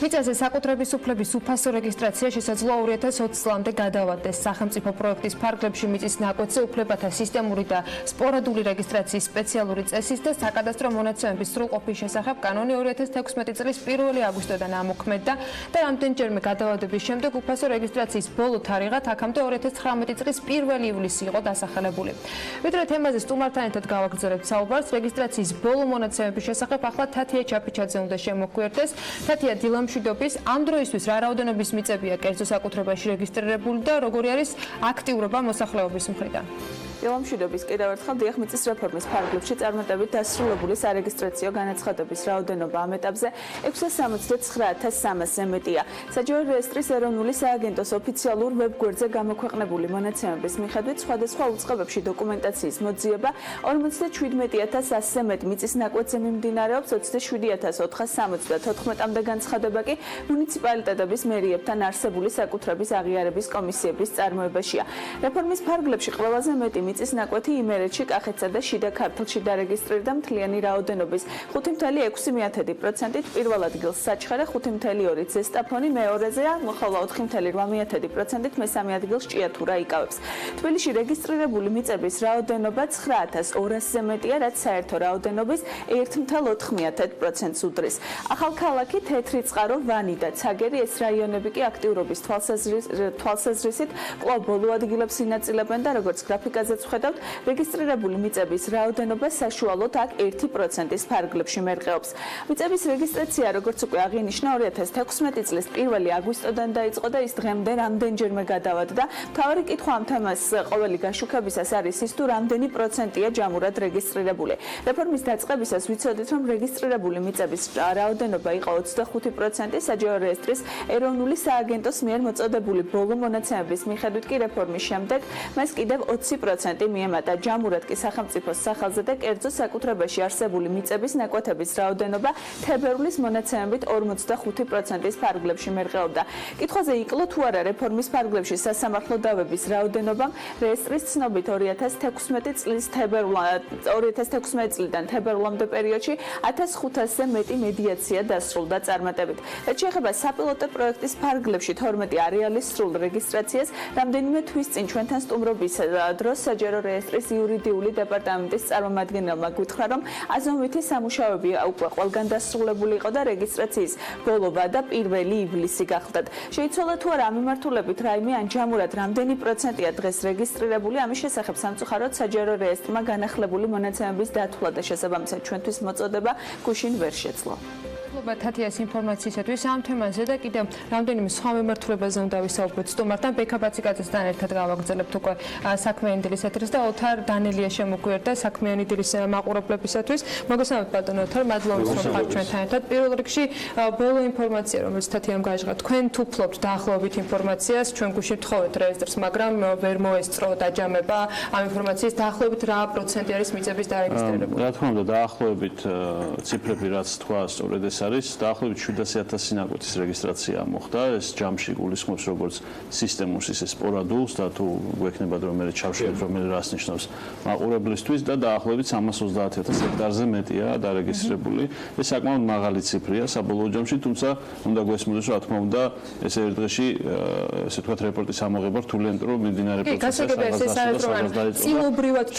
მიწაზე საკუთრების უფლების უფასო რეგისტრაცია შესაძლოა 2020 წლამდე გადავადდეს. სახელმწიფო პროექტის ფარგლებში მიწის ნაკვეთზე უფლებათა სისტემური და სპორადული რეგისტრაციის სპეციალური წესის და საკადასტრო მონაცემების სრულყოფის შესახებ კანონი 2016 წლის 1 აგვისტოდან ამოქმედდა და რამდენჯერმე გადავადების შემდეგ უფასო რეგისტრაციის ბოლო თარიღად აქამდე 2019 წლის 1 ივლისი იყო დასახელებული. ვიდრე თემაზე სტუმართან ერთად გავაგრძელებთ საუბარს, რეგისტრაციის ბოლო მონაცემების შესახებ ახლა თათია ჩაფიჩაძე უნდა შემოგვიერთდეს. თათია, დილა მშვიდობის, ამ დროისთვის რა რაოდენობის მიწებია კერძო საკუთრებაში რეგისტრირებული და როგორი არის აქტიურობა მოსახლეობის მხრიდან? დილა მშვიდობის კიდევ ერთხელ დიახ მიწის რეფორმის ფარგლებში წარმატებით დასრულებული სარეგისტრაციო განაცხადების რაოდენობა ამ ეტაპზე 669,300-ზე მეტია. საჯარო რეესტრის ეროვნული სააგენტოს ოფიციალურ ვებგვერდზე გამოქვეყნებული მონაცემების მიხედვით სხვადასხვა უწყებებში დოკუმენტაციის მოძიება 57,100-ზე მეტ მიწის ნაკვეთზე მიმდინარეობს, 27,474-მდე განცხადება კი მუნიციპალიტეტების მერიებთან არსებული საკუთრების აღიარების კომისიების წარმოებაშია. რეფორმის ფარგლებში ყველაზე მეტი მიწის ნაკვეთი იმერეთში, კახეთსა და შიდა ქართლში დარეგისტრირდა მთლიანი რაოდენობის 5,6%-ით, პირველ ადგილს საჩხერე 5,2%-ით, ზესტაფონი მეორეზეა, ხოლო 4,8%-ით მესამე ადგილს ჭიათურა იკავებს. თბილისში რეგისტრირებული მიწების რაოდენობა 9,200-ზე მეტია, რაც საერთო რაოდენობის 1,4%-ს უდრის. ახალქალაქი, თეთრიწყარო, ვანი და ცაგერი ეს რაიონები კი აქტიურობის თვალსაზრისით კვლავ ბოლო ადგილებს ინაწილებენ და როგორც გრაფიკაზეც ვხედავთ, რეგისტრირებული მიწების რაოდენობა საშუალოდ აქ 1%-ის ფარგლებში მერყეობს. მიწების რეგისტრაცია, როგორც უკვე აღინიშნა, 2016 წლის 1 აგვისტოდან დაიწყო და ის დღემდე რამდენჯერმე გადავადდა. მთავარი კითხვა ამ თემას ყოველი გაშუქებისას არის ის, თუ რამდენი პროცენტია ჯამურად რეგისტრირებული. რეფორმის დაწყებისას ვიცოდით, რომ რეგისტრირებული მიწების რაოდენობა იყო 25%, საჯარო რეესტრის ეროვნული სააგენტოს მიერ მოწოდებული ბოლო მონაცემების მიხედვით კი რეფორმის შემდეგ მას კიდევ 20% მიემატა. ჯამურად კი სახელმწიფოს სახელზე და კერძო საკუთრებაში არსებული მიწების ნაკვეთების რაოდენობა თებერვლის მონაცემებით 45%-ის ფარგლებში მერყეობდა. კითხვაზე იკლო თუ არა რეფორმის ფარგლებში სასამართლო დავების რაოდენობამ, რეესტრის ცნობით 2016 წლიდან თებერვლამდე პერიოდში 1500-ზე მეტი მედიაცია დასრულდა წარმატებით. რაც შეეხება საპილოტო პროექტის ფარგლებში 12 არეალის სრულ რეგისტრაციას, რამდენიმე თვის წინ ჩვენთან სტუმრობის დროს საჯარო რეესტრის იურიდიული დეპარტამენტის წარმომადგენელმა გითხრა, რომ აზომვითი სამუშაოები უკვე ყველგან დასრულებული იყო და რეგისტრაციის ბოლო ვადა 1 ივლისი გახლდათ. შეიცვალა თუ არა ამ მიმართულებით რაიმე ან ჯამურად რამდენი პროცენტია დღეს რეგისტრირებული, ამის შესახებ სამწუხაროდ საჯარო რეესტრმა განახლებული მონაცემების დათვლა და შესაბამისად ჩვენთვის მოწოდება გუშინ ვერ შეძლო. თათიას ინფორმაციისათვის ამ თემაზე და კიდევ რამდენიმე სხვა მიმართულებაზე უნდა ვისაუბროთ სტუმართან. ბექა ბაციკაძესთან ერთად გავაგრძელებთ უკვე საქმიანი დილის ეთერს და ოთარ დანელია შემოგვიერთდა საქმიანი დილის მაყურებლებისათვის. მოგესალმებით ბატონო ოთარ, მადლობა რომ ხართ ჩვენთან ერთად. პირველ რიგში ბოლო ინფორმაცია, რომელიც თათიამ გააჟღა, თქვენ თუ ფლობთ დაახლოებით ინფორმაციას, ჩვენ გუშინ ვთხოვეთ რეესტრს, მაგრამ ვერ მოესწრო დაჯამება ამ ინფორმაციის დაახლოებით რა პროცენტი არის მიწების დარეგისტრირებული? რა თქმა უნდა, დაახლოებით ციფრები რაც თქვა, სწორედ ეს არის დაახლოებით 700,000 ნაკვეთის რეგისტრაცია მოხდა. ეს ჯამში გულისხმობს როგორც სისტემურს, ისე სპორადულს და თუ გვექნებათ რომელიც ჩავშალოთ, რომელიც რას ნიშნავს მაყურებლისთვის და დაახლოებით 330,000 ჰექტარზე მეტია დარეგისტრირებული. ეს საკმაოდ მაღალი ციფრია საბოლოო ჯამში, თუმცა უნდა გვესმოდეს, რომ რა თქმა უნდა, ეს ერთ დღეში ესე ვთქვათ რეპორტის ამოღება რთული რომ მიმდინარე პროცესია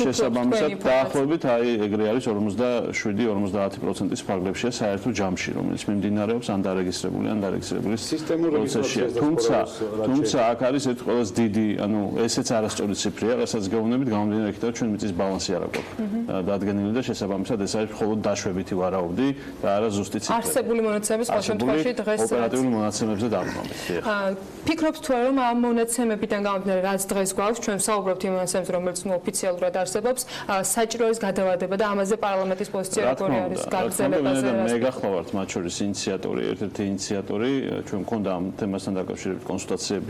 შესაბამისად დაახლოებით აი ეგრე არის 47-50%-ის ფარგლებშია საერთო ჯამში, რომელიც მიმდინარეობს ან დარეგისტრირებული პროცესია. თუმცა აქ არის ერთ ყველაზე დიდი, ანუ ესეც არასწორი ციფრია, რასაც გეუბნებით, გამომდინარე იქიდან ჩვენ მიწის ბალანსი არ აქვს დადგენილი და შესაბამისად ეს არის მხოლოდ დაშვებითი ვარაუდი და არა ზუსტი ციფრები. არსებული მონაცემების ყოველ შემთხვევაში დღეს ოპერატიული მონაცემებზე დაბრუნებით. ფიქრობთ თუ არა, რომ ამ მონაცემებიდან გამომდინარე, რაც დღეს გვაქვს, ჩვენ ვსაუბრობთ იმ მონაცემებზე, რომელიც ოფიციალურად არსებობს, საჭირო ის გადავადება და ამაზე პარლამენტის პოზიცია როგორი არის გაგრძელებაზე? მე გახლავართ მათ შორის ინიციატორი, ერთ-ერთი ინიციატორი, ჩვენ მქონდა ამ თემასთან დაკავშირებით კონსულტაციები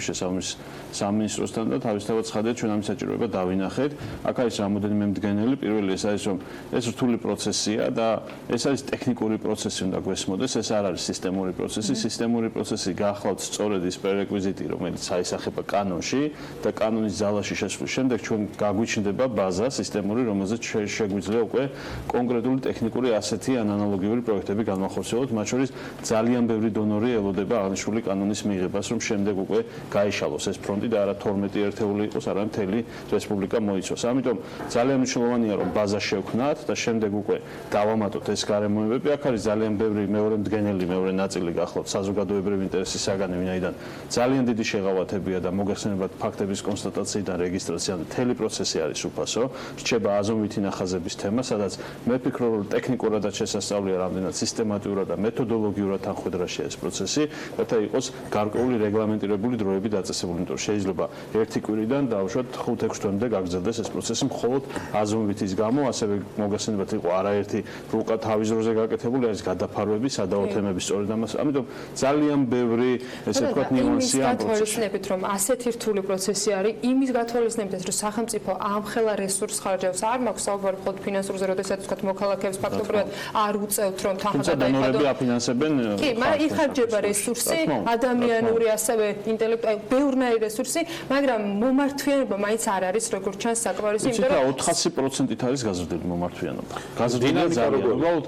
სამინისტროსთან და თავისთავად ცხადია ჩვენ ამის საჭიროება დავინახეთ. აქ არის რამოდენიმე მდგენელი. პირველი ეს არის, რომ ეს რთული პროცესია და ეს არის ტექნიკური პროცესი, უნდა გვესმოდეს, ეს არ არის სისტემური პროცესი. სისტემური პროცესი გახლავთ სწორედ ის პრერეკვიზიტი, რომელიც აისახება კანონში და კანონის ძალაში შესვლის შემდეგ ჩვენ გაგვიჩნდება ბაზა სისტემური, რომელზეც შეგვიძლია უკვე კონკრეტული ტექნიკური ასეთი ან ანალოგიური პროექტები განმახორციელოთ, მათ შორის ძალიან ბევრი დონორი ელოდება აღნიშნული კანონის მიღებას, რომ შემდეგ უკვე გაიშალოს ეს ფრონტი და არა 12 ერთეული იყოს, არამედ მთელი რესპუბლიკა მოიცვას. ამიტომ ძალიან მნიშვნელოვანია, რომ ბაზა შევქმნათ და შემდეგ უკვე დავამატოთ ეს გარემოებები. აქ არის ძალიან ბევრი მეორე მდგენელი, მეორე ნაწილი გახლავთ საზოგადოებრივი ინტერესის საგანი, ვინაიდან ძალიან დიდი შეღავათებია და მოგეხსენებათ ფაქტების კონსტატაციიდან რეგისტრაცია, მთელი პროცესი არის უფასო. რჩება აზომვითი ნახაზების თემა, სადაც მე ვფიქრობ, რომ ტექნიკურადაც შესასწავლია რამდენად სისტემატურად და მეთოდოლოგიურად თანხმდრა ეს პროცესი, რათა იყოს გარკვეული რეგლამენტირებული დროები დაწესებული, იმიტომ რომ შეიძლება ერთი კვირიდან დავუშვათ 5-6 თვემდე გაგრძელდეს ეს პროცესი მხოლოდ აზომვითის გამო, ასევე მოგახსენებათ იყო არაერთი რუკა თავის დროზე გაკეთებული, არის გადაფარვები, სადაო თემები სწორედ ამას. ამიტომ ძალიან ბევრი ესე ვთქვათ ნიუანსია ამ პროცესში. რომ ასეთი რთული პროცესი არის, იმის გათვალისწინებით, რომ სახელმწიფო ამხელა რესურს ხარჯავს, არ მაქვს საუბარი მხოლოდ ფინანსურზე, როდესაც ვთქვათ მოქალაქეებს ფაქტობრივად არ უწევთ, რომ თანხმობა დაიხადოს. აფინანსებენ. კი, მაგრამ იხარჯება რესურსი, ადამიანური, ასევე ინტელექტუალური, ბევრნაირი რესურსი, მაგრამ მომართვიანობა მაინც არ არის როგორც ჩანს საკმარისი, იმიტომ რომ 400%-ით არის გაზრდილი მომართვიანობა. გაზრდილია ძალიან. უბრალოდ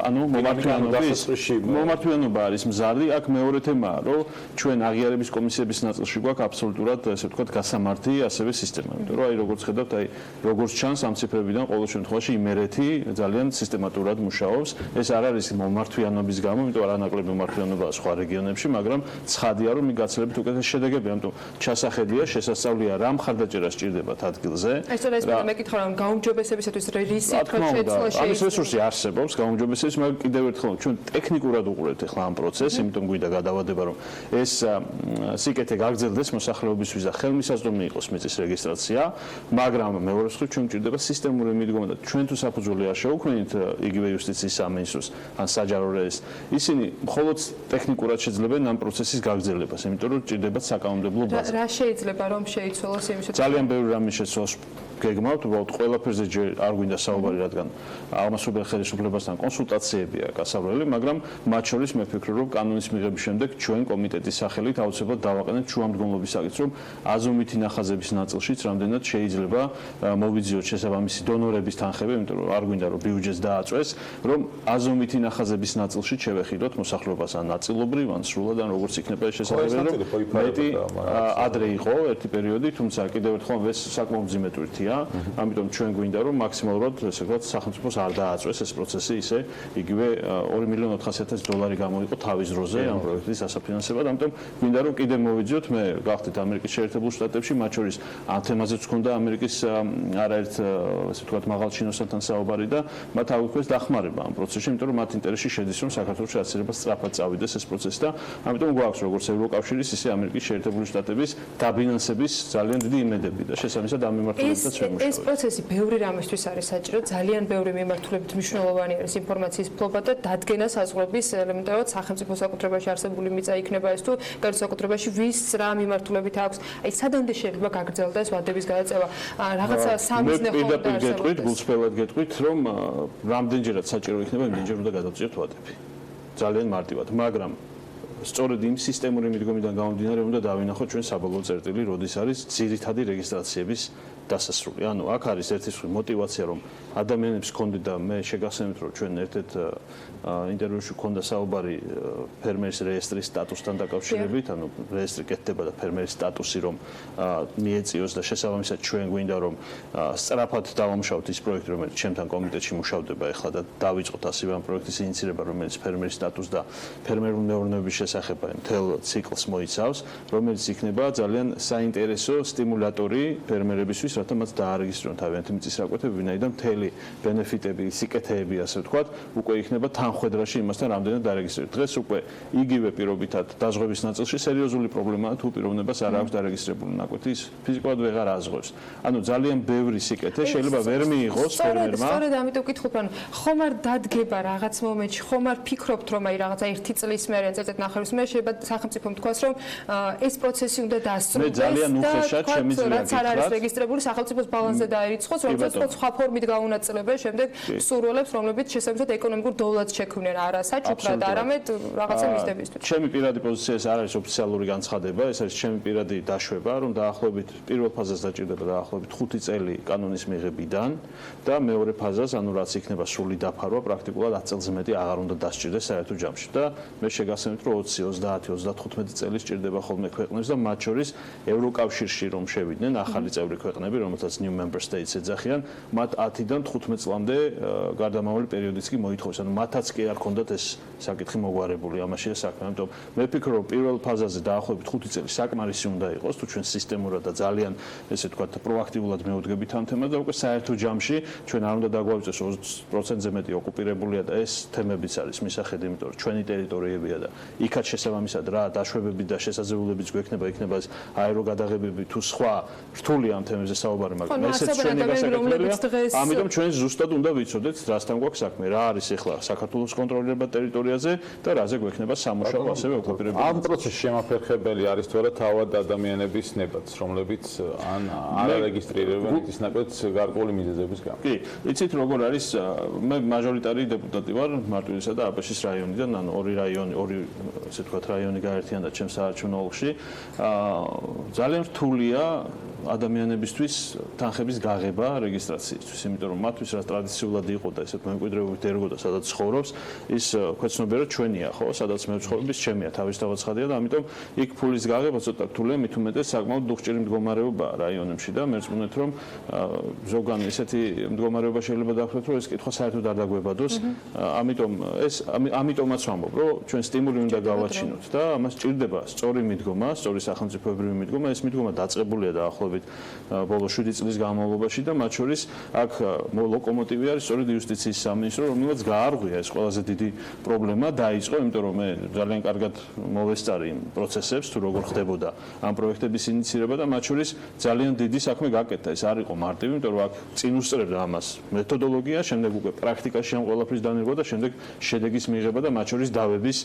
ანუ მომართვიანობა არის მზარდი. აქ მეორე თემაა, რომ ჩვენ აღიარების კომისიების ნაწილში გვაქვს აბსოლუტურად ესე ვთქვათ გასამართი ასევე სისტემა. იმიტომ რომ აი როგორც ხედავთ, აი როგორც ჩანს ამ ციფრებიდან ყოველ შემთხვევაში იმერეთი ძალიან სისტემატურად მუშაობს. ეს არ არის მომართვიანობის გამო, იმიტომ რომ არანაკლები მომართვიანობაა სხვა რეგიონებში, მაგრამ ცხადია რომ მიგაცილებით უკეთეს შედეგები, ამიტომ ჩასახედია, შესასწავლია რა მხარდაჭერა სჭირდებათ ადგილზე. ეს მეკითხა რომ გაუმჯობესებისათვის რისი თქო შეცვლა შეიძლება. ამის რესურსი არსებობს გაუმჯობესების, მაგრამ კიდევ ერთხელ ჩვენ ტექნიკურად უყურებთ ახლა ამ პროცესს, იმიტომ გვინდა გადავადება რომ ეს სიკეთე გაგრძელდეს მოსახლეობისთვის და ხელმისაწვდომი იყოს მიწის რეგისტრაცია, მაგრამ მეორე მხრივ ჩვენ გვჭირდება სისტემური მიდგომა და ჩვენ თუ საფუძველი არ შევქმნით იგივე იუსტიციის სამინისტროს ან საჯარო რეესტრს, ისინი მხოლოდ ტექნიკურად შეძლებენ ამ პროცესის გაგრძელებას, იმიტომ რომ ჭირდებათ საკანონმდებლო ბაზა. რა შეიძლება რომ შეიცვალოს იმის შესახებ? ძალიან ბევრი რამე შეცვალოს გეგმავთ, უბრალოდ ყველაფერზე ჯერ არ გვინდა საუბარი, რადგან აღმასრულებელ ხელისუფლებასთან კონსულტაციებია გასავლელი, მაგრამ მათ შორის მე ვფიქრობ, რომ კანონის მიღების შემდეგ ჩვენ კომიტეტის სახელით აუცილებლად დავაყენებთ შუამდგომლობის საკითხს, რომ აზომვითი ნახაზების ნაწილშიც რამდენად შეიძლება მოვიძიოთ შესაბამისი დონორების თანხები, იმიტომ რომ არ გვინდა რომ ბიუჯეტს დააწვეს, რომ აზომვითი ნახაზების ნაწილშიც შევეხილოთ მოსახლეობას ან ნაწილობრივ, ან სრულად, ან როგორც იქნება ეს შესაძლებელი, რომ მეტი ადრე იყო ერთი პერიოდი, თუმცა კიდევ ერთხელ ეს საკმაოდ მძიმე ტვირთია. ამიტომ ჩვენ გვინდა რომ მაქსიმალურად ესე ვთქვათ სახელმწიფოს არ დააწვეს ეს პროცესი ისე იგივე $2,400,000 გამოიყო თავის დროზე ამ პროექტის ასაფინანსებლად. ამიტომ გვინდა რომ კიდე მოვიძიოთ, მე გავხდით ამერიკის შეერთებულ შტატებში, მათ შორის ამ თემაზეც ჰქონდა ამერიკის არაერთ ესე ვთქვათ მაღალჩინოსთან საუბარი და მათ აუქმეს დახმარება ამ პროცესში, იმიტომ რომ მათ ინტერესში შედის რომ საქართველოში აცილება სწრაფად წავიდეს ეს პროცესი და ამიტომ გვაქვს როგორც ევროკავშირის ისე ამერიკის შეერთებული შტატების დაბინანსების ძალიან დიდი იმედები და შესაბამისად ამ მიმართულებითაც ეს პროცესი ბევრი რამისთვის არის საჭირო, ძალიან ბევრი მიმართულებით მნიშვნელოვანი არის ინფორმაციის ფლობა და დადგენა საზღვრების ელემენტარულად სახელმწიფო საკუთრებაში არსებული მიწა იქნება ეს თუ კერძო საკუთრებაში ვის რა მიმართულებით აქვს. აი სადამდე შეიძლება გაგრძელდეს ვადების გადაწევა? რაღაცა სამიზნე ხომ და გეტყვით, გულწრფელად გეტყვით, რომ რამდენჯერად საჭირო იქნება, იმდენჯერ უნდა გადავწიოთ ვადები. ძალიან მარტივად, მაგრამ სწორედ იმ სისტემური მიდგომიდან გამომდინარე უნდა დავინახოთ ჩვენ საბოლოო წერტილი, როდის არის ძირითადი რეგისტრაციების დასასრული. ანუ აქ არის ერთი სხვი мотиваცია რომ ადამიანებს კონდეთ და მე შეგახსენებთ რომ ჩვენ ერთ-ერთ ინტერვიუში გქონდა საუბარი ფერმერის რეესტრის სტატუსთან დაკავშირებით, ანუ რეესტრი კეთდება და ფერმერის სტატუსი რომ მიეწიოს და შესაბამისად ჩვენ გვინდა რომ სწრაფად დავამუშავოთ ის პროექტი რომელიც ჩემთან კომიტეტში მუშავდება ახლა და დავიწყოთ ასევე ამ პროექტის ინიცირება რომელიც ფერმერის სტატუსს და ფერმერული მეურნეობის შესახებ მთელ ციკლს მოიცავს, რომელიც იქნება ძალიან საინტერესო სტიმულატორი ფერმერებისთვის, რათა მათ დაარეგისტრირონ თავიანთი მიწის რაკვეთები, ვინაიდან მთელი ბენეფიტები, სიკეთეები, ასე ვთქვათ, უკვე იქნება თანხმდრაში იმასთან რამდენად დარეგისტრირდეს. დღეს უკვე იგივე პირობითად დაზღვევის ნაწილში სერიოზული პრობლემაა თუ პიროვნებას არ აქვს დარეგისტრირებული ნაკვეთი, ის ფიზიკურად ვეღარ აზღვევს. ანუ ძალიან ბევრი სიკეთე შეიძლება ვერ მიიღოს ფერმერმა. სწორედ ამიტომ ვკითხულობ, ანუ ხომ არ დადგება რაღაც მომენტში, ხომ არ ფიქრობთ რომ აი რაღაცა ერთი წლის მერე ან წელიწად ნახევრის მერე შეიძლება სახელმწიფომ თქვას რომ ეს პროცესი უნდა დასრულდეს. მე ძალიან უხეშად შემიძლია რაც არ არის რეგისტრირებული სახელმწიფოს ბალანსზე დაერიცხოს, რომელსაც სხვა ფორმით გაუნაწილებენ შემდეგ სურვილებს, რომლებიც შესაბამისად ეკონომიკურ დოვლად შექმნიან არა საჩუქრად, არამედ რაღაცა მიზნებისთვის. ჩემი პირადი პოზიცია ეს არ არის ოფიციალური განცხადება, ეს არის ჩემი პირადი დაშვება, რომ დაახლოებით პირველ ფაზას დაჭირდება დაახლოებით 5 წელი კანონის მიღებიდან და მეორე ფაზას, ანუ რაც იქნება სრული დაფარვა, პრაქტიკულად 10 წელზე მეტი აღარ უნდა დასჭირდეს საერთო ჯამში და მე შეგახსენებთ, რომ 20, 30, 35 წელი სჭირდება ხოლმე ქვეყნებს და მათ შორის ევროკავშირში რომ შევიდნენ ახალი წევრი ქვეყნები რეგიონები, რომელთაც new member states ეძახიან, მათ 10-დან 15 წლამდე გარდამავალი პერიოდიც კი მოითხოვეს. ანუ მათაც კი არ ქონდათ ეს საკითხი მოგვარებული, ამაშია საქმე. ამიტომ მე ვფიქრობ, რომ პირველ ფაზაზე დაახლოებით 5 წელი საკმარისი უნდა იყოს, თუ ჩვენ სისტემურად და ძალიან ესე ვთქვათ, პროაქტიულად მეუდგებით ამ თემას და უკვე საერთო ჯამში ჩვენ არ უნდა დაგვავიწყოს 20%-ზე მეტი ოკუპირებულია და ეს თემებიც არის მისახედი, იმიტომ რომ ჩვენი ტერიტორიებია და იქაც შესაბამისად რა დაშვებები და შესაძლებლობებიც გვექნება, იქნება აეროგადაღებები თუ სხვა რთული ამ თემებზე საუბარი, მაგრამ ესეც ჩვენი გასაკეთებელია. ამიტომ ჩვენ ზუსტად უნდა ვიცოდეთ, რასთან გვაქვს საქმე, რა არის ახლა საქართველოს კონტროლირება ტერიტორიაზე და რაზე გვექნება სამუშაო ასევე ოკუპირებული. ამ პროცესში შემაფერხებელი არის თორე თავად ადამიანების ნებაც, რომლებიც ან არ არეგისტრირებენ მიწის ნაკვეთს გარკვეული მიზეზების გამო. კი, იცით როგორ არის, მე მაჟორიტარი დეპუტატი ვარ მარტვილისა და აბაშის რაიონიდან, ანუ ორი ესე ვთქვათ რაიონი გაერთიანდა ჩემს საარჩევნო ოლქში. ძალიან რთულია ადამიანებისთვის თანხების გაღება რეგისტრაციისთვის, იმიტომ რომ მათთვის რა ტრადიციულად იყო და ესეთ მემკვიდრეობით ერგო და სადაც ცხოვრობს, ის ქვეცნობიერად ჩვენია, ხო, სადაც მე ვცხოვრობ, ის ჩემია, თავისთავად ცხადია და ამიტომ იქ ფულის გაღება ცოტა რთულია, მით უმეტეს საკმაოდ დუხჭირი მდგომარეობა რაიონებში და მერწმუნეთ რომ ზოგან ესეთი მდგომარეობა შეიძლება დავხვდეთ, რომ ეს კითხვა საერთოდ არ დაგვებადოს. ამიტომაც ვამბობ, რომ ჩვენ სტიმული უნდა გავაჩინოთ და ამას ჭირდება სწორი მიდგომა, სწორი სახელმწიფოებრივი მიდგომა, ეს მიდგომა დაწყებულია დაახლოებით ბოლო 7 წლის განმავლობაში და მათ შორის აქ ლოკომოტივი არის სწორედ იუსტიციის სამინისტრო, რომელიც გაარღვია ეს ყველაზე დიდი პრობლემა, დაიწყო, იმიტომ რომ მე ძალიან კარგად მოვესწარი იმ პროცესებს, თუ როგორ ხდებოდა ამ პროექტების ინიცირება და მათ შორის ძალიან დიდი საქმე გაკეთდა. ეს არ იყო მარტივი, იმიტომ რომ აქ წინ უსწრებდა ამას მეთოდოლოგია, შემდეგ უკვე პრაქტიკაში ამ ყველაფრის დანერგვა და შემდეგ შედეგის მიღება და მათ შორის დავების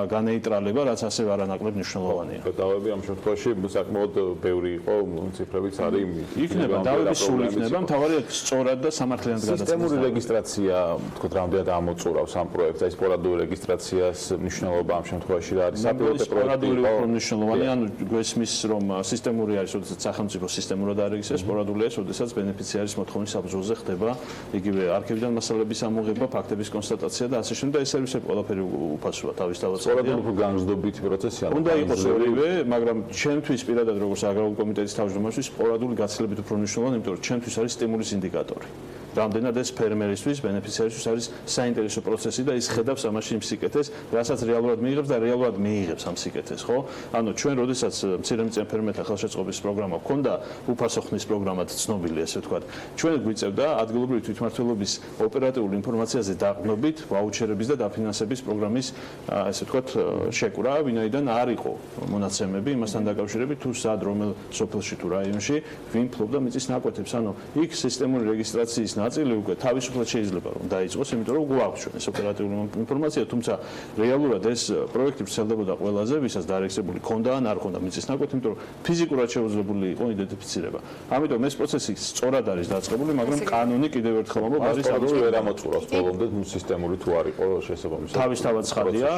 განეიტრალება, რაც ასევე არანაკლებ მნიშვნელოვანია. დავები ამ შემთხვევაში საკმაოდ ბევრი იყო, ციფრებიც არის. იქნება დავების სული იქნება, მთავარია სწორად და სამართლიანად გადაწყვეტილება. სისტემური რეგისტრაცია, თქო, რამდენად ამოწურავს ამ პროექტს, აი სპორადული რეგისტრაციას მნიშვნელობა ამ შემთხვევაში რა არის? საპილოტო პროექტი იყო მნიშვნელოვანი, ანუ გვესმის რომ სისტემური არის, როდესაც სახელმწიფო სისტემურად არეგისტრირებს, სპორადული არის, როდესაც ბენეფიციარის მოთხოვნის საფუძველზე ხდება იგივე არქივიდან მასალების ამოღება, ფაქტების კონსტატაცია და ასე შემდეგ და ეს სერვისები ყველაფერი უფასოა თავისთავად. სპორადული განზრდობითი პროცესია. უნდა იყოს ორივე, მაგრამ ჩემთვის პირადად როგორც აგრარული კომიტეტის თავმჯდომარეთვის სპორადული გაცილებით უფრო მნიშვნელოვანია, იმიტომ რომ ჩემთვის არის სტიმულის ინდიკატორი. რამდენად ეს ფერმერისთვის, ბენეფიციარისთვის არის საინტერესო პროცესი და ის ხედავს ამაში იმ სიკეთეს, რასაც რეალურად მიიღებს და რეალურად მიიღებს ამ სიკეთეს, ხო? ანუ ჩვენ როდესაც მცირემწიან ფერმერთა ხელშეწყობის პროგრამა გქონდა, უფასო ხნის პროგრამად ცნობილი, ესე ვთქვათ, ჩვენ გვიწევდა ადგილობრივი თვითმმართველობის ოპერატიული ინფორმაციაზე დაყრდნობით ვაუჩერების და დაფინანსების პროგრამის, ესე ვთქვათ, შეკვრა, ვინაიდან არ იყო მონაცემები იმასთან დაკავშირებით, თუ სად რომელ სოფელში თუ რაიონში ვინ ფლობდა მიწის ნაკვეთებს, ანუ იქ სისტემური რეგისტრაციის ნაწილი უკვე თავისუფლად შეიძლება რომ დაიწყოს, იმიტომ რომ გვაქვს ჩვენ ეს ოპერატიული ინფორმაცია, თუმცა რეალურად ეს პროექტი ვრცელდებოდა ყველაზე, ვისაც დაარეგისტრებული ქონდა ან არ ქონდა მიწის ნაკვეთი, იმიტომ რომ ფიზიკურად შეუძლებელი იყო იდენტიფიცირება. ამიტომ ეს პროცესი სწორად არის დაწყებული, მაგრამ კანონი კიდევ ერთხელ ამბობ, არის ადრე ვერ ამოწურავს ბოლომდე სისტემური თუ არ იყო შესაბამისად. თავისთავად ცხადია,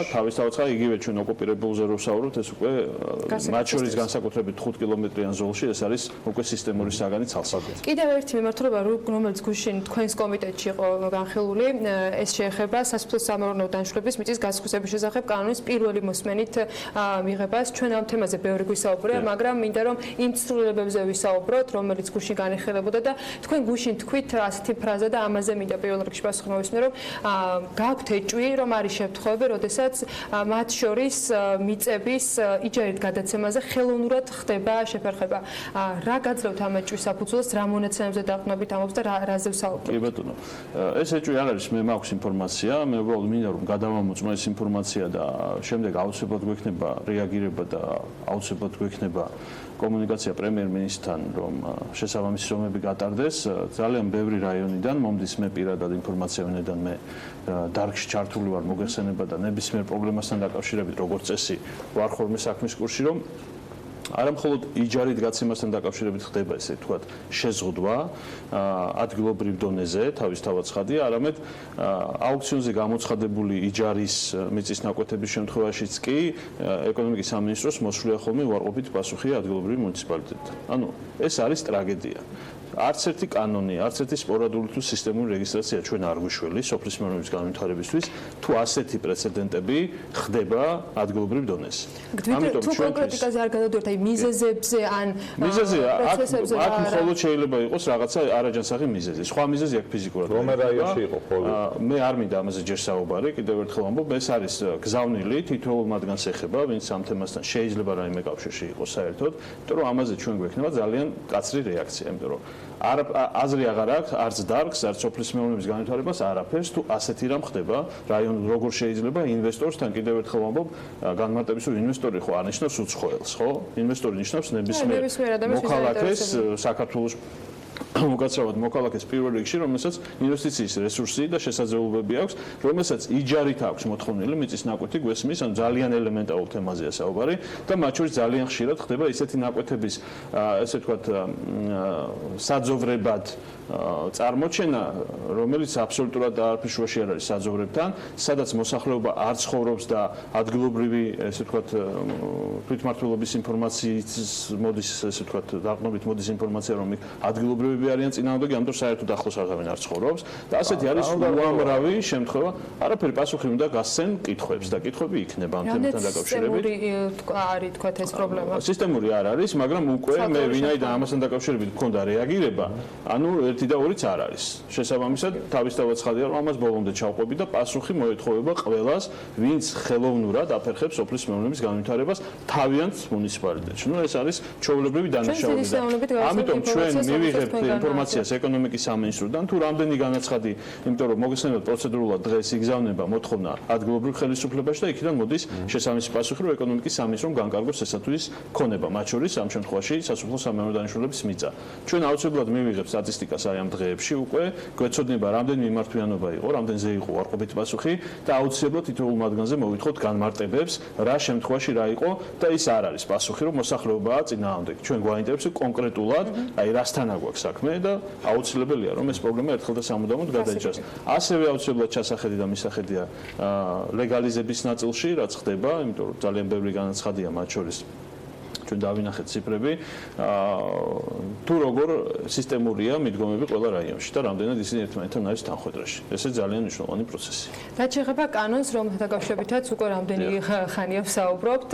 იგივე ჩვენ ოკუპირებულზე რო ვსაუბრობთ, ეს უკვე მათ შორის განსაკუთრებით 5 კილომეტრიან ზოლში ეს არის უკვე სისტემური საგანი ცალსაგანი. კიდევ ერთი მიმართულება, რომელიც გუშინ თქვენს კომიტეტში იყო განხილული, ეს შეეხება სასოფლო-სამეურნეო დანაშაულების მიწის გასხვისების შესახებ კანონის პირველი მოსმენით მიღებას. ჩვენ ამ თემაზე ბევრი გვისაუბრია, მაგრამ მინდა რომ იმ ცვლილებებზე ვისაუბროთ, რომელიც გუშინ განიხილებოდა და თქვენ გუშინ თქვით ასეთი ფრაზა და ამაზე მინდა პირველ რიგში პასუხი მოვისმინე, რომ გაქვთ ეჭვი, რომ არის შემთხვევები, როდესაც მათ შორის მიწების იჯარით გადაცემაზე ხელოვნურად ხდება შეფერხება. რა გაძლევთ ამ ეჭვის საფუძველს, რა მონაცემებზე დაყრდნობით ამბობს და რაზე ვსაუბრობთ? კი ბატონო, ეს ეჭვი არ არის, მე მაქვს ინფორმაცია, მე უბრალოდ მინდა რომ გადავამოწმო ეს ინფორმაცია და შემდეგ აუცილებლად გვექნება რეაგირება და აუცილებლად გვექნება კომუნიკაცია პრემიერ-მინისტრთან, რომ შესაბამისი რომები გატარდეს. ძალიან ბევრი რაიონიდან მომდის მე პირადად ინფორმაცია, ვინაიდან მე დარგში ჩართული ვარ მოგეხსენება და ნებისმიერ პრობლემასთან დაკავშირებით, როგორც წესი, ვარ ხოლმე საქმის კურსში, რომ არა მხოლოდ იჯარით გაცემასთან დაკავშირებით ხდება ესე ვთქვათ შეზღუდვა ადგილობრივ დონეზე, თავისთავად ცხადია, არამედ აუქციონზე გამოცხადებული იჯარის მიწის ნაკვეთების შემთხვევაშიც კი ეკონომიკის სამინისტროს მოსვლია ხოლმე უარყოფით პასუხი ადგილობრივ მუნიციპალიტეტთან. ანუ ეს არის ტრაგედია. არც ერთი კანონი, არც ერთი სპორადული თუ სისტემური რეგისტრაცია ჩვენ არ გვიშველი სოფლის მეურნეობის განვითარებისთვის, თუ ასეთი პრეცედენტები ხდება ადგილობრივ დონეზე. ამიტომ თუ კონკრეტიკაზე არ გადავდივართ, აი მიზეზებზე ან პროცესებზე აქ მხოლოდ შეიძლება იყოს რაღაცა არაჯანსაღი მიზეზი. სხვა მიზეზი აქ ფიზიკურად რომელ რაიონში იყო ხოლმე? მე არ მინდა ამაზე ჯერ საუბარი, კიდევ ერთხელ ამბობ, ეს არის გზავნილი, თითოეულ მათგანს ეხება, ვინც ამ თემასთან შეიძლება რაიმე კავშირში იყოს საერთოდ, იმიტომ რომ ამაზე ჩვენ გვექნება ძალიან კაცრი რეაქცია, იმიტომ რომ აზრი აღარ აქვს, არც დარგს, არც სოფლის მეურნეობის განვითარებას არაფერს, თუ ასეთი რამ ხდება, რაიონი როგორ შეიძლება ინვესტორთან კიდევ ერთხელ ვამბობ, განმარტების რომ ინვესტორი ხო არ ნიშნავს უცხოელს, ხო? ინვესტორი ნიშნავს ნებისმიერ მოქალაქეს საქართველოს უკაცრავად მოქალაქეს პირველ რიგში, რომელსაც ინვესტიციის რესურსი და შესაძლებლობები აქვს, რომელსაც იჯარით აქვს მოთხოვნილი მიწის ნაკვეთი გვესმის, ან ძალიან ელემენტარულ თემაზეა საუბარი და მათ შორის ძალიან ხშირად ხდება ისეთი ნაკვეთების, ესე ვთქვათ, საძოვრებად წარმოჩენა, რომელიც აბსოლუტურად არაფრის შუაში არ არის საძოვრებთან, სადაც მოსახლეობა არ ცხოვრობს და ადგილობრივი, ესე ვთქვათ, თვითმმართველობის ინფორმაციით მოდის, ესე ვთქვათ, დაყრდნობით მოდის ინფორმაცია, რომ ადგილობრივები არიან წინააღმდეგი, ამიტომ საერთოდ ახლოს აღარ ცხოვრობს და ასეთი არის უამრავი შემთხვევა. არაფერი პასუხი უნდა გასცენ კითხვებს და კითხვები იქნება ამ თემასთან დაკავშირებით. არის თქვათ ეს პრობლემა. სისტემური არ არის, მაგრამ უკვე მე ვინაიდან ამასთან დაკავშირებით მქონდა რეაგირება, ანუ 1 და 2-ც არ არის. შესაბამისად, თავისთავად ცხადია, რომ ამას ბოლომდე ჩავყვები და პასუხი მოეთხოვება ყველას, ვინც ხელოვნურად აფერხებს სოფლის მეურნეობის განვითარებას თავიანთ მუნიციპალიტეტში. ნუ ეს არის ჩვეულებრივი დანაშაულება. ამიტომ ჩვენ მივიღებთ ინფორმაციას ეკონომიკის სამინისტროდან, თუ რამდენი განაცხადი, იმიტომ რომ მოგესალმებით პროცედურულად დღეს იგზავნება მოთხოვნა ადგილობრივ ხელისუფლებაში და იქიდან მოდის შესაბამისი პასუხი, რომ ეკონომიკის სამინისტრომ განკარგოს ესათვის ქონება, მათ შორის ამ შემთხვევაში სასოფლო-სამეურნეო დანიშნულების მიწა. ჩვენ აუცილებლად მივიღებთ სტატისტიკას აი ამ დღეებში უკვე, გვეცოდნება რამდენი მიმართვიანობა იყო, რამდენზე იყო უარყოფითი პასუხი და აუცილებლად თითოეულ მათგანზე მოვითხოთ განმარტებებს, რა შემთხვევაში რა იყო და ის არ არის პასუხი, რომ მოსახლეობაა წინააღმდეგ. ჩვენ გვაინტერესებს კონკრეტულად, აი რასთან აგვაქვს საქმე და აუცილებელია რომ ეს პრობლემა ერთხელ და სამუდამოდ გადაიჭრას. ასევე აუცილებლად ჩასახედი და მისახედია ლეგალიზების ნაწილში, რაც ხდება, იმიტომ რომ ძალიან ბევრი განაცხადია მათ შორის ჩვენ დავინახეთ ციფრები, თუ როგორ სისტემურია მიდგომები ყველა რაიონში და რამდენად ისინი ერთმანეთთან არის თანხვედრაში. ესე ძალიან მნიშვნელოვანი პროცესი. რაც შეეხება კანონს, რომელთან დაკავშირებითაც უკვე რამდენი ხანია ვსაუბრობთ,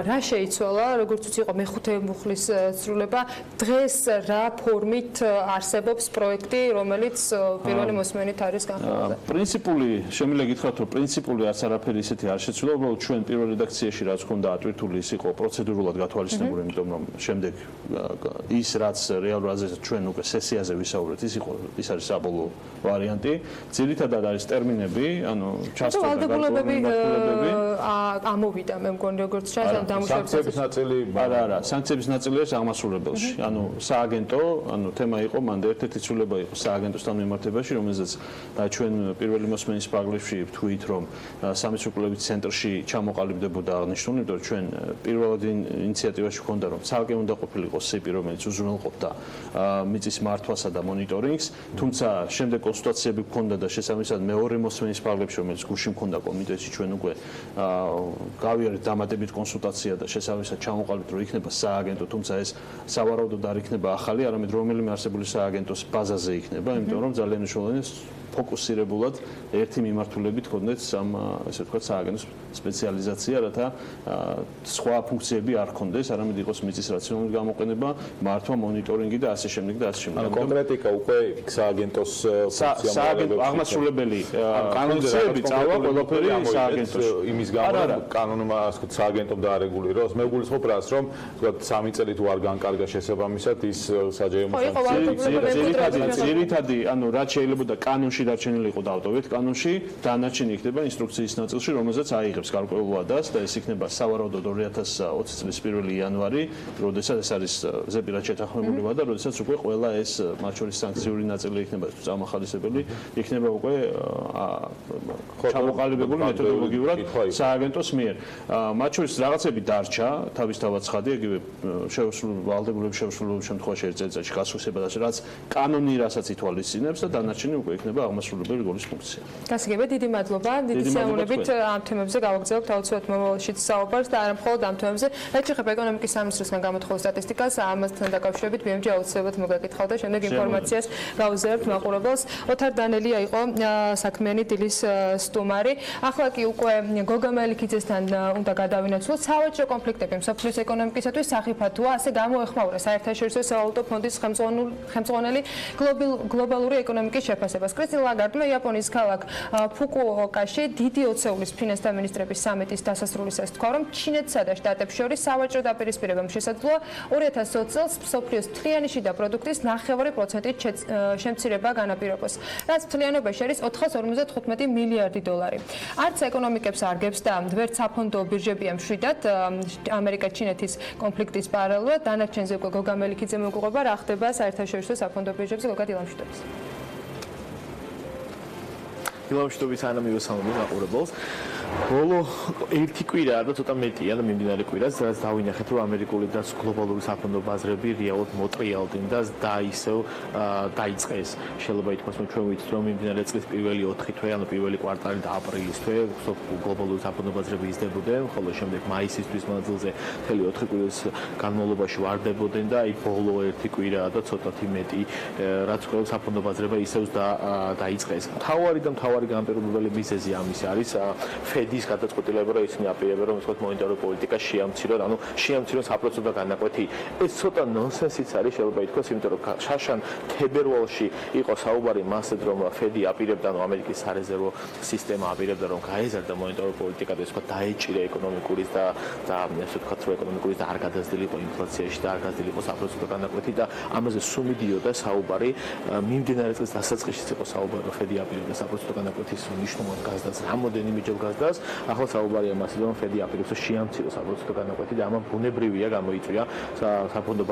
რა შეიცვალა, როგორც ვთქვი, იყო მეხუთე მუხლის ცვლილება, დღეს რა ფორმით არსებობს პროექტი, რომელიც პირველი მოსმენით არის განხილული? პრინციპული, შემიძლია გითხრათ, რომ პრინციპული არც არაფერი ისეთი არ შეცვლილა, უბრალოდ ჩვენ პირველ რედაქციაში რაც ჰქონდა ატვირთული, ის იყო პროცედურულად გათვალისწინებული, იმიტომ რომ შემდეგ ის რაც რეალურ აზრზე ჩვენ უკვე სესიაზე ვისაუბრეთ, ის არის საბოლოო ვარიანტი. ძირითადად არის ტერმინები, ანუ ჩასწორდა ვალდებულებები ამოვიდა, მე მგონი როგორც ჩანს ამ დამუშავების სანქციების ნაწილი არა, სანქციების ნაწილი არის აღმასრულებელში. ანუ სააგენტო, ანუ თემა იყო მანდ ერთ-ერთი ცვლილება იყო სააგენტოსთან მიმართებაში, რომელზეც ჩვენ პირველი მოსმენის პარაგრაფში ვთქვით, რომ სამისუკვლევით ცენტრში ჩამოყალიბდებოდა აღნიშნული, იმიტომ რომ ჩვენ პირველად ინიციატივაში ჰქონდა, რომ ცალკე უნდა ყოფილიყო სიპი, რომელიც უზრუნველყოფდა მიწის მართვასა და მონიტორინგს, თუმცა შემდეგ კონსულტაციები ჰქონდა და შესაბამისად მეორე მოსმენის პარაგრაფში, რომელიც გუშინ ჰქონდა კომიტეტში, ჩვენ უკვე გავიარეთ დამატებით კონსულტაცია და შესაბამისად ჩამოყალიბეთ, რომ იქნება სააგენტო, თუმცა ეს სავარაუდოდ არ იქნება ახალი, არამედ რომელიმე არსებული სააგენტოს ბაზაზე იქნება, იმიტომ რომ ძალიან მნიშვნელოვანია ფოკუსირებულად ერთი მიმართულებით ჰქონდეთ ამ, ესე ვთქვათ, სააგენტოს სპეციალიზაცია, რათა სხვა ფუნქციები არ ჰქონდეს, არამედ იყოს მიწის რაციონალური გამოყენება, მართვა, მონიტორინგი და ასე შემდეგ და ასე შემდეგ. ანუ კონკრეტიკა უკვე სააგენტოს სააგენტო აღმასრულებელი კანონები წავა ყველაფერი სააგენტოში. იმის გამო კანონმა ასე სააგენტომ დაარეგულიროს. მე გულისხმობ რას, რომ თქვათ 3 წელი თუ არ განკარგა შესაბამისად ის საჯერიმო ძირითადი, ანუ რაც შეიძლება და კანონში დარჩენილი იყო დავტოვეთ კანონში, დანარჩენი იქნება ინსტრუქციის ნაწილში, რომელზეც აიღებს გარკვეულ ვადას და ეს იქნება სავარაუდოდ 2020 წლის 1 იანვარი, როდესაც ეს არის ზეპირად შეთანხმებული ვადა, როდესაც უკვე ყველა ეს მათ შორის სანქციური ნაწილი იქნება წამახალისებელი, იქნება უკვე ჩამოყალიბებული მეთოდოლოგიურად სააგენტოს მიერ. მათ შორის რაღაცები დარჩა, თავისთავად ცხადია, იგივე ვალდებულების შეუსრულობის შემთხვევაში ერთ წელიწადში გასხვისება და რაც კანონი რასაც ითვალისწინებს და დანარჩენი უკვე იქნება აღმასრულებელი რგოლის ფუნქცია. გასაგებია, დიდი მადლობა. დიდი სიამოვნებით ამ თემებზე გავაგრძელებთ აუცილებლად მომავალშიც საუბარს და არა მხოლოდ ამ თემებზე. რაც შეეხება ეკონომიკის სამინისტროსგან გამოთხოვილ სტატისტიკას, ამასთან დაკავშირებით BMG აუცილებლად მოგაკითხავ და შემდეგ ინფორმაციას გავუზიარებთ მაყურებელს. ოთარ დანელია იყო საქმიანი დილის სტუმარი. ახლა კი უკვე გოგა მელიქიძესთან უნდა გადავინაცვლოთ. სავაჭრო კონფლიქტები მსოფლიოს ეკონომიკისათვის სახიფათოა, ასე გამოეხმაურა საერთაშორისო სავალუტო ფონდის ხელმძღვანელი გლობალური ეკონომიკის შეფასებას. კრისტინ ლაგარდმა იაპონიის ქალაქ ფუკუოკაში დიდი ოცეულის ფინანსთა მინისტრების სამიტის დასასრულისას თქვა, რომ ჩინეთსა და შტატებს შორის სავაჭრო დაპირისპირებამ შესაძლოა 2020 წელს მსოფლიოს მთლიანი შიდა პროდუქტის 9% შემცირება განაპირობოს, რაც მთლიანობაში არის 455 მილიარდი დოლარი. არც ეკონომიკებს არგებს და ვერც საფონდო ბირჟებია მშვიდად ამერიკა-ჩინეთის კონფლიქტის პარალელურად. დანარჩენზე უკვე გოგა მელიქიძე მოგუყვება, რა ხდება საერთაშორისო საფონდო ბირჟებზე. გოგა, დილა მშვიდობის. დილა მშვიდობის, ანა მივესალმები მაყურებელს. ბოლო ერთი კვირაა და ცოტა მეტია და მიმდინარე კვირას, რაც დავინახეთ, რომ ამერიკული და გლობალური საფონდო ბაზრები რეალურად მოტრიალდნენ და ისევ დაიწყეს. შეიძლება ითქვას, რომ ჩვენ ვიცით, რომ მიმდინარე წლის პირველი 4 თვე, ანუ პირველი კვარტალი და აპრილის თვე გლობალური საფონდო ბაზრები იზრდებოდნენ, ხოლო შემდეგ მაისისთვის მანძილზე მთელი 4 კვირის განმავლობაში ვარდებოდნენ და აი ბოლო ერთი კვირაა და ცოტათი მეტი, რაც ყველა საფონდო ბაზრება ისევ დაიწყეს. მთავარი განპირობებელი მიზეზი ამის არის ფედის გადაწყვეტილება, რომ ისინი აპირებენ, რომ ვთქვათ, მონეტარული პოლიტიკა შეამცირონ, ანუ შეამცირონ საპროცენტო განაკვეთი. ეს ცოტა ნონსენსიც არის, შეიძლება ითქვას, იმიტომ რომ შაშან თებერვალში იყო საუბარი მასზე, რომ ფედი აპირებდა, ანუ ამერიკის სარეზერვო სისტემა აპირებდა, რომ გაეზარდა მონეტარული პოლიტიკა და ვთქვათ, დაეჭირა ეკონომიკურის და ასე ვთქვათ, რომ ეკონომიკურის და არ გადაზრდილიყო ინფლაციაში და არ გადაზრდილიყო საპროცენტო განაკვეთი და ამაზე სულ მიდიოდა საუბარი. მიმდინარე წლის დასაწყისშიც იყო საუბარი, რომ ფედი აპირებდა საპროცენტო განაკვეთის მნიშვნელოვან გაზრდას, რამოდენიმეჯერ გაზრდას. ახლა საუბარია მასზე, რომ ფედი აპირებს შეამციროს საპროცენტო განაკვეთი და ამან ბუნებრივია გამოიწვია საფონდო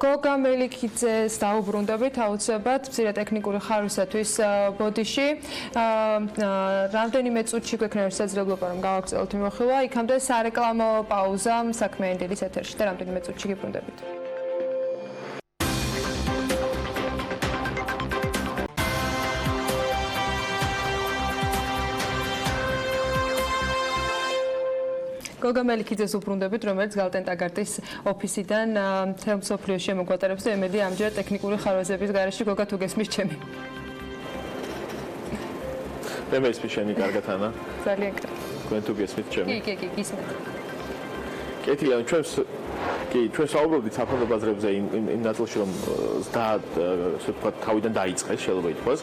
გოგა მელიქიძეს დაუბრუნდებით აუცილებლად მცირე ტექნიკური ხარვისათვის ბოდიში. რამდენიმე წუთში გვექნება შესაძლებლობა, რომ გავაგრძელოთ მიმოხილვა. იქამდე სარეკლამო პაუზა საქმიანი დილის ეთერში და რამდენიმე წუთში გიბრუნდებით. გოგა მელიქიძეს უბრუნდებით, რომელიც გალტენტაგარტის ოფისიდან მთელ მსოფლიოს შემოგვატარებს და ემედი ამჯერად ტექნიკური ხარვეზების გარეშე. გოგა, თუ გესმის ჩემი? მე მესმის შენი კარგად, ანა? ძალიან კარგი. თქვენ თუ გესმით ჩემი? კი, გისმენთ. კეთილი, ანუ ჩვენ საუბრობდით საფონდო ბაზრებზე იმ ნაწილში, რომ ასე ვთქვათ, თავიდან დაიწყეს, შეიძლება ითქვას.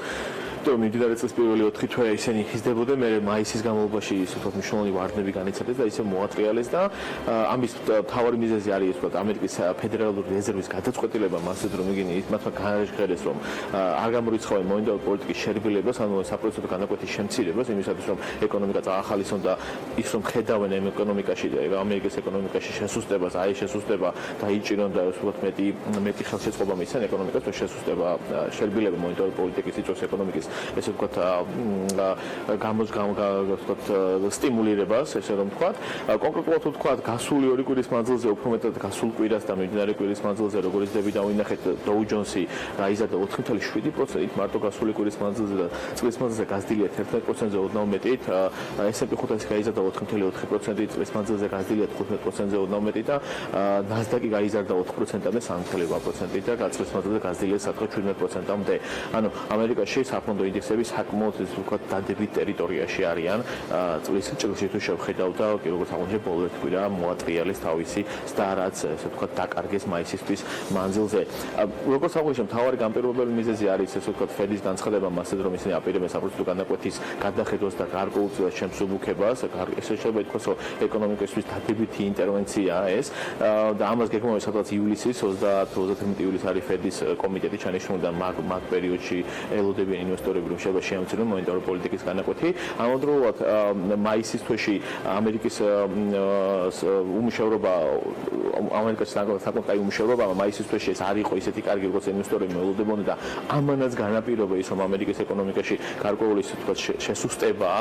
რომ მიმდინარე წლის პირველი 4 თვე ისინი ხიზდებოდნენ, მე მაისის განმავლობაში ისე ვთქვათ მნიშვნელოვანი ვარდნები განიცადეს და ისე მოატრიალეს და ამის მთავარი მიზეზი არის ისე ვთქვათ ამერიკის ფედერალური რეზერვის გადაწყვეტილება მასზე, რომ იგინი მათმა განაჟღერეს, რომ არ გამორიცხავენ მონეტარული პოლიტიკის შერბილებას, ანუ საპროცენტო განაკვეთის შემცირებას, იმისათვის რომ ეკონომიკა წაახალისონ და ის რომ ხედავენ ამ ეკონომიკაში და ამერიკის ეკონომიკაში შესუსტებას, აი შესუსტება დაიჭირონ და ვთქვათ მეტი ხელშეწყობა მისცენ ეკონომიკას და შესუსტება შერბილება მონეტარული პოლიტიკის იწვევს ეკონომიკის ესე ვთქვათ სტიმულირებას, ესე რომ ვთქვათ. კონკრეტულად ვთქვათ, გასული 2 კვირის მანძილზე, უფრო მეტად გასულ კვირას და მიმდინარე კვირის მანძილზე, როგორც დები დავინახეთ, Dow Jones-ი გაიზარდა 4.7%, მარტო გასული კვირის მანძილზე და წლის მანძილზე გაზრდილია 11%-ზე ოდნავ მეტით, S&P 500-ი გაიზარდა 4.4%, წლის მანძილზე გაზრდილია 15%-ზე ოდნავ მეტით და Nasdaq-ი გაიზარდა 4%-ამდე 3.8% და წლის მანძილზე გაზრდილია 7.17%-ამდე. ანუ ამერიკაში საფონდო ინდექსები საკმაოდ ისე ვთქვათ დადებით ტერიტორიაში არიან. წლის ჭრილში თუ შევხედავთ და როგორც აღნიშნე ბოლო ერთ კვირა მოატრიალეს თავისი და რაც ესე ვთქვათ დაკარგეს მაისისთვის მანძილზე. როგორც აღნიშნე მთავარი განპირობებელი მიზეზი არის ესე ვთქვათ ფედის განცხადება მასზე, რომ ისინი აპირებენ საპროცენტო განაკვეთის გადახედვას და გარკვეულწილად შემსუბუქებას. ესე შეიძლება ითქვას, რომ ეკონომიკისთვის დადებითი ინტერვენციაა ეს და ამას გეგმავენ სადღაც ივლისის 30-31 ივლისს არის ფედის კომიტეტი ჩანიშნული და მაგ პერიოდში ელოდებიან ინვესტორები ინვესტორები რომ შეიძლება შეამცირონ მონეტარული პოლიტიკის განაკვეთი. ამავდროულად მაისის თვეში ამერიკის უმუშევრობა ამერიკის საკუთრება უმუშევრობა მაისის თვეში ეს არ იყო ისეთი კარგი როგორც ინვესტორები მელოდებოდნენ და ამანაც განაპირობა ის რომ ამერიკის ეკონომიკაში გარკვეული თქო შესუსტება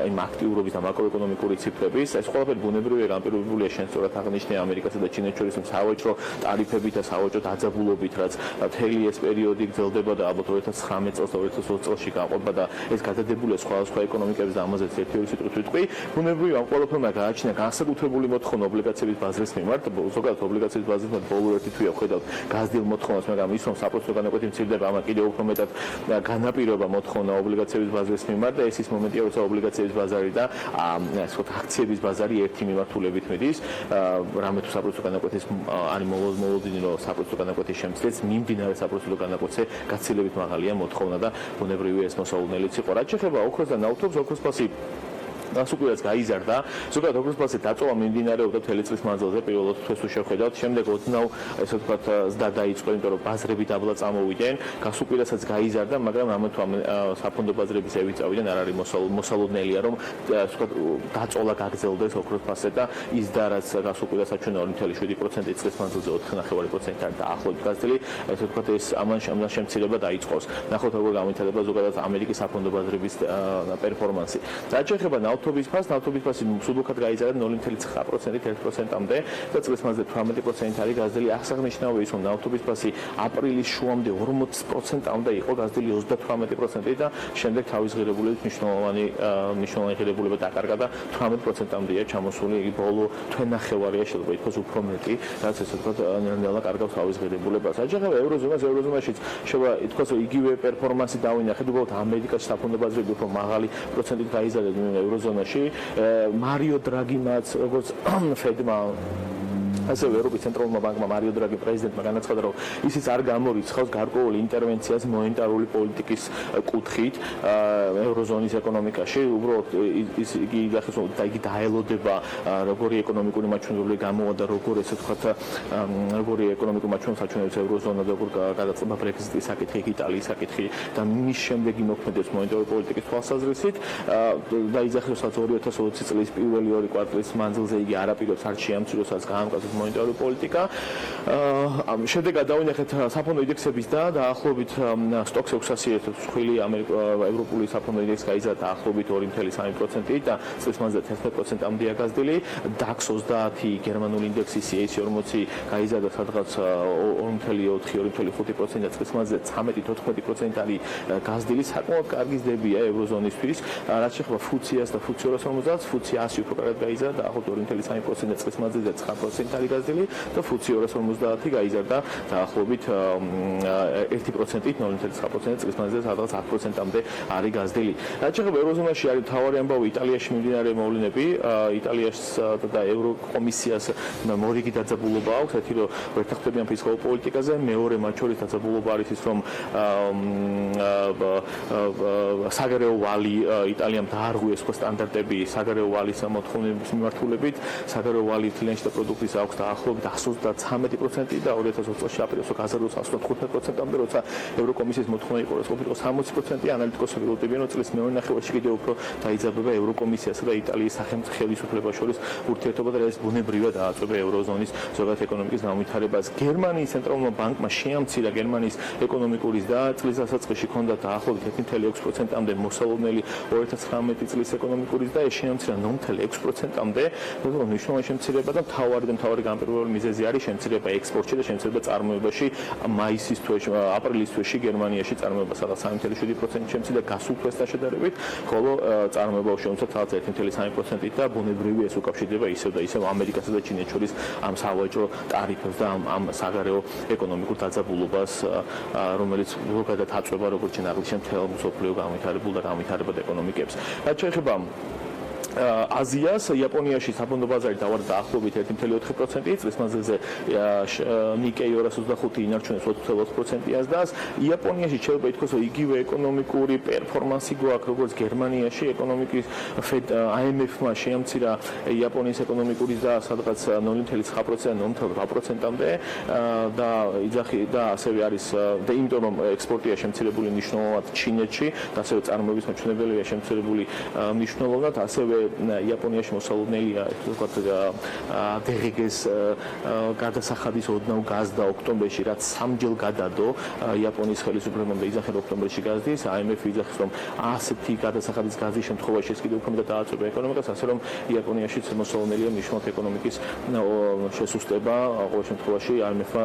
იმ აქტიურობის და მაკროეკონომიკური ციფრების ეს ყველაფერი ბუნებრივია განპირობებულია შენ სწორად აღნიშნე ამერიკასა და ჩინეთს შორის სავაჭრო ტარიფებით და სავაჭრო დაძაბულობით რაც მთელი ეს პერიოდი გრძელდება და ალბათ 2019 წელს და 2020 წელში გაყვება და ეს გადადებულია სხვადასხვა ეკონომიკების და ამაზეც ერთი-ორი სიტყვით ვიტყვი ბუნებრივია ამ ყველაფერმა გააჩინა განსაკუთრებული მოთხოვნა ობლიგაციების ბაზრის მიმართ ზოგადად ობლიგაციების ბაზრის მიმართ ბოლო ერთი თვეა ხედავთ გაზრდილ მოთხოვნას მაგრამ ის რომ საპროცესო განაკვეთი მცირდება ამა კიდევ უფრო მეტად განაპირობა მოთხოვნა ობლიგაციების ბაზრის მიმართ და ეს ის მომენტია როცა ობლიგაციების ბაზარი და ასე ვთქვათ აქციების ბაზარი ერთი მიმართულებით მიდის რამე თუ საპროცესო განაკვეთის არის მოლოდინი რომ საპროცესო განაკვეთის შემცირდეს მიმდინარე საპროცესო განაკვეთზე გაცილებით მაღალია მოთხოვნა და ბუნებრივია ეს მოსალოდნელიც იყო რაც შეეხება ოქროს და ნავთობს ოქროს ფასი დასუკვირაც გაიზარდა ზოგადად ოქროს ფასი დაწოვა მიმდინარეობდა მთელი წლის მანძილზე პირველად თვეს თუ შევხედავთ შემდეგ ოდნავ ესე ვთქვათ ზრდა დაიწყო იმიტომ რომ ბაზრები დაბლა წამოვიდნენ გასუკვირასაც გაიზარდა მაგრამ ამათ საფონდო ბაზრების ევიწავიდან არ არის მოსალოდნელია რომ ასე ვთქვათ დაწოლა გაგრძელდეს ოქროს ფასზე და ის და რაც გასუკვირას აჩვენა 2.7% წლის მანძილზე 4.5% არის დაახლოებით გაზრდილი ესე ვთქვათ ეს ამან შემცირება დაიწყოს ნახოთ როგორ გამოიხატება ზოგადად ამერიკის საფონდო ბაზრების პერფორმანსი რაც შეეხება ნავთობის ფასი მსუბუქად გაიზარდა 0.9%-ით 1%-მდე და წლის მანძილზე 18% არის გაზრდილი აღსანიშნავია ის რომ ნავთობის ფასი აპრილის შუამდე 40%-მდე იყო გაზრდილი 38%-ით და შემდეგ თავის ღირებულებით მნიშვნელოვანი ღირებულება დაკარგა და 18%-მდეა ჩამოსული იგი ბოლო თვენახევარია შეიძლება ითქვას უფრო მეტი რაც ესე ვთქვათ ნელ-ნელა კარგავს თავის ღირებულებას რაც შეეხება ევროზონაშიც შეიძლება ითქვას რომ იგივე პერფორმანსი დავინახეთ უბრალოდ ამერიკაში საფონდო ბაზრები უფრო მაღალი პროცენტით გაიზარდა ევროზონაში მარიო დრაგიმაც როგორც ფედმა ასევე ევროპის ცენტრალურმა ბანკმა მარიო დრაგი პრეზიდენტმა განაცხადა რომ ისიც არ გამორიცხავს გარკვეულ ინტერვენციას მონეტარული პოლიტიკის კუთხით ევროზონის ეკონომიკაში უბრალოდ იგი იგი დაელოდება როგორი ეკონომიკური მაჩვენებლები გამოვა და როგორ ესე ვთქვათ როგორი ეკონომიკური მაჩვენებლებს აჩვენებს ევროზონა და როგორ გადაწყდება ბრექსიტის საკითხი იტალიის საკითხი და მის შემდეგ იმოქმედებს მონეტარული პოლიტიკის თვალსაზრისით და იძახებს რომ 2020 წლის პირველი ორი კვარტალის მანძილზე იგი არაპირებს არ შეამციროს გაამკაცოს მონეტარული პოლიტიკა. შედეგად დავინახეთ საფონდო ინდექსების და დაახლოებით სტოქს 600 მსხვილი ევროპული საფონდო ინდექსი გაიზარდა დაახლოებით 2.3% და წლის მანძილზე 11%-მდეა გაზრდილი. DAX 30 გერმანული ინდექსი CAC 40 გაიზარდა სადღაც 2.4-2.5% და წლის მანძილზე 13-14% არის გაზრდილი. საკმაოდ კარგი ზრდებია ევროზონისთვის. რაც შეეხება FTSE-ას და FTSE 250-ს, FTSE 100 უფრო კარგად გაიზარდა დაახლოებით 2.3% და წლის მანძილზე 9% არის გაზრდილი და FTSE 250 გაიზარდა დაახლოებით 1%-ით 0.9% წლის მანძილზე სადღაც 10%-მდე არის გაზრდილი. რაც შეეხება ევროზონაში არის მთავარი ამბავი იტალიაში მიმდინარე მოვლენები, იტალიაში და ევროკომისიას მორიგი დაძაბულობა აქვს, ერთი რომ ვერთახდებიან ფისკალურ პოლიტიკაზე, მეორე მათ შორის დაძაბულობა არის ის რომ საგარეო ვალი იტალიამ დაარღვიეს სტანდარტები საგარეო ვალის მოთხოვნების მიმართულებით, საგარეო ვალი თლიანში და პროდუქტის აქვს დაახლოებით 133% და 2020 წელს აპრილში გაზარდა 115%-მდე, როცა ევროკომისიის მოთხოვნა იყო 60%, ანალიტიკოსები ველოდებიან რომ წლის მეორე ნახევარში კიდევ უფრო დაიძაბება ევროკომისიასა და იტალიის სახელმწიფოების შორის ურთიერთობა და ეს ბუნებრივად დააწვება ევროზონის ზოგადად ეკონომიკის განვითარებას. გერმანიის ცენტრალურმა ბანკმა შეამცირა გერმანიის ეკონომიკური და წლის დასაწყისში ჰქონდა დაახლოებით 1.6%-მდე მოსალოდნელი 2019 წლის ეკონომიკური და ეს შეამცირა 0.6%-მდე, რომ მნიშვნელოვანი შემცირება და მთავარი განპირობებული მიზეზი არის შემცირება ექსპორტში და შემცირება წარმოებაში. მაისის თვეში, აპრილის თვეში გერმანიაში წარმოება სადღაც 3.7% შემცირდა გასულ თვესთან შედარებით, ხოლო წარმოება შეუმცირდა სადღაც 1.3%-ით და ბუნებრივია ეს უკავშირდება ისევ და ისევ ამერიკასა და ჩინეთს შორის ამ სავაჭრო ტარიფებს და ამ საგარეო ეკონომიკურ დაძაბულობას, რომელიც ზოგადად აწვება როგორც ჩინეთის მთელ მსოფლიო განვითარებულ და განვითარებად ეკონომიკებს. რაც შეეხება აზიას, იაპონიაში საფონდო ბაზარი დავარდა დაახლოებით 1.4%, წლის მანძილზე ნიკეი 225 ინარჩუნებს 4.4% აზდას. იაპონიაში შეიძლება ითქვას, რომ იგივე ეკონომიკური პერფორმანსი გვაქვს, როგორც გერმანიაში. ეკონომიკის IMF-მა შეამცირა იაპონიის ეკონომიკური და სადღაც 0.9%-დან 0.8%-მდე და იძახი და ასევე არის და იმიტომ რომ ექსპორტია შემცირებული მნიშვნელოვნად ჩინეთში და ასევე წარმოების მაჩვენებელია შემცირებული მნიშვნელოვნად, ასევე იაპონიაში მოსალოდნელია ვთქვათ DRG-ის გადასახადის ოდნავ გაზდა ოქტომბერში, რაც სამჯერ გადადო იაპონიის ხელისუფლებამ და იძახა რომ ოქტომბერში გაზდის. IMF იძახის რომ ასეთი გადასახადის გაზის შემთხვევაში ეს კიდევ უფრო მეტად დააწუება ეკონომიკას, ასე რომ იაპონიაშიც მოსალოდნელია მნიშვნელოვნად ეკონომიკის შესუსტება. ყოველ შემთხვევაში IMF-მა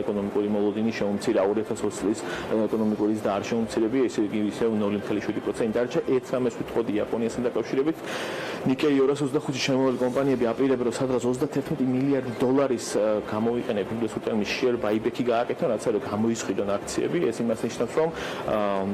ეკონომიკური მოლოდინი შეუმცირა 2020 წლის ეკონომიკური და არ შეუმცირები, ესე იგი ისევ 0.7% დარჩა. ერთ რამეს ვიტყოდი იაპონიასთან დაკავშირებით. ნიკეი 225 შემავალი კომპანიები აპირებენ რომ სადღაც 31 მილიარდი დოლარის გამოვიყენებ ინგლისურ ტერმინს share buyback-ი გააკეთონ, რაც არის გამოისყიდონ აქციები. ეს იმას ნიშნავს, რომ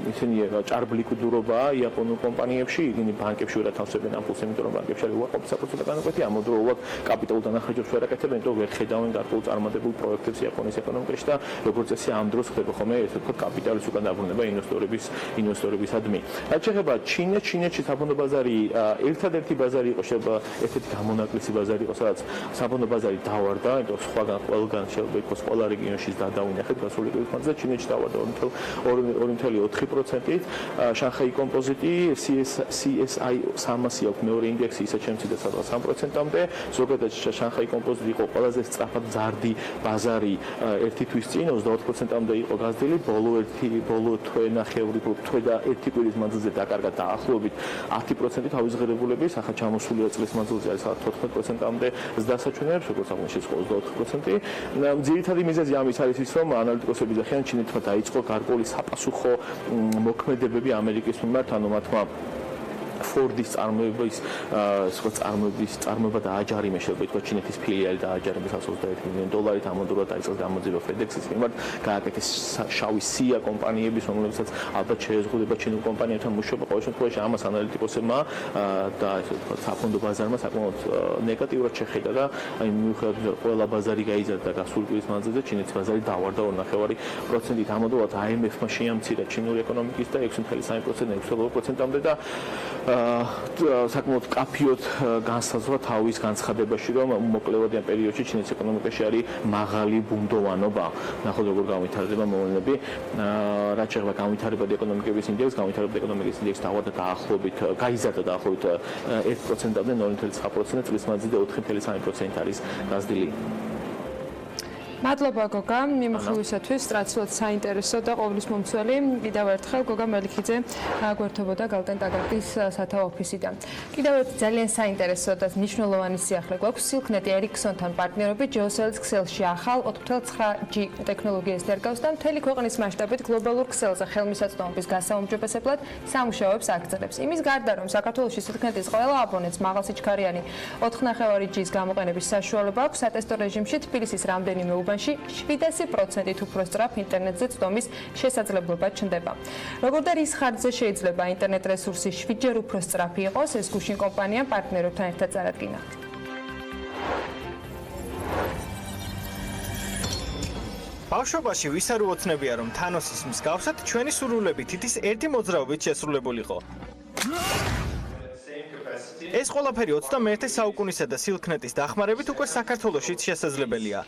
ისინი ჭარბლიკვიდურობაა იაპონურ კომპანიებში, ისინი ბანკებში ვერ ათავსებენ ამ ფულს, იმიტომ რომ ბანკებში არის უარყოფითი საპროცენტო განაკვეთი, ამავდროულად კაპიტალურ დანახაჯებს ვერ აკეთებენ, იმიტომ ვერ ხედავენ გარკვეულ წარმატებულ პროექტებს იაპონიის ეკონომიკაში და როგორც წესი ამ დროს ხდება ხოლმე ესე ვთქვათ კაპიტალის უკან დაბრუნება ინვესტორებისადმი. რაც შეეხება ჩინეთში საფონდო ბაზარი ერთადერთი ბაზარი იყო, შეიძლება ერთ-ერთი გამონაკლისი ბაზარი იყო, სადაც საფონდო ბაზარი დავარდა, იმიტომ სხვაგან ყველგან შეიძლება იყოს ყველა რეგიონში დავინახეთ გასული წლის მანძილზე ჩინეთში დავარდა 2.4%-ით. შანხაი კომპოზიტი CSI 300 აქვს მეორე ინდექსი, ისაც შემცირდა სადღაც 3%-მდე. ზოგადად შანხაი კომპოზიტი იყო ყველაზე სწრაფად მზარდი ბაზარი ერთი თვის წინ 24%-მდე იყო გაზრდილი, ბოლო თვე და ერთი კვირის მანძილზე დაკარგა დაახლოებით 10% თავის ღირებულების, ახლა ჩამოსულია წლის მანძილზე არის 14%-მდე ზრდასაჩვენებს, როგორც აღნიშნეს 24%. ძირითადი მიზეზი ამის არის ის, რომ ანალიტიკოსები ძახიან ჩინეთმა დაიწყო გარკვეული საპასუხო მოქმედებები ამერიკის მიმართ, ანუ მათმა Ford-ის წარმოება დააჯარიმეს, შეიძლება ითქვას ჩინეთის ფილიალი დააჯარიმეს 121 მილიონ დოლარით, ამავდროულად დაიწყეს გამოძიება FedEx-ის მიმართ, გააკეთეს შავი სია კომპანიების, რომლებსაც ალბათ შეეზღუდება ჩინურ კომპანიებთან მუშაობა. ყოველ შემთხვევაში ამას ანალიტიკოსებმა და ესე ვთქვათ საფონდო ბაზარმა საკმაოდ ნეგატიურად შეხედა და მიუხედავად ყველა ბაზარი გაიზარდა და გასული კვირის მანძილზე ჩინეთის ბაზარი დავარდა 2.5%-ით. ამავდროულად IMF-მა შეამცირა ჩინური ეკონომიკის და 6.3%-დან 6.2%-მდე და საკმაოდ კაფიოდ განსაზღვრა თავის განცხადებაში, რომ მოკლევადიან პერიოდში ჩინეთის ეკონომიკაში არის მაღალი ბუნდოვანობა. ნახოთ როგორ განვითარდება მოვლენები. რაც შეეხება განვითარებადი ეკონომიკების ინდექსს, განვითარებადი ეკონომიკის ინდექსი დავარდა გაიზარდა დაახლოებით 1%-მდე 0.9%, წლის მანძილზე 4.3% არის გაზრდილი. მადლობა გოგა, მიმოხილვისათვის, სტრაცულად საინტერესო და ყოვლის მომცველი. კიდევ ერთხელ გოგა მელიქიძე გვერდებოდა გალტენ ტაგარტის სათავო ოფისიდან. კიდევ ერთი ძალიან საინტერესო და მნიშვნელოვანი სიახლე გვაქვს სილქნეტი Ericsson-თან პარტნიორობით ჯეოსელის ქსელში ახალ 4.9G ტექნოლოგიას დერგავს და მთელი ქვეყნის მასშტაბით გლობალურ ქსელზე ხელმისაწვდომობის გასაუმჯობესებლად სამუშაოებს აგრძელებს. იმის გარდა, რომ საქართველოში სილქნეტის ყველა აბონენტს მაღალსიჩქარიანი 4.9G-ის გამოყენების საშუალება აქვს, სატესტო რეჟიმში თბილისის რამდენიმე უბანში 700%-ით უფრო სწრაფ ინტერნეტზე წვდომის შესაძლებლობა ჩნდება. Როგორ და რის ხარჯზე შეიძლება ინტერნეტ რესურსი 7-ჯერ უფრო სწრაფი იყოს, ეს გუშინ კომპანიამ პარტნიორებთან ერთად წარადგინა. ბავშვობაში ვის არ უოცნებია, რომ თანოსის მსგავსად ჩვენი სურვილები თითის ერთი მოძრაობით შესრულებულიყო. ეს ყველაფერი 21 საუკუნისა და სილქნეტის დახმარებით უკვე საქართველოშიც შესაძლებელია.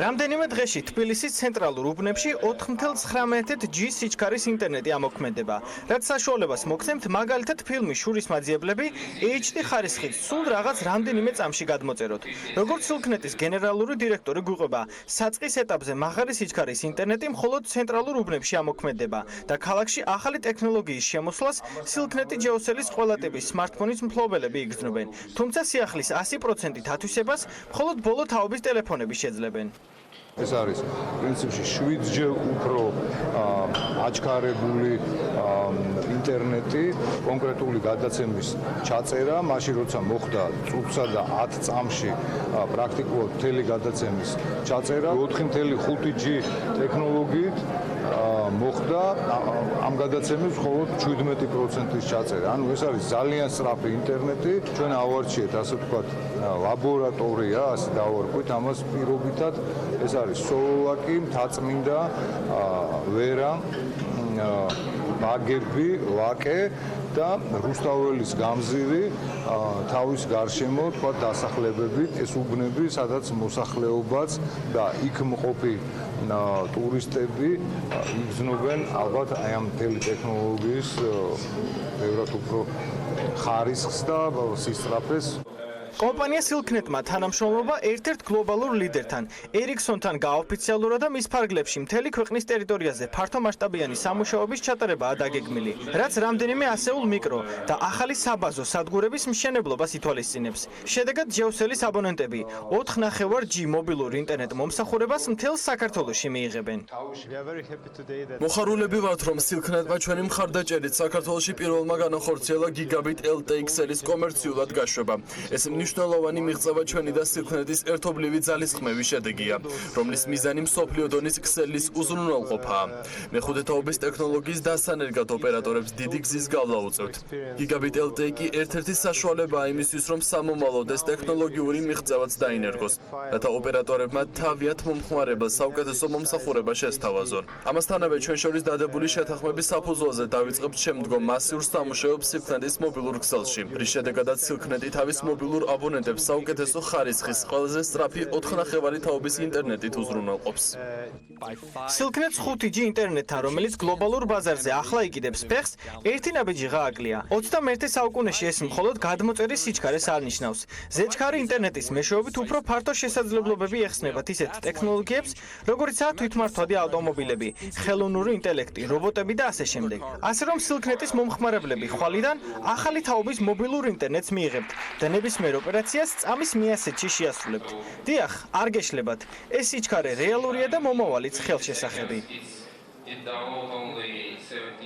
რამდენიმე დღეში თბილისის ცენტრალურ უბნებში 4.9G სიჩქარის ინტერნეტი ამოქმედება, რაც საშუალებას მოგცემთ მაგალითად ფილმის შურის მაძიებლები HD ხარისხით სულ რაღაც რამდენიმე წამში გადმოწეროთ. როგორც სილქნეტის გენერალური დირექტორი გვიყვება, საწყის ეტაპზე მაღალი სიჩქარის ინტერნეტი მხოლოდ ცენტრალურ უბნებში ამოქმედება და ქალაქში ახალი ტექნოლოგიის შემოსვლას სილქნეტი ჯეოსელის ყველა ტიპის სმარტფონის მფლობელები იგრძნობენ, თუმცა სიახლის 100%-ით ათვისებას მხოლოდ ბოლო თაობის ტელეფონები შეძლებენ. ეს არის პრინციპში 7-ჯერ უფრო გაჩქარებული ინტერნეტი, კონკრეტული გადაცემის ჩაწერა, მაშინ როცა მოხდა წუთსა და 10 წამში პრაქტიკულად მთელი გადაცემის ჩაწერა 4.5G ტექნოლოგიით მოხდა ამ გადაცემის მხოლოდ 17%-ის ჩაწერა. ანუ ეს არის ძალიან სწრაფი ინტერნეტი. ჩვენ ავარჩიეთ ასე ვთქვათ ლაბორატორია, ასე დავარქვით ამას პირობითად. ეს არის სოლოლაკი, მთაწმინდა, ვერა, ბაგები, ლაკე და რუსთაველის გამზირი თავის გარშემო თქვა დასახლებებით ეს უბნები, სადაც მოსახლეობაც და იქ მყოფი ტურისტები იგრძნობენ ალბათ აი ამ მთელი ტექნოლოგიის ბევრად უფრო ხარისხს და სისწრაფეს. კომპანია სილქნეთმა თანამშრომლობა ერთ-ერთ გლობალურ ლიდერთან, ერიქსონთან გაოფიციალურად და მის ფარგლებში მთელი ქვეყნის ტერიტორიაზე ფართომასშტაბიანი სამუშაოების ჩატარებაა დაგეგმილი, რაც რამდენიმე ასეულ მიკრო და ახალი საბაზო სადგურების მშენებლობას ითვალისწინებს. შედეგად ჯეოსელის აბონენტები 4.5G მობილურ ინტერნეტ მომსახურებას მთელ საქართველოში მიიღებენ. მოხარულები ვართ, რომ სილქნეთმა ჩვენი მხარდაჭერით საქართველოში პირველმა განახორციელა გიგაბიტ LTE ქსელის კომერციულად გაშვება. ეს მნიშვნელოვანი მიღწევა ჩვენი და სილქნეთის ერთობლივი ძალისხმევის შედეგია, რომლის მიზანი მსოფლიო დონის ქსელის უზრუნველყოფაა. მეხუთე თაობის ტექნოლოგიის დასანერგად ოპერატორებს დიდი გზის გავლა უწევთ. გიგაბიტ LTE კი ერთ-ერთი საშუალებაა იმისთვის, რომ სამომავლოდ ეს ტექნოლოგიური მიღწევაც დაინერგოს, რათა ოპერატორებმა თავიანთ მომხმარებელს საუკეთესო მომსახურება შესთავაზონ. ამასთანავე ჩვენ შორის დადებული შეთანხმების საფუძველზე დავიწყებთ შემდგომ მასიურ სამუშაოებს სილქნეთის მობილურ ქსელში, რის შედეგადაც სილქნეთი თავის მობილურ აბონენტებს საუკეთესო ხარისხის ყველაზე სწრაფი 4.5 თაობის ინტერნეტით უზრუნველყოფს. სილქნეთს 5G ინტერნეტთან, რომელიც გლობალურ ბაზარზე ახლა იკიდებს ფეხს, ერთი ნაბიჯი გააკლია. 21 საუკუნეში ეს მხოლოდ გადმოწერის სიჩქარეს არ ნიშნავს. ზეჩქარი ინტერნეტის მეშვეობით უფრო ფართო შესაძლებლობები ეხსნებათ ისეთ ტექნოლოგიებს, როგორიცაა თვითმართვადი ავტომობილები, ხელოვნური ინტელექტი, რობოტები და ასე შემდეგ. ასე რომ სილქნეთის მომხმარებლები ხვალიდან ახალი თაობის მობილურ ინტერნეტს მიიღებთ და ნებისმიერ ოპერაციას წამის მიასეთში შეასრულებთ. დიახ, არ გეშლებათ. ეს სიჩქარე რეალურია და მომავალიც ხელშესახები.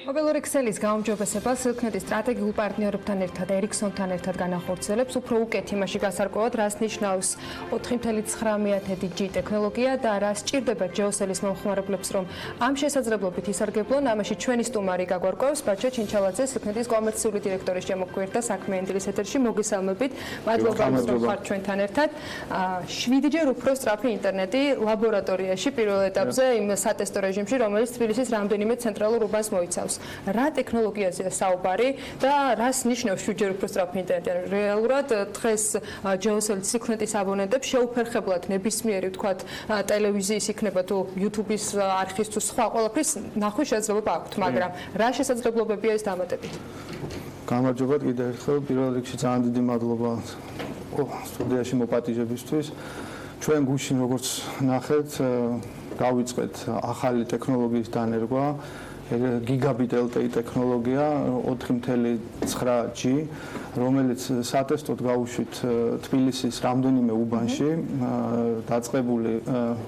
მობილური ქსელის გაუმჯობესება სილქნეთის სტრატეგიულ პარტნიორებთან ერთად ერიქსონთან ერთად განახორციელებს უფრო უკეთ იმაში გასარკვევად, რას ნიშნავს 4.9G ტექნოლოგია და რა სჭირდება ჯეოსელის მომხმარებლებს, რომ ამ შესაძლებლობით ისარგებლონ. ამაში ჩვენი სტუმარი გაგვარკვევს, ბაჭა ჩინჩალაძე, სილქნეთის კომერციული დირექტორის შემოგვიერთდა საქმიანი დილის ეთერში. მოგესალმებით. მადლობა, რომ ხართ ჩვენთან ერთად. 7ჯერ უფრო სწრაფი ინტერნეტი ლაბორატორიაში პირველ ეტაპზე იმ სატესტო რეჟიმში, რომელიც თბილისის რამდენიმე ცენტრალურ უბანს მოიცავს. რა ტექნოლოგიაზეა საუბარი და რას ნიშნავს 7ჯერ უფრო სწრაფი ინტერნეტი? რეალურად დღეს ჯეოსელის სილქნეთის აბონენტებს შეუფერხებლად ნებისმიერი ვთქვათ ტელევიზიის იქნება თუ YouTube-ის არხის თუ სხვა ყველაფრის ნახვის შესაძლებლობა აქვთ, მაგრამ რა შესაძლებლობებია ეს დამატებით? გამარჯობა კიდევ ერთხელ, პირველ რიგში ძალიან დიდი მადლობა სტუდიაში მოპატიჟებისთვის. ჩვენ გუშინ როგორც ნახეთ, გავიწყეთ ახალი ტექნოლოგიის დანერგვა, გიგაბიტ LTE ტექნოლოგია 4.9G, რომელიც სატესტოდ გავუშვით თბილისის რამდენიმე უბანში, დაწყებული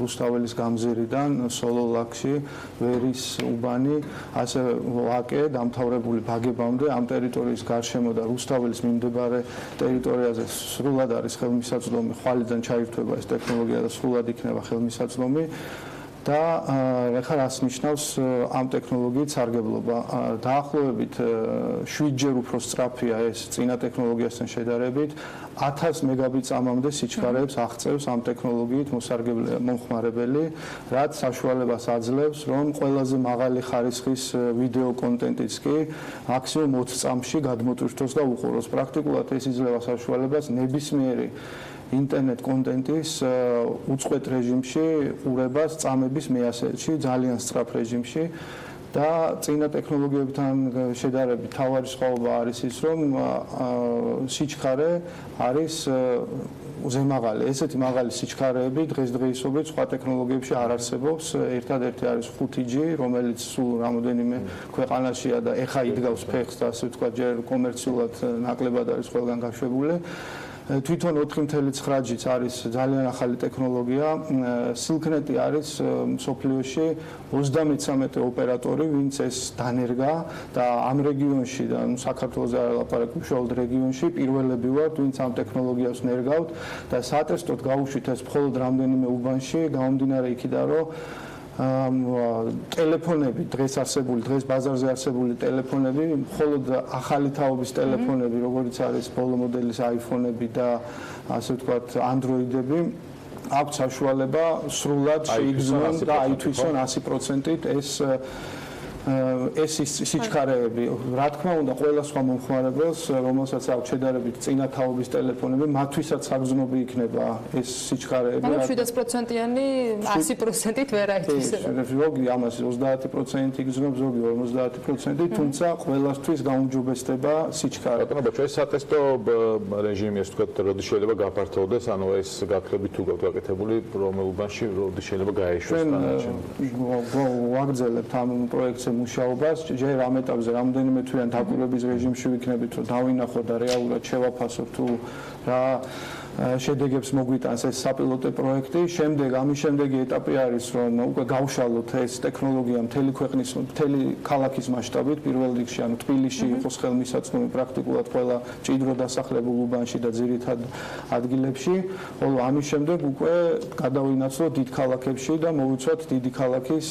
რუსთაველის გამზირიდან, სოლოლაკში, ვერის უბანი, ასე ლაკე, დამთავრებული ბაგებამდე, ამ ტერიტორიის გარშემო და რუსთაველის მიმდებარე ტერიტორიაზე სრულად არის ხელმისაწვდომი, ხვალიდან ჩაირთვება ეს ტექნოლოგია და სრულად იქნება ხელმისაწვდომი. და ეხლა რას ნიშნავს ამ ტექნოლოგიით სარგებლობა? დაახლოებით 7ჯერ უფრო სწრაფია ეს წინა ტექნოლოგიასთან შედარებით, 1000 მეგაბიტ/წამამდე სიჩქარეებს აღწევს ამ ტექნოლოგიით მომხმარებელი, რაც საშუალებას აძლევს, რომ ყველაზე მაღალი ხარისხის ვიდეო კონტენტიც კი მაქსიმუმ 20 წამში გადმოტვირთოს და უყუროს. პრაქტიკულად ეს იძლევა საშუალებას ნებისმიერი ინტერნეტ კონტენტის უწყვეტ რეჟიმში ყურებას წამების მეასეთში, ძალიან სწრაფ რეჟიმში და წინა ტექნოლოგიებთან შედარებით თავარი სხვაობა არის ის, რომ სიჩქარე არის ზემაღალი. ესეთი მაღალი სიჩქარეები დღესდღეობით სხვა ტექნოლოგიებში არ არსებობს. ერთადერთი არის 5G, რომელიც სულ რამოდენიმე ქვეყანაშია და ეხა იდგავს ფეხს და ასე ვთქვათ, ჯერ კომერციულად ნაკლებად არის ყველგან გაშვებული. თვითონ 4.9G-ც არის ძალიან ახალი ტექნოლოგია. სილქნეთი არის მსოფლიოში 33 ოპერატორი, ვინც ეს დანერგა და ამ რეგიონში და საქართველოს არ ლაპარაკობ, უშუალოდ რეგიონში პირველები ვართ, ვინც ამ ტექნოლოგიას ნერგავთ და სატესტოდ გავუშვით ეს მხოლოდ რამდენიმე უბანში, გამომდინარე იქიდან, რომ ტელეფონები დღეს ბაზარზე არსებული ტელეფონები, მხოლოდ ახალი თაობის ტელეფონები, როგორც არის ბოლო მოდელის iPhone-ები და ასე ვთქვათ Android-ები, აქვს საშუალება სრულად შეიგრძნონ და აითვისონ 100%-ით ეს სიჩქარეები. Რა თქმა უნდა, ყველა სხვა მომხმარებელს, რომელსაც აქვს შედარებით წინა თაობის ტელეფონები, მათთვისაც საგრძნობი იქნება ეს სიჩქარეები. ანუ 700%-იანი 100%-ით ვერ აითვისება. ზოგი ამას 30% იგრძნობს, ზოგი 50%, თუმცა ყველასთვის გაუმჯობესდება სიჩქარე. ბატონო, ჩვენ სატესტო რეჟიმი, ასე ვთქვათ, როდის შეიძლება გაფართოვდეს, ანუ ეს გაქრებით თუ გაკეთებული რომელ უბანში როდის შეიძლება გაეშვეს დანარჩენი. ვაგრძელებთ ამ პროექტს მუშაობას, ჯერ ამ ეტაპზე რამდენიმე თვიან დაკვირვების რეჟიმში ვიქნებით, რომ დავინახოთ და რეალურად შევაფასოთ თუ რა შედეგებს მოგვიტანს ეს საპილოტო პროექტი. ამის შემდეგი ეტაპი არის, რომ უკვე გავშალოთ ეს ტექნოლოგია მთელი ქვეყნის, მთელი ქალაქის მასშტაბით, პირველ რიგში, ანუ თბილისში იყოს ხელმისაწვდომი პრაქტიკულად ყველა მჭიდრო დასახლებულ უბანში და ძირითად ადგილებში, ხოლო ამის შემდეგ უკვე გადავინაცვლოთ დიდ ქალაქებში და მოვიცვათ დიდი ქალაქის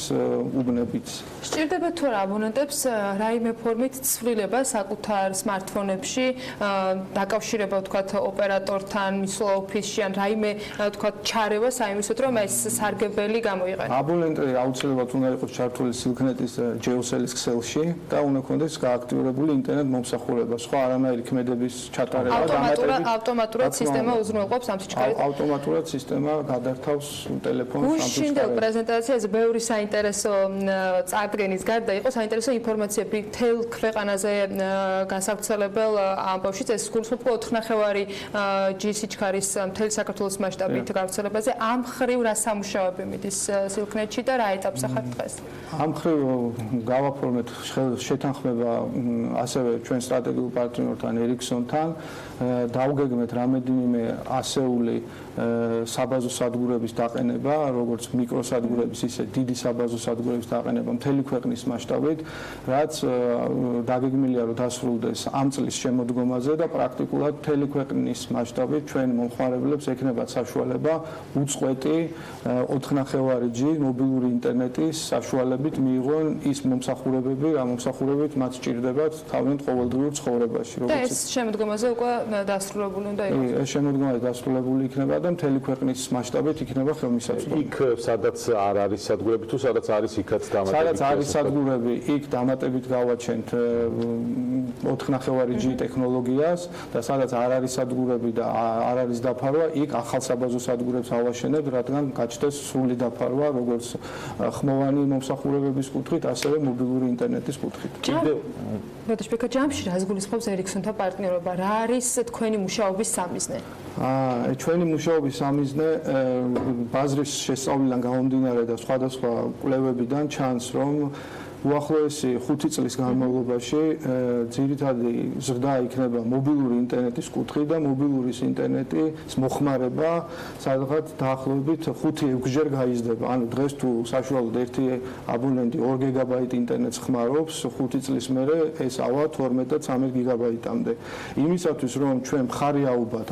უბნებიც. სჭირდება თუ არა აბონენტებს რაიმე ფორმით ცვლილება საკუთარ smartphone-ებში, დაკავშირება ვთქვათ ოპერატორთან, ოფისში ან რაიმე ვთქვათ ჩარევა საიმისოდ რომ ეს სარგებელი გამოიყენოს. აბონენტი აუცილებლად უნდა იყოს ჩართული სილქნეთის ჯეოსელის ქსელში და უნდა ქონდეს გააქტიურებული ინტერნეტ მომსახურება. სხვა არანაირი ქმედების ჩატარება ავტომატურად სისტემა უზრუნველყოფს ამ სიჩქარეს. ავტომატურად სისტემა გადართავს ტელეფონს ამ სიჩქარეს. გუშინდელ პრეზენტაციაზე ბევრი საინტერესო წარდგენის გარდა იყო საინტერესო ინფორმაციები მთელ ქვეყანაზე გასავრცელებელ ამბავშიც ეს გულისხმობს 4.5G სიჩქარის მთელი საქართველოს მასშტაბით გავრცელებაზე. ამ ხრივ რა სამუშაოები მიდის სილქნეთში და რა ეტაპზე ხართ დღეს? ამ ხრივ გავაფორმეთ შეთანხმება ასევე ჩვენ სტრატეგიულ პარტნიორთან Ericsson-თან, დავგეგმეთ რამოდენიმე ასეული საბაზო სადგურების დაყენება, როგორც მიკროსადგურების, ისე დიდი საბაზო სადგურების დაყენება მთელი ქვეყნის მასშტაბით, რაც დაგეგმილია, რომ დასრულდეს ამ წლის შემოდგომაზე და პრაქტიკულად მთელი ქვეყნის მასშტაბით ჩვენ მომხმარებლებს ექნებათ საშუალება უწყვეტი 4.5G მობილური ინტერნეტის საშუალებით მიიღონ ის მომსახურებები, რა მომსახურებით მათ სჭირდებათ თავიანთ ყოველდღიურ ცხოვრებაში. და ეს შემოდგომაზე უკვე დასრულებული უნდა იყოს. ეს შემოდგომაზე დასრულებული იქნება და მთელი ქვეყნის მასშტაბით იქნება ხელმისაწვდომი. იქ სადაც არ არის სადგურები თუ სადაც არის იქაც დამატებით. სადაც არის სადგურები, იქ დამატებით გავაჩენთ 4.5G ტექნოლოგიას და სადაც არ არის სადგურები და არ არის დაფარვა, იქ ახალ საბაზო სადგურებს ავაშენებთ, რადგან გაჩნდეს სრული დაფარვა, როგორც ხმოვანი მომსახურებების კუთხით, ასევე მობილური ინტერნეტის კუთხით. ბატონო, ჯამში რას გულისხმობს Ericsson-თან პარტნიორობა? რა არის თქვენი მუშაობის სამიზნე? ჩვენი მუშაობის სამიზნე ბაზრის შესწავლიდან გამომდინარე და სხვადასხვა კვლევებიდან ჩანს, რომ უახლოესი 5 წლის განმავლობაში ძირითადი ზრდა იქნება მობილური ინტერნეტის კუთხით და მობილური ინტერნეტის მოხმარება სადღაც დაახლოებით 5-6-ჯერ გაიზრდება. ანუ დღეს თუ საშუალოდ ერთი აბონენტი 2 გიგაბაიტ ინტერნეტს ხმარობს, 5 წლის მერე ეს ავა 12 და 13 გიგაბაიტამდე. იმისათვის რომ ჩვენ მხარი აუბათ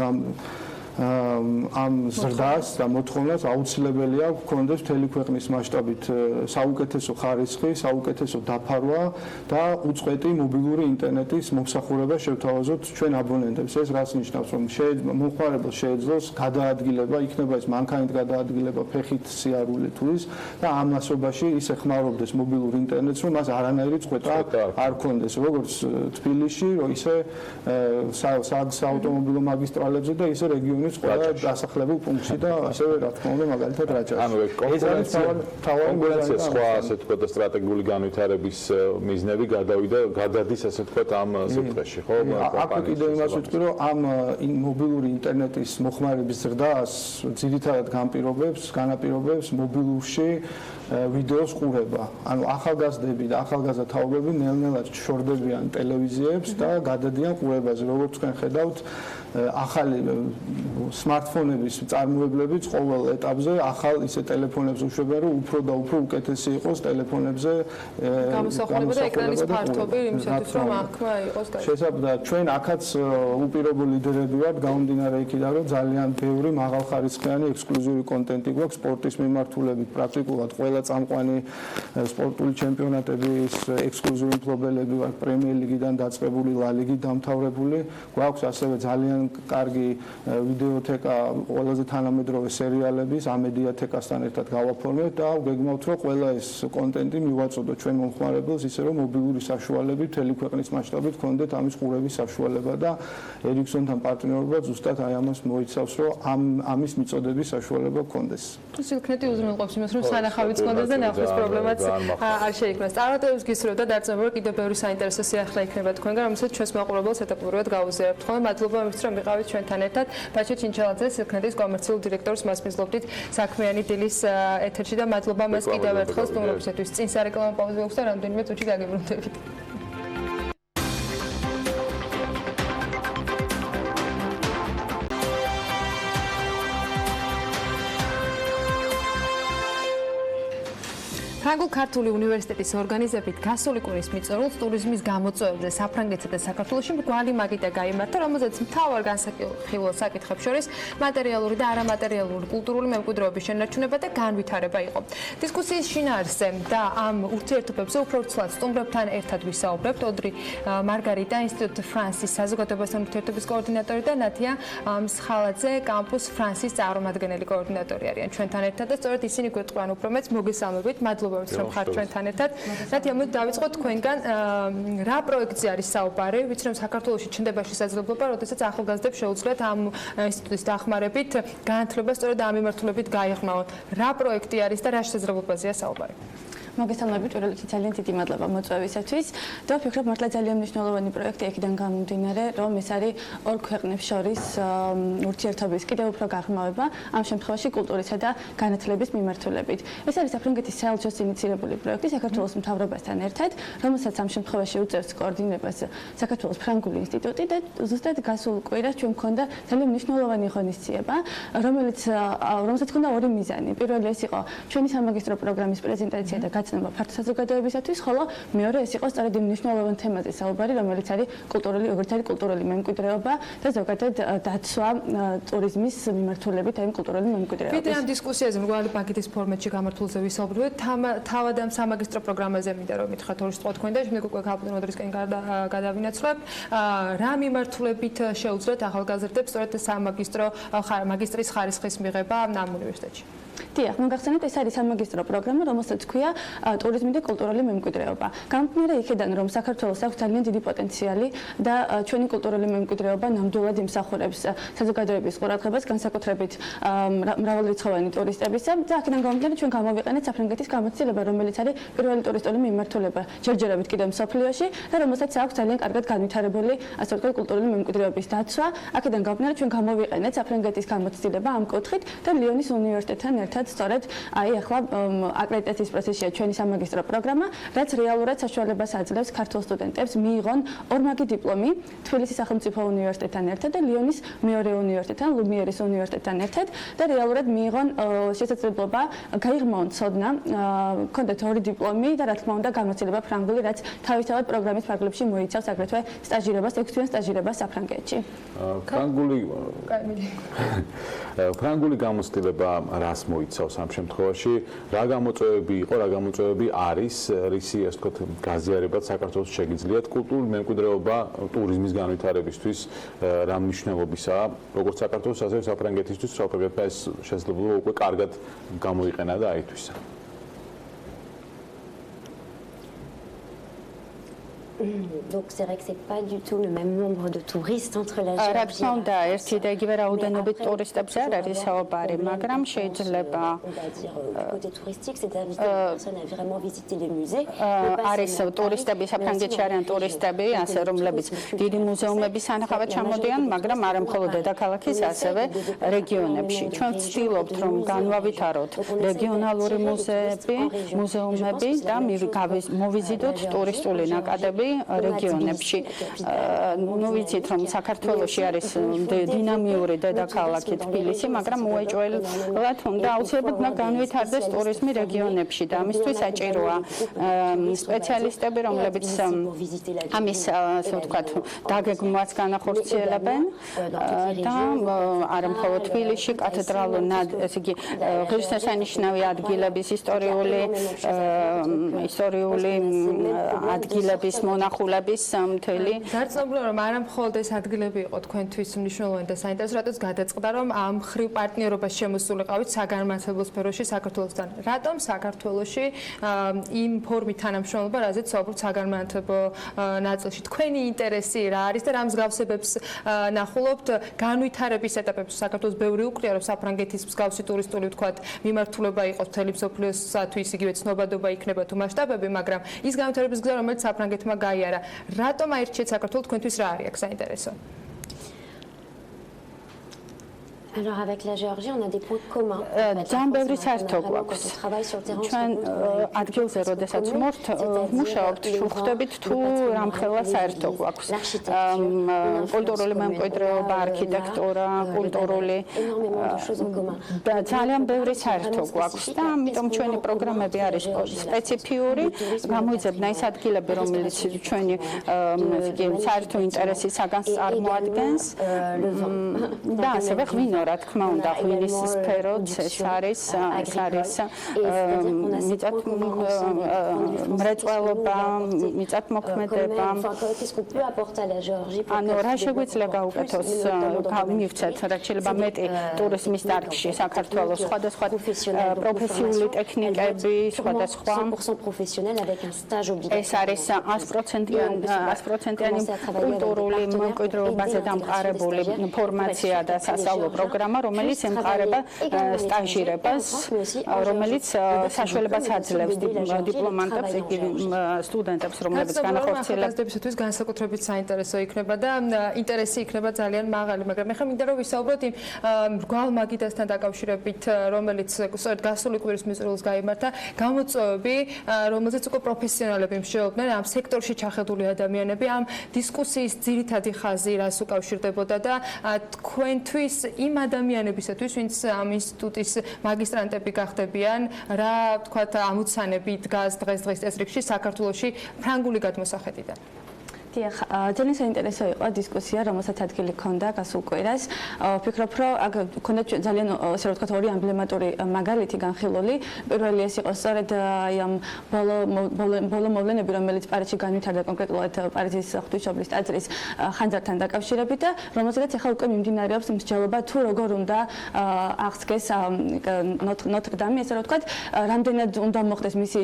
ამ ზრდას და მოთხოვნას აუცილებელია გქონდეს მთელი ქვეყნის მასშტაბით საუკეთესო ხარისხი, საუკეთესო დაფარვა და უწყვეტი მობილური ინტერნეტის მომსახურება შევთავაზოთ ჩვენ აბონენტებს. ეს რას ნიშნავს, რომ მომხმარებელს შეეძლოს გადაადგილება, იქნება ეს მანქანით გადაადგილება ფეხით სიარული თუ ის და ამ ასობაში ის ეხმარობდეს მობილურ ინტერნეტს, რომ მას არანაირი წყვეტა არ ქონდეს, როგორც თბილისში, ისე საავტომობილო მაგისტრალებზე და ისე რეგიონის ყველა დასახლებულ პუნქტში და ასევე რა თქმა უნდა მაგალითად რაჭაში. ანუ კონკურენცია სხვა ასე ვთქვათ და სტრატეგიული განვითარების მიზნები გადადის ასე ვთქვათ ამ სექტორში, ხო? აქ კიდევ იმას ვიტყვი, რომ ამ მობილური ინტერნეტის მოხმარების ზრდას ძირითადად განაპირობებს მობილურში ვიდეოს ყურება. ანუ ახალგაზრდები და ახალგაზრდა თაობები ნელ-ნელა შორდებიან ტელევიზიებს და გადადიან ყურებაზე. როგორც თქვენ ხედავთ, ახალი smartphone-ების წარმოებლებიც ყოველ ეტაპზე ახალ ისე ტელეფონებს უშვებიან, რომ უფრო და უფრო უკეთესი იყოს ტელეფონებზე გამოსახულება და ეკრანის ფართობი იმისათვის, რომ აღქმა იყოს გაიგო. შესაბამისად, ჩვენ აქაც უპირობო ლიდერები ვართ, გამომდინარე იქიდან, რომ ძალიან ბევრი მაღალხარისხიანი ექსკლუზიური კონტენტი გვაქვს სპორტის მიმართულებით, პრაქტიკულად ყველა წამყვანი სპორტული ჩემპიონატების ექსკლუზიური მფლობელები ვართ, პრემიერ ლიგიდან დაწყებული, ლა ლიგით დამთავრებული, გვაქვს ასევე ძალიან კარგი ვიდეოთეკა ყველაზე თანამედროვე სერიალების ამედიათეკასთან ერთად გავაფორმეთ და ვგეგმავთ, რომ ყველა ეს კონტენტი მივაწოდოთ ჩვენ მომხმარებელს, ისე რომ მობილური საშუალებით მთელი ქვეყნის მასშტაბით გქონდეთ ამის ყურების საშუალება და Ericsson-თან პარტნიორობა ზუსტად აი ამას მოიცავს, რომ ამის მიწოდების საშუალება გქონდეს. სილქნეთი უზრუნველყოფს იმას, რომ სანახავიც გქონდეს და ნახვის პრობლემაც არ შეიქმნას. წარმატებებს გისურვებთ და დარწმუნებული ვარ, კიდევ ბევრი საინტერესო სიახლე იქნება თქვენგან, რომელსაც ჩვენს მაყურებელს ეტაპობრივად გავუზიარებთ. ხოლმე მადლობა იმისთვის, რომ ვიყავით ჩვენთან ერთად. ბაჩო ჩინჩელაძე, სილქნეთის კომერციულ დირექტორის მასპინძლობდით საქმიანი დილის ეთერში და მადლობა მას კიდევ ერთხელ სტუმრობისათვის. წინ სარეკლამო პაუზა გვაქვს და რამდენიმე წუთში გაგიბრუნდებით. ფრანგულ-ქართული უნივერსიტეტის ორგანიზებით გასული კვირის მიწურულს ტურიზმის გამოწვევებზე საფრანგეთსა და საქართველოში მრგვალი მაგიდა გაიმართა, რომელზეც მთავარ განსაკითხილო საკითხებს შორის მატერიალური და არამატერიალური კულტურული მემკვიდრეობის შენარჩუნება და განვითარება იყო. დისკუსიის შინაარსზე და ამ ურთიერთობებზე უფრო ცვლად სტუმრებთან ერთად ვისაუბრებთ. ოდრი მარგარიტა ინსტიტუტ ფრანსის საზოგადოებასთან ურთიერთობის კოორდინატორი და ნათია მსხალაძე კამპუს ფრანსის წარმომადგენელი კოორდინატორი არიან ჩვენთან ერთად და სწორედ ისინი გვეტყვიან უფრო მეც მოგესალმებით. მადლობა რომ ხართ ჩვენთან ერთად. ნათია, მოდი დავიწყოთ თქვენგან რა პროექტზე არის საუბარი, ვიცი რომ საქართველოში ჩნდება შესაძლებლობა, როდესაც ახალგაზრდებს შეუძლიათ ამ ინსტიტუტის დახმარებით განათლება სწორედ ამ მიმართულებით გაიღრმავონ. რა პროექტი არის და რა შესაძლებლობაზეა საუბარი? მოგესალმებით, პირველად ძალიან დიდი მადლობა მოწვევისათვის და ვფიქრობ მართლა ძალიან მნიშვნელოვანი პროექტი აქედან გამომდინარე, რომ ეს არის ორ ქვეყნებს შორის ურთიერთობის კიდევ უფრო გაღრმავება, ამ შემთხვევაში კულტურისა და განათლების მიმართულებით. ეს არის საფრანგეთის საელჩოს ინიცირებული პროექტი საქართველოს მთავრობასთან ერთად, რომელსაც ამ შემთხვევაში უწევს კოორდინებას საქართველოს ფრანგული ინსტიტუტი და ზუსტად გასულ კვირას ჩვენ მქონდა ძალიან მნიშვნელოვანი ღონისძიება, რომელსაც ჰქონდა ორი მიზანი. პირველი ეს იყო ჩვენი სამაგისტრო პროგრამის პრეზენტაცია და გაცნობა ფართო საზოგადოებისათვის, ხოლო მეორე ეს იყო სწორედ იმ მნიშვნელოვან თემაზე საუბარი, რომელიც არის კულტურული მემკვიდრეობა და ზოგადად დაცვა ტურიზმის მიმართულებით ამ კულტურული მემკვიდრეობის. ვიდრე ამ დისკუსიაზე მრგვალი პაკეტის ფორმატში გამართულზე ვისაუბრებთ, თავად ამ სამაგისტრო პროგრამაზე მინდა რომ მითხრათ ორი სიტყვა თქვენ და შემდეგ უკვე ქალბატონო დრისკენ გადავინაცვლებთ. რა მიმართულებით შეუძლიათ ახალგაზრდებს სწორედ მაგისტრის ხარისხის მიღება ამ უნივერსიტეტში? დიახ, მოგახსენებთ, ეს არის სამაგისტრო პროგრამა, რომელსაც ქვია ტურიზმი და კულტურული მემკვიდრეობა. გამომდინარე იქედან, რომ საქართველოს აქვს ძალიან დიდი პოტენციალი და ჩვენი კულტურული მემკვიდრეობა ნამდვილად იმსახურებს საზოგადოების ყურადღებას, განსაკუთრებით მრავალრიცხოვანი ტურისტებისა და აქედან გამომდინარე ჩვენ გამოვიყენეთ საფრანგეთის გამოცდილება, რომელიც არის პირველი ტურისტული მიმართულება ჯერჯერობით კიდევ მსოფლიოში და რომელსაც აქვს ძალიან კარგად განვითარებული ასე ვთქვათ კულტურული მემკვიდრეობის დაცვა. აქედან გამომდინარე ჩვენ გამოვიყენეთ საფრანგეთის გამოცდილება ამ კუთხით და ლიონის უნივერსიტეტთან ერთად სწორედ აი ახლა აკრედიტაციის პროცესშია ჩვენი სამაგისტრო პროგრამა, რაც რეალურად საშუალებას აძლევს ქართულ სტუდენტებს მიიღონ ორმაგი დიპლომი თბილისის სახელმწიფო უნივერსიტეტთან ერთად და ლიონის მეორე უნივერსიტეტთან, ლუმიერის უნივერსიტეტთან ერთად და რეალურად მიიღონ შესაძლებლობა გაიღრმავონ ცოდნა, ჰქონდათ ორი დიპლომი და რა თქმა უნდა გამოცდილება ფრანგული, რაც თავისთავად პროგრამის ფარგლებში მოიცავს აგრეთვე სტაჟირებას, 6 თვიან სტაჟირებას საფრანგეთში. ფრანგული გამოცდილება რას მოიცავს ამ შემთხვევაში, რა გამოწვევები იყო, რა გამოწვევები არის, რისი ასე ვთქვათ გაზიარებად საქართველოს შეგიძლიათ კულტურული მემკვიდრეობა ტურიზმის განვითარებისთვის რა მნიშვნელობისაა, როგორც საქართველოს, ასევე საფრანგეთისთვის, საფრანგეთმა ეს შესაძლებლობა უკვე კარგად გამოიყენა და აითვისა. Donc c'est vrai que c'est pas du tout le même nombre de touristes entre la რა თქმა უნდა, ერთი და იგივე რაოდენობით ტურისტებზე არ არის საუბარი, მაგრამ შეიძლება côté touristique, c'est-à-dire que personne a vraiment visité les musées. არის ტურისტები, საფრანგეთში არიან ტურისტები, ასე რომლებიც დიდი მუზეუმების ანახავად ჩამოდიან, მაგრამ არა მხოლოდ დედაქალაქის, ასევე რეგიონებში. ჩვენ ვცდილობთ, რომ განვავითაროთ რეგიონალური მუზეები, მუზეუმები და მოვიზიდოთ ტურისტული ნაკადები რეგიონებში. ნუ ვიცით, რომ საქართველოში არის დინამიური დედაქალაქი თბილისი, მაგრამ უეჭველად უნდა აუცილებლად განვითარდეს ტურიზმი რეგიონებში და ამისთვის საჭიროა სპეციალისტები, რომლებიც ამის, ასე ვთქვათ, დაგეგმვას განახორციელებენ და არა მხოლოდ თბილისში კათედრალურ, ესე იგი, ღირსშესანიშნავი ადგილების ისტორიული ადგილების მონახულების მთელი. დარწმუნებული რომ არა მხოლოდ ეს ადგილები იყო თქვენთვის მნიშვნელოვანი და საინტერესო, რატოს გადაწყდა რომ ამ ხრივ პარტნიორობას შემოსულიყავით საგანმანათლებლო სფეროში საქართველოსთან. რატომ საქართველოში იმ ფორმით თანამშრომლობა, რაზეც საუბრობთ საგანმანათლებლო ნაწილში, თქვენი ინტერესი რა არის და რა მსგავსებებს ნახულობთ განვითარების ეტაპებში? საქართველოს ბევრი უკრია რომ საფრანგეთის მსგავსი ტურისტული ვთქვათ მიმართულება იყოს მთელი მსოფლიოსათვის, იგივე ცნობადობა იქნება თუ მასშტაბები, მაგრამ ის განვითარების გზა, რომელიც საფრანგეთმა გაიარა, რატომ აირჩიეთ საქართველოს, თქვენთვის რა არის აქ საინტერესო? Alors avec la Géorgie, on a des points communs. ძალიან ბევრი საერთო გვაქვს. ჩვენ ადგილზე, როდესაც მუშაობთ, ვხვდებით თუ რამხელა საერთო გვაქვს. კულტურული მემკვიდრეობა, არქიტექტურა, კულტურული და ძალიან ბევრი საერთო გვაქვს და ამიტომ ჩვენი პროგრამები არის სპეციფიური, გამოიძებნა ის ადგილები, რომელიც ჩვენი საერთო ინტერესის საგანს წარმოადგენს და ასევე ღვინო, რა თქმა უნდა, ღვინის სფეროც ეს არის მრეწველობა, მიწათმოქმედება. ანუ რა შეგვიძლია გაუკეთოს, მივცეთ რაც შეიძლება მეტი ტურიზმის დარგში საქართველოს, სხვადასხვა პროფესიული ტექნიკები, სხვადასხვა ეს არის 100%-იანი კულტურული მემკვიდრეობაზე დამყარებული ფორმაცია და სასწავლო პროგრამა, რომელიც ემყარება სტაჟირებას, რომელიც საშუალებას აძლევს დიპლომანტებს, სტუდენტებს, რომლებიც განახორციელებენ. ახალგაზრდებისათვის განსაკუთრებით საინტერესო იქნება და ინტერესი იქნება ძალიან მაღალი, მაგრამ ეხლა მინდა რომ ვისაუბროთ იმ მრგვალ მაგიდასთან დაკავშირებით, რომელიც სწორედ გასული კვირის მიწურულს გაიმართა, გამოწვევები, რომელზეც უკვე პროფესიონალები მსჯელობდნენ, ამ სექტორში ჩახედული ადამიანები, ამ დისკუსიის ძირითადი ხაზი რას უკავშირდებოდა და თქვენთვის იმ ადამიანებისათვის, ვინც ამ ინსტიტუტის მაგისტრანტები გახდებიან, რა ვთქვათ, ამოცანები დგას დღეს-დღის წესრიგში საქართველოში ფრანგული გადმოსახედიდან? ძალიან საინტერესო იყო დისკუსია, რომელსაც ადგილი ჰქონდა გასულ კვირას. ვფიქრობ, რომ აქ ჰქონდა ძალიან, ასე რომ ვთქვათ, ორი ემბლემატური მაგალითი განხილული. პირველი ეს იყო სწორედ ამ ბოლო მოვლენები, რომელიც პარიზში განვითარდა, კონკრეტულად პარიზის ღვთისმშობლის ტაძრის ხანძართან დაკავშირებით და რომელზედაც ახლა უკვე მიმდინარეობს მსჯელობა, თუ როგორ უნდა აღსდგეს ნოტრ-დამი, ასე რომ ვთქვათ, რამდენად უნდა მოხდეს მისი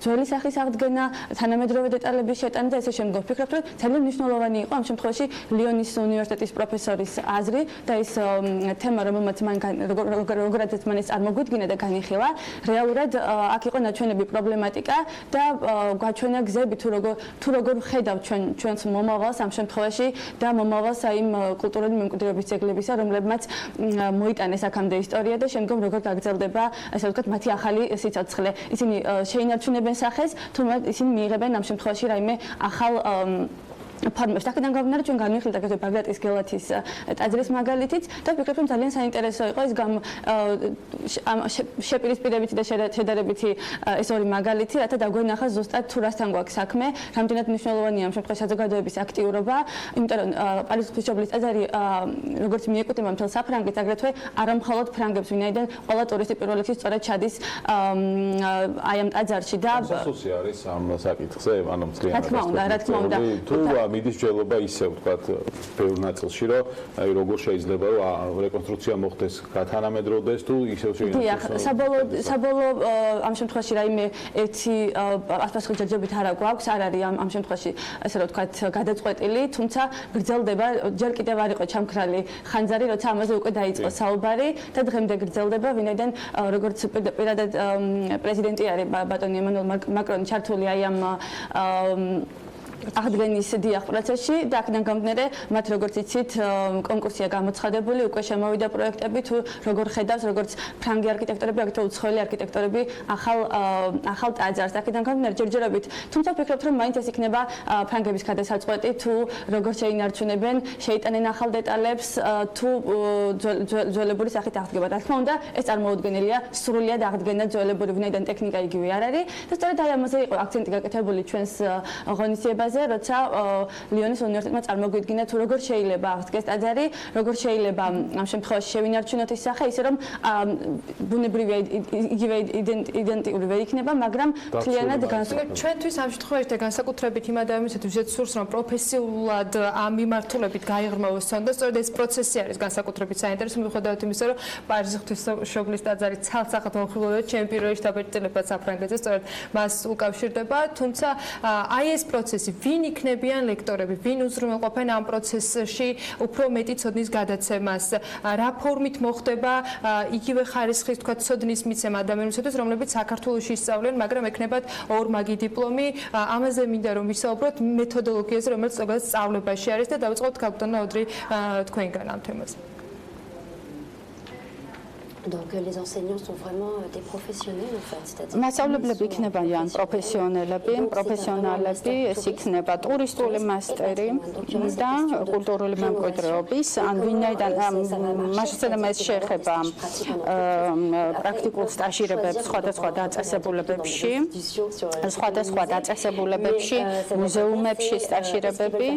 ძველი სახის აღდგენა, თანამედროვე დეტალების შეტანა და ესე შემდგომ. ვფიქრობ, ძალიან მნიშვნელოვანი იყო ამ შემთხვევაში ლიონის უნივერსიტეტის პროფესორის აზრი და ის თემა, რომელმაც როგორადაც მან ეს წარმოგვიდგინა და განიხილა, რეალურად აქ იყო ნაჩვენები პრობლემატიკა და გვაჩვენა გზები თუ როგორ ხედავთ ჩვენს მომავალს ამ შემთხვევაში და მომავალს აი იმ კულტურული მემკვიდრეობის ძეგლებისა, რომლებმაც მოიტანეს აქამდე ისტორია და შემდგომ როგორ გაგრძელდება, ასე ვთქვათ, მათი ახალი სიცოცხლე. ისინი შეინარჩუნებენ სახეს, თუმცა ისინი მიიღებენ ამ შემთხვევაში რაიმე ახალ ფორმებს. აქედან გამომდინარე ჩვენ განვიხილეთ აგრეთვე ბაგრატის გელათის ტაძრის მაგალითიც და ვფიქრობ, რომ ძალიან საინტერესო იყო ის შეპირისპირებითი და შედარებითი ეს ორი მაგალითი, რათა დაგვენახა ზუსტად თუ რასთან გვაქვს საქმე, რამდენად მნიშვნელოვანია ამ შემთხვევაში საზოგადოების აქტიურობა, იმიტომ რომ პარიზის ღვთისმშობლის ტაძარი როგორც მიეკუთვნება მთელ საფრანგეთს, აგრეთვე არა მხოლოდ ფრანგებს, ვინაიდან ყველა ტურისტი პირველ რიგში სწორედ ჩადის აი ამ ტაძარში და სასუსი არის ამ საკითხზე, ანუ რა თქმა უნდა, თუ მიდის მსჯელობა ისე ვთქვათ ბევრ ნაწილში, რომ აი როგორ შეიძლება რომ რეკონსტრუქცია მოხდეს, გათანამედროვდეს თუ ისევ შეიძლება. საბოლოო ამ შემთხვევაში რაიმე ერთი პასუხი ჯერჯერობით არ გვაქვს, არ არის ამ შემთხვევაში ასე რომ ვთქვათ გადაწყვეტილი, თუმცა გრძელდება, ჯერ კიდევ არ იყო ჩამქრალი ხანძარი, როცა ამაზე უკვე დაიწყო საუბარი და დღემდე გრძელდება, ვინაიდან როგორც პირადად პრეზიდენტი არის ბატონი ემანუელ მაკრონი ჩართული აი ამ აღდგენის დიახ პროცესში და აქედან გამომდინარე მათ როგორც იცით კონკურსია გამოცხადებული, უკვე შემოვიდა პროექტები თუ როგორ ხედავს როგორც ფრანგი არქიტექტორები, აგრეთვე უცხოელი არქიტექტორები ახალ ტაძარს. აქედან გამომდინარე ჯერჯერობით, თუმცა ვფიქრობთ რომ მაინც ეს იქნება ფრანგების გადასაწყვეტი თუ როგორ შეინარჩუნებენ, შეიტანენ ახალ დეტალებს თუ ძველებური სახით აღდგება. რა თქმა უნდა, ეს წარმოუდგენელია, სრულიად აღდგენა ძველებური, ვინაიდან ტექნიკა იგივე არ არის და სწორედ აი ამაზე იყო აქცენტი გაკეთებული ჩვენს ღონისძიებაზე. როცა ლიონის უნივერსიტეტმა წარმოგვიდგინა თუ როგორ შეიძლება აღდგეს ტაძარი, როგორ შეიძლება ამ შემთხვევაში შევინარჩუნოთ ის სახე, ისე რომ ბუნებრივი იგივე იდენტიური ვერ იქნება, მაგრამ მთლიანად განსხვავებული. ჩვენთვის ამ შემთხვევაში და განსაკუთრებით იმ ადამიანებისთვის სურს რომ პროფესიულად ამ მიმართულებით გაიღრმავოს და სწორედ ეს პროცესი არის განსაკუთრებით საინტერესო მიუხედავად იმისა, რომ პარიზის ღვთისმშობლის ტაძარი ცალ-ცალკად მომხიბლავდა ჩემ პირველი დაბეჭდილება საფრანგეთზე, სწორედ მას უკავშირდება, თუმცა აი ეს პროცესი ვინ იქნებიან ლექტორები, ვინ უზრუნველყოფენ ამ პროცესში უფრო მეტი ცოდნის გადაცემას, რა ფორმით მოხდება იგივე ხარისხის თქვა ცოდნის მიცემა ადამიანებისთვის, რომლებიც საქართველოში ისწავლიან, მაგრამ ექნებათ ორმაგი დიპლომი, ამაზე მინდა რომ ვისაუბროთ მეთოდოლოგიაზე, რომელიც ზოგადად სწავლებაში არის და დავიწყოთ კაპიტან აუდრი თქვენგან ამ თემაზე. Donc les enseignants sont vraiment des professionnels en fait, c'est-à-dire მასწავლებლები იქნებიან პროფესიონალები, ეს იქნება ტურისტული მასტერი და კულტურული მემკვიდრეობის, ან ვინაიდან მასწავლებლები ეს შეეხება პრაქტიკულ სტაჟირებებს სხვადასხვა დაწესებულებებში, მუზეუმებში სტაჟირებები.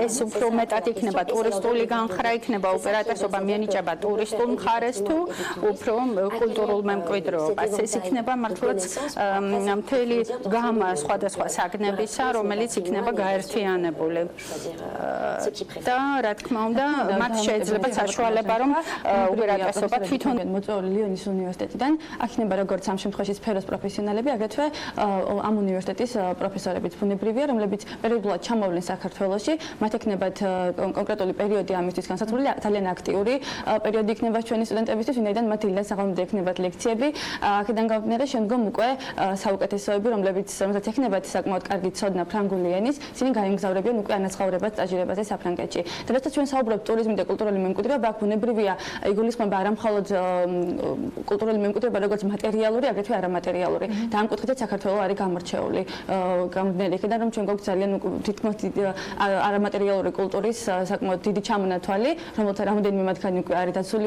ეს უფრო მეტად იქნება ტურისტული განხრა, იქნება ოპერატორობა მიენიჭება ტურისტულ მხარეს თუ უფრო კულტურულ მემკვიდრეობას. ეს იქნება მართლაც მთელი გამა სხვადასხვა საგნებისა, რომელიც იქნება გაერთიანებული. და რა თქმა უნდა, მათ შეიძლება საშუალება რომ ოპერატორობა თვითონ მოწვეული ლიონის უნივერსიტეტიდან, აქ იქნება როგორც ამ შემთხვევაში სფეროს პროფესიონალები, აგრეთვე ამ უნივერსიტეტის პროფესორებიც ბუნებრივია, რომლებიც პერიოდულად ჩამოვლენ საქართველოში, მათ ექნებათ კონკრეტული პერიოდი ამისთვის განსაზღვრული, ძალიან აქტიური პერიოდი იქნება ჩვენი სტუდენტებისთვის, ვინაიდან მათ დილას საღამომდე ექნებათ ლექციები. აქედან გამომდინარე, შემდგომ უკვე საუკეთესოები, რომლებიც ექნებათ საკმაოდ კარგი ცოდნა ფრანგული ენის, ისინი გაემგზავრებიან უკვე ანაცხოვრებად სტაჟირებაზე საფრანგეთში. და როდესაც ჩვენ საუბრობთ ტურიზმი და კულტურული მემკვიდრეობა, აქ ბუნებრივია იგულისხმება არა მხოლოდ კულტურული მემკვიდრეობა, როგორც მატერიალური, აგრეთვე არამატერიალური. და ამ კუთხით საქართველო არის გამორჩეული. გამომდინარე იქიდან, რომ ჩვენ გვაქვს ძალიან თითქმის არამატერიალური კულტურის საკმაოდ დიდი ჩამონათვალი, რომელთა რამოდენიმე მათგანი უკვე არის დაცული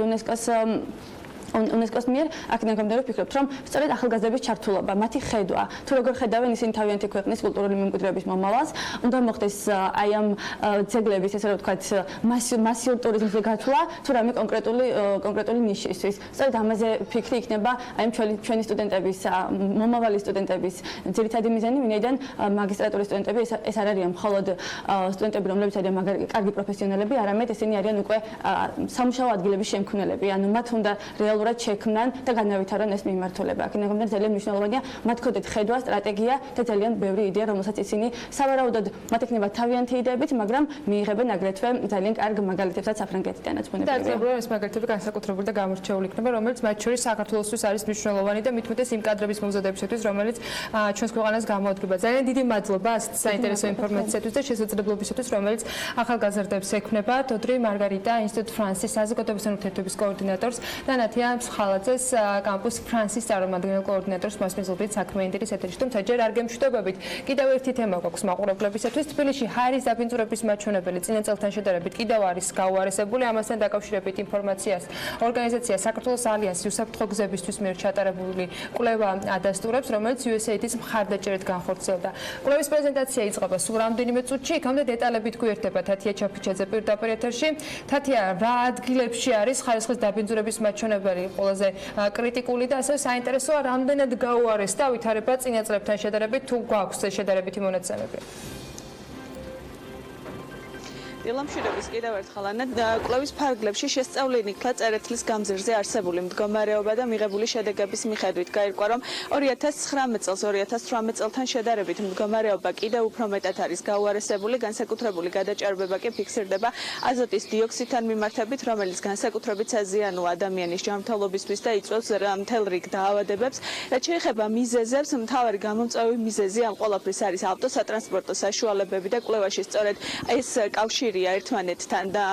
UNESCO-ს მიერ, აქედან გამომდინარე ვფიქრობთ, რომ სწორედ ახალგაზრდების ჩართულობა, მათი ხედვა, თუ როგორ ხედავენ ისინი თავიანთი ქვეყნის კულტურული მემკვიდრეობის მომავალს, უნდა მოხდეს აი ამ ძეგლების, ესე რომ ვთქვათ, მასიურ ტურიზმზე გათვლა, თუ რამე კონკრეტული ნიშისთვის. სწორედ ამაზე ფიქრი იქნება აი ჩვენი სტუდენტების, მომავალი სტუდენტების ძირითადი მიზანი, ვინაიდან მაგისტრატურის სტუდენტები ეს არ არიან მხოლოდ სტუდენტები, რომლებიც არიან კარგი პროფესიონალები, არამედ ესენი არიან უკვე სამუშაო ადგილების შემქმნელები, ანუ მათ უნდა რეალურად შექმნან და განავითარონ ეს მიმართულება. აქედან გამომდინარე ძალიან მნიშვნელოვანია მათ ქონდეთ ხედვა, სტრატეგია და ძალიან ბევრი იდეა, რომელსაც ისინი სავარაუდოდ მათ ექნება თავიანთი იდეებით, მაგრამ მიიღებენ აგრეთვე ძალიან კარგ მაგალითებსაც საფრანგეთიდანაც ბუნებრივია. და აკრძალულია ეს მაგალითები განსაკუთრებული და გამორჩეული იქნება, რომელიც მათ შორის საქართველოსთვის არის მნიშვნელოვანი და მithumetes იმ კადრების მომზადებისათვის, რომელიც ჩვენს ქვეყანას გამოადგება. ძალიან დიდი მადლობა ასეთ საინტერესო ინფორმაციისთვის და შესაძლებლობისათვის, რომელიც ახალგაზრდებს ექნება. თოდრი მარგარიტა, ინსტიტუტ ფრანსის საზოგადოებრივი ურთიერთობების კოორდინატორს და ნათია მსხალაძეს, კამპუს ფრანსის წარმომადგენელ კოორდინატორს მასპინძლობით საქმიანი ეთერში. თუმცა ჯერ არ გემშვიდობებით, კიდევ ერთი თემა გვაქვს მაყურებლებისათვის. თბილისში ჰაერის დაბინძურების მაჩვენებელი წინა წელთან შედარებით კიდევ არის გაუარესებული. ამასთან დაკავშირებით ინფორმაციას ორგანიზაცია საქართველოს ალიანსი უსაფრთხო გზებისთვის მიერ ჩატარებული კვლევა ადასტურებს, რომელიც USAID-ის მხარდაჭერით განხორციელდა. კვლევის პრეზენტაცია იწყება სულ რამდენიმე წუთში, იქამდე დეტალებით გვერდება თათია ჩაფიჩაძე პირდაპირ ეთერში. თათია, რა ადგილებში არის ხარისხის დაბინძურების მაჩვენებელი ყველაზე კრიტიკული და ასევე საინტერესოა, რამდენად გაუარესდა ვითარება წინა წლებთან შედარებით, თუ გვაქვს შედარებითი მონაცემები. დილამშვიდობის კიდევ ერთხელ კვლევის ფარგლებში შესწავლილი იქნა წერეთლის გამზირზე არსებული მდგომარეობა და მიღებული შედეგების მიხედვით გაირკვა, რომ 2019 წელს 2018 წელთან შედარებით მდგომარეობა კიდევ უფრო მეტად არის გაუარესებული, განსაკუთრებული გადაჭარბება კი ფიქსირდება აზოტის დიოქსიდთან მიმართებით, რომელიც განსაკუთრებით საზიანოა ადამიანის ჯანმრთელობისთვის და იწვევს მთელ რიგ დაავადებებს. რაც შეეხება მიზეზებს, მთავარი გამომწვევი მიზეზი ამ ყველაფრის არის ავტოსატრანსპორტო საშუალებები და კვლევაში სწორედ ეს კავშირია ერთმანეთთან და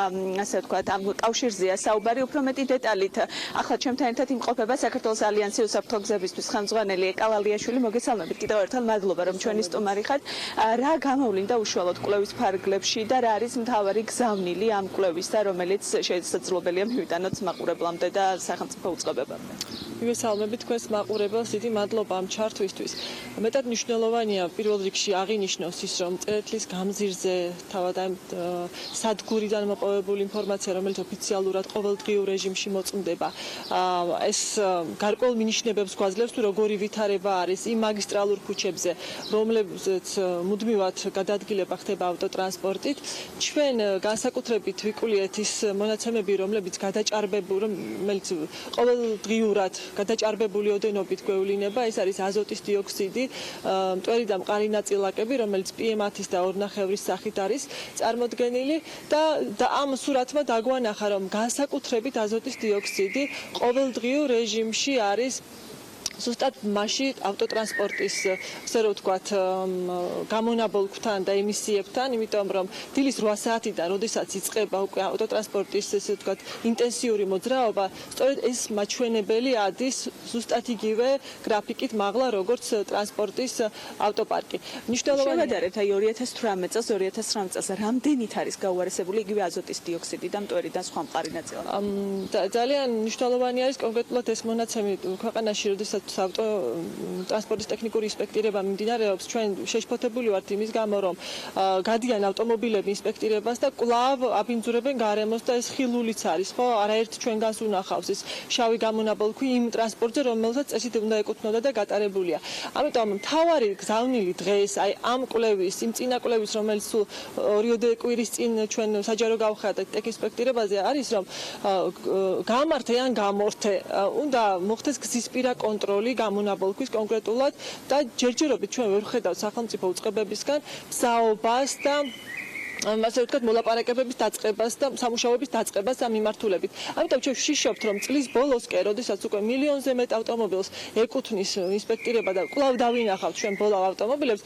ასე ვთქვათ, ამ კავშირზეა საუბარი უფრო მეტი დეტალით. ახლა ჩემთან ერთად იმყოფება საქართველოს ალიანსი უსაფრთხო გზებისთვის ხელმძღვანელი ეკალალიაშვილი. მოგესალმებით კიდევ ერთხელ, მადლობა რომ ჩვენი სტუმარი ხართ. რა გამოვლინდა უშუალოდ კვლევის ფარგლებში და რა არის მთავარი გზავნილი ამ კვლევის და რომელიც შესაძლებელია მივიტანოთ მაყურებლამდე და სახელმწიფო უწყებებამდე. მოგესალმებით თქვენს მაყურებელს, დიდი მადლობა ამ ჩართვისთვის. მეტად მნიშვნელოვანია პირველ რიგში აღინიშნოს ის, რომ წერეთლის გამზირზე თავად ამ სადგურიდან მოპოვებული ინფორმაცია, რომელიც ოფიციალურად ყოველდღიურ რეჟიმში მოწმდება, ეს გარკვეულ მინიშნებებს გვაძლევს, თუ როგორი ვითარება არის იმ მაგისტრალურ ქუჩებზე, რომლებზეც მუდმივად გადაადგილება ხდება ავტოტრანსპორტით. ჩვენ განსაკუთრებით ვიკულიეთ ის მონაცემები, რომელიც ყოველდღიურად გადაჭარბებული ოდენობით გვევლინება, ეს არის აზოტის დიოქსიდი, მტვერი და მყარი ნაწილაკები, რომელიც PM10-ის და 2.5-ის სახით არის წარმოდგენილი და ამ სურათმა დაგვანახა, რომ განსაკუთრებით აზოტის დიოქსიდი ყოველდღიურ რეჟიმში არის ზუსტად მასში ავტოტრანსპორტის, ასე რომ ვთქვათ, გამონაბოლქვთან და ემისიებთან, იმიტომ რომ დილის 8 საათიდან, როდესაც იწყება უკვე ავტოტრანსპორტის, ასე ვთქვათ, ინტენსიური მოძრაობა, სწორედ ეს მაჩვენებელი ადის ზუსტად იგივე გრაფიკით მაღლა, როგორც ტრანსპორტის ავტოპარკი. მნიშვნელოვანია შევადარებთ აი 2018 წელს, 2019 წელს რამდენით არის გაუარესებული იგივე აზოტის დიოქსიდი და მტვერი და სხვა მყარი ნაწილაკები. ძალიან მნიშვნელოვანი არის კონკრეტულად ეს მონაცემი ქვეყანაში, როდესაც ავტოტრანსპორტის ტექნიკური ინსპექტირება მიმდინარეობს, ჩვენ შეშფოთებული ვართ იმის გამო, რომ გადიან ავტომობილები ინსპექტირებას და კვლავ აბინძურებენ გარემოს და ეს ხილულიც არის, ხო? არაერთ ჩვენგანს უნახავს ეს შავი გამონაბოლქვი იმ ტრანსპორტზე, რომელსაც წესით უნდა ეკუთვნოდა და გატარებულია. ამიტომ მთავარი გზავნილი დღეს, აი ამ კვლევის, იმ წინა კვლევის, რომელიც სულ 2 კვირის წინ ჩვენ საჯარო გავხადეთ ტექინსპექტირებაზე, არის, რომ გამართე ან გამორთე უნდა მოხდეს გზისპირა კონტროლი გამონაბოლქვის კონკრეტულად და ჯერჯერობით ჩვენ ვერ ვხედავთ სახელმწიფო უწყებებისგან მზაობას და ასე ვთქვათ, მოლაპარაკებების დაწყებას და სამუშაოების დაწყებას ამ მიმართულებით. ამიტომ ჩვენ ვშიშობთ, რომ წლის ბოლოსკენ, როდესაც უკვე მილიონზე მეტ ავტომობილს ეკუთვნის ინსპექტირება და კვლავ დავინახავთ ჩვენ ბოლავ ავტომობილებს,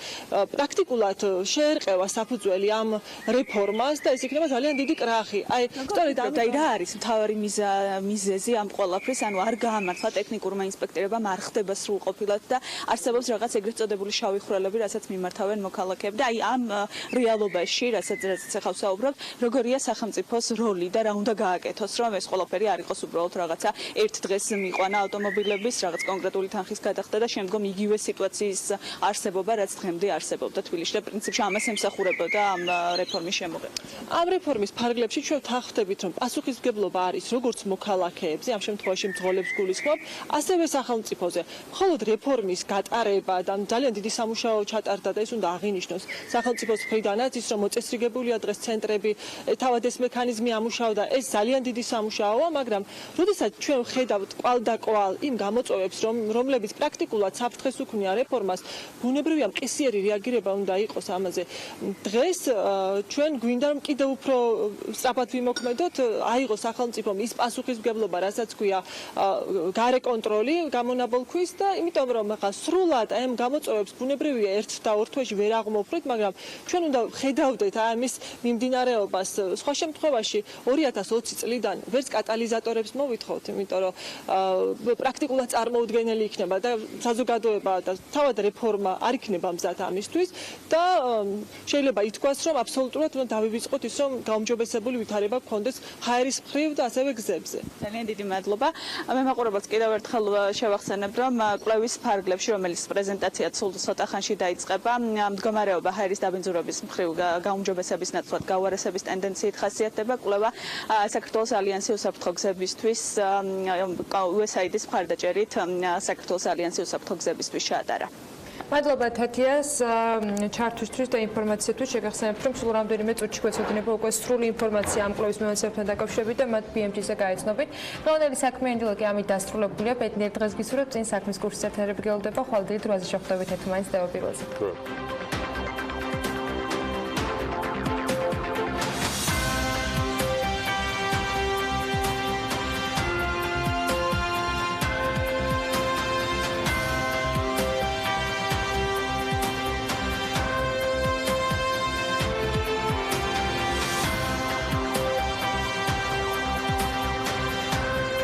პრაქტიკულად შეერყევა საფუძველი ამ რეფორმას და ეს იქნება ძალიან დიდი კრახი. აი, სწორედ რა არის მთავარი მიზეზი ამ ყველაფრის, ანუ არ გაამართლა ტექნიკურმა ინსპექტირებამ, არ ხდება სრულყოფილად და არსებობს რაღაც ეგრეთ წოდებული შავი ხვრელები, რასაც მიმართავენ მოქალაქეები და აი ამ რეალობაში, რასაც ახლა ვსაუბრობთ, როგორია სახელმწიფოს როლი და რა უნდა გააკეთოს, რომ ეს ყველაფერი არ იყოს უბრალოდ რაღაცა ერთ დღეს მიყვანა ავტომობილების რაღაც კონკრეტული თანხის გადახდა და შემდგომ იგივე სიტუაციის არსებობა, რაც დღემდე არსებობდა თბილისში და პრინციპში ამას ემსახურებოდა ამ რეფორმის შემოღება. ამ რეფორმის ფარგლებში ჩვენ ვთანხმდებით, რომ პასუხისმგებლობა არის როგორც მოქალაქეებზე, ამ შემთხვევაში მძღოლებს გულისხმობ, ასევე სახელმწიფოზე. მხოლოდ რეფორმის გატარება და ძალიან დიდი სამუშაო ჩატარდა და ეს უნდა აღინიშნოს სახელმწიფოს მხრიდანაც ის, რომ მოწესრიგებული დღეს ცენტრები, თავად ეს მექანიზმი ამუშავდა, ეს ძალიან დიდი სამუშაოა, მაგრამ როდესაც ჩვენ ვხედავთ კვალ და კვალ იმ გამოწვევებს, რომლებიც პრაქტიკულად საფრთხეს უქმნია რეფორმას, ბუნებრივია მყისიერი რეაგირება უნდა იყოს ამაზე. დღეს ჩვენ გვინდა რომ კიდევ უფრო სწრაფად ვიმოქმედოთ, აიღოს სახელმწიფომ ის პასუხისმგებლობა, რასაც ქვია გარე კონტროლი გამონაბოლქვის და იმიტომ რომ ახლა სრულად აი ამ გამოწვევებს ბუნებრივია ერთ და ორ თვეში ვერ აღმოფხვრით, მაგრამ ჩვენ უნდა ხედავდეთ ამის მიმდინარეობას. სხვა შემთხვევაში 2020 წლიდან ვერც კატალიზატორებს მოვითხოვთ, იმიტომ რომ პრაქტიკულად წარმოუდგენელი იქნება და საზოგადოება და თავად რეფორმა არ იქნება მზად ამისთვის და შეიძლება ითქვას, რომ აბსოლუტურად უნდა დავივიწყოთ ის, რომ გაუმჯობესებული ვითარება გქონდეს ჰაერის მხრივ და ასევე გზებზე. ძალიან დიდი მადლობა. მე მაყურებელს კიდევ ერთხელ შევახსენებ, რომ კვლევის ფარგლებში, რომელიც პრეზენტაციაც სულ ცოტა ხანში დაიწყება, მდგომარეობა ჰაერის დაბინძურების მხრივ გაუმჯობესების ნაცვლად გაუარესების ტენდენციით ხასიათდება. კვლევა საქართველოს ალიანსი უსაფრთხო გზებისთვის USAID-ის მხარდაჭერით საქართველოს ალიანსი უსაფრთხო გზებისთვის ჩაატარა. მადლობა თათიას ჩართვისთვის და ინფორმაციისთვის. შეგახსენებთ, რომ სულ რამდენიმე წუთში გვეცოდინება უკვე სრული ინფორმაცია ამ კვლევის მონაცემებთან დაკავშირებით და მათ BMG-ზე გაეცნობით. დღევანდელი საქმიანი დილა კი ამით დასრულებულია. ბედნიერ დღეს გისურვებთ. წინ საქმის კურსის ერთადერთი გელოდება. ხვალ დილით 8-ზე შეხვდებით ერთმანეთს. დევა პირველზე.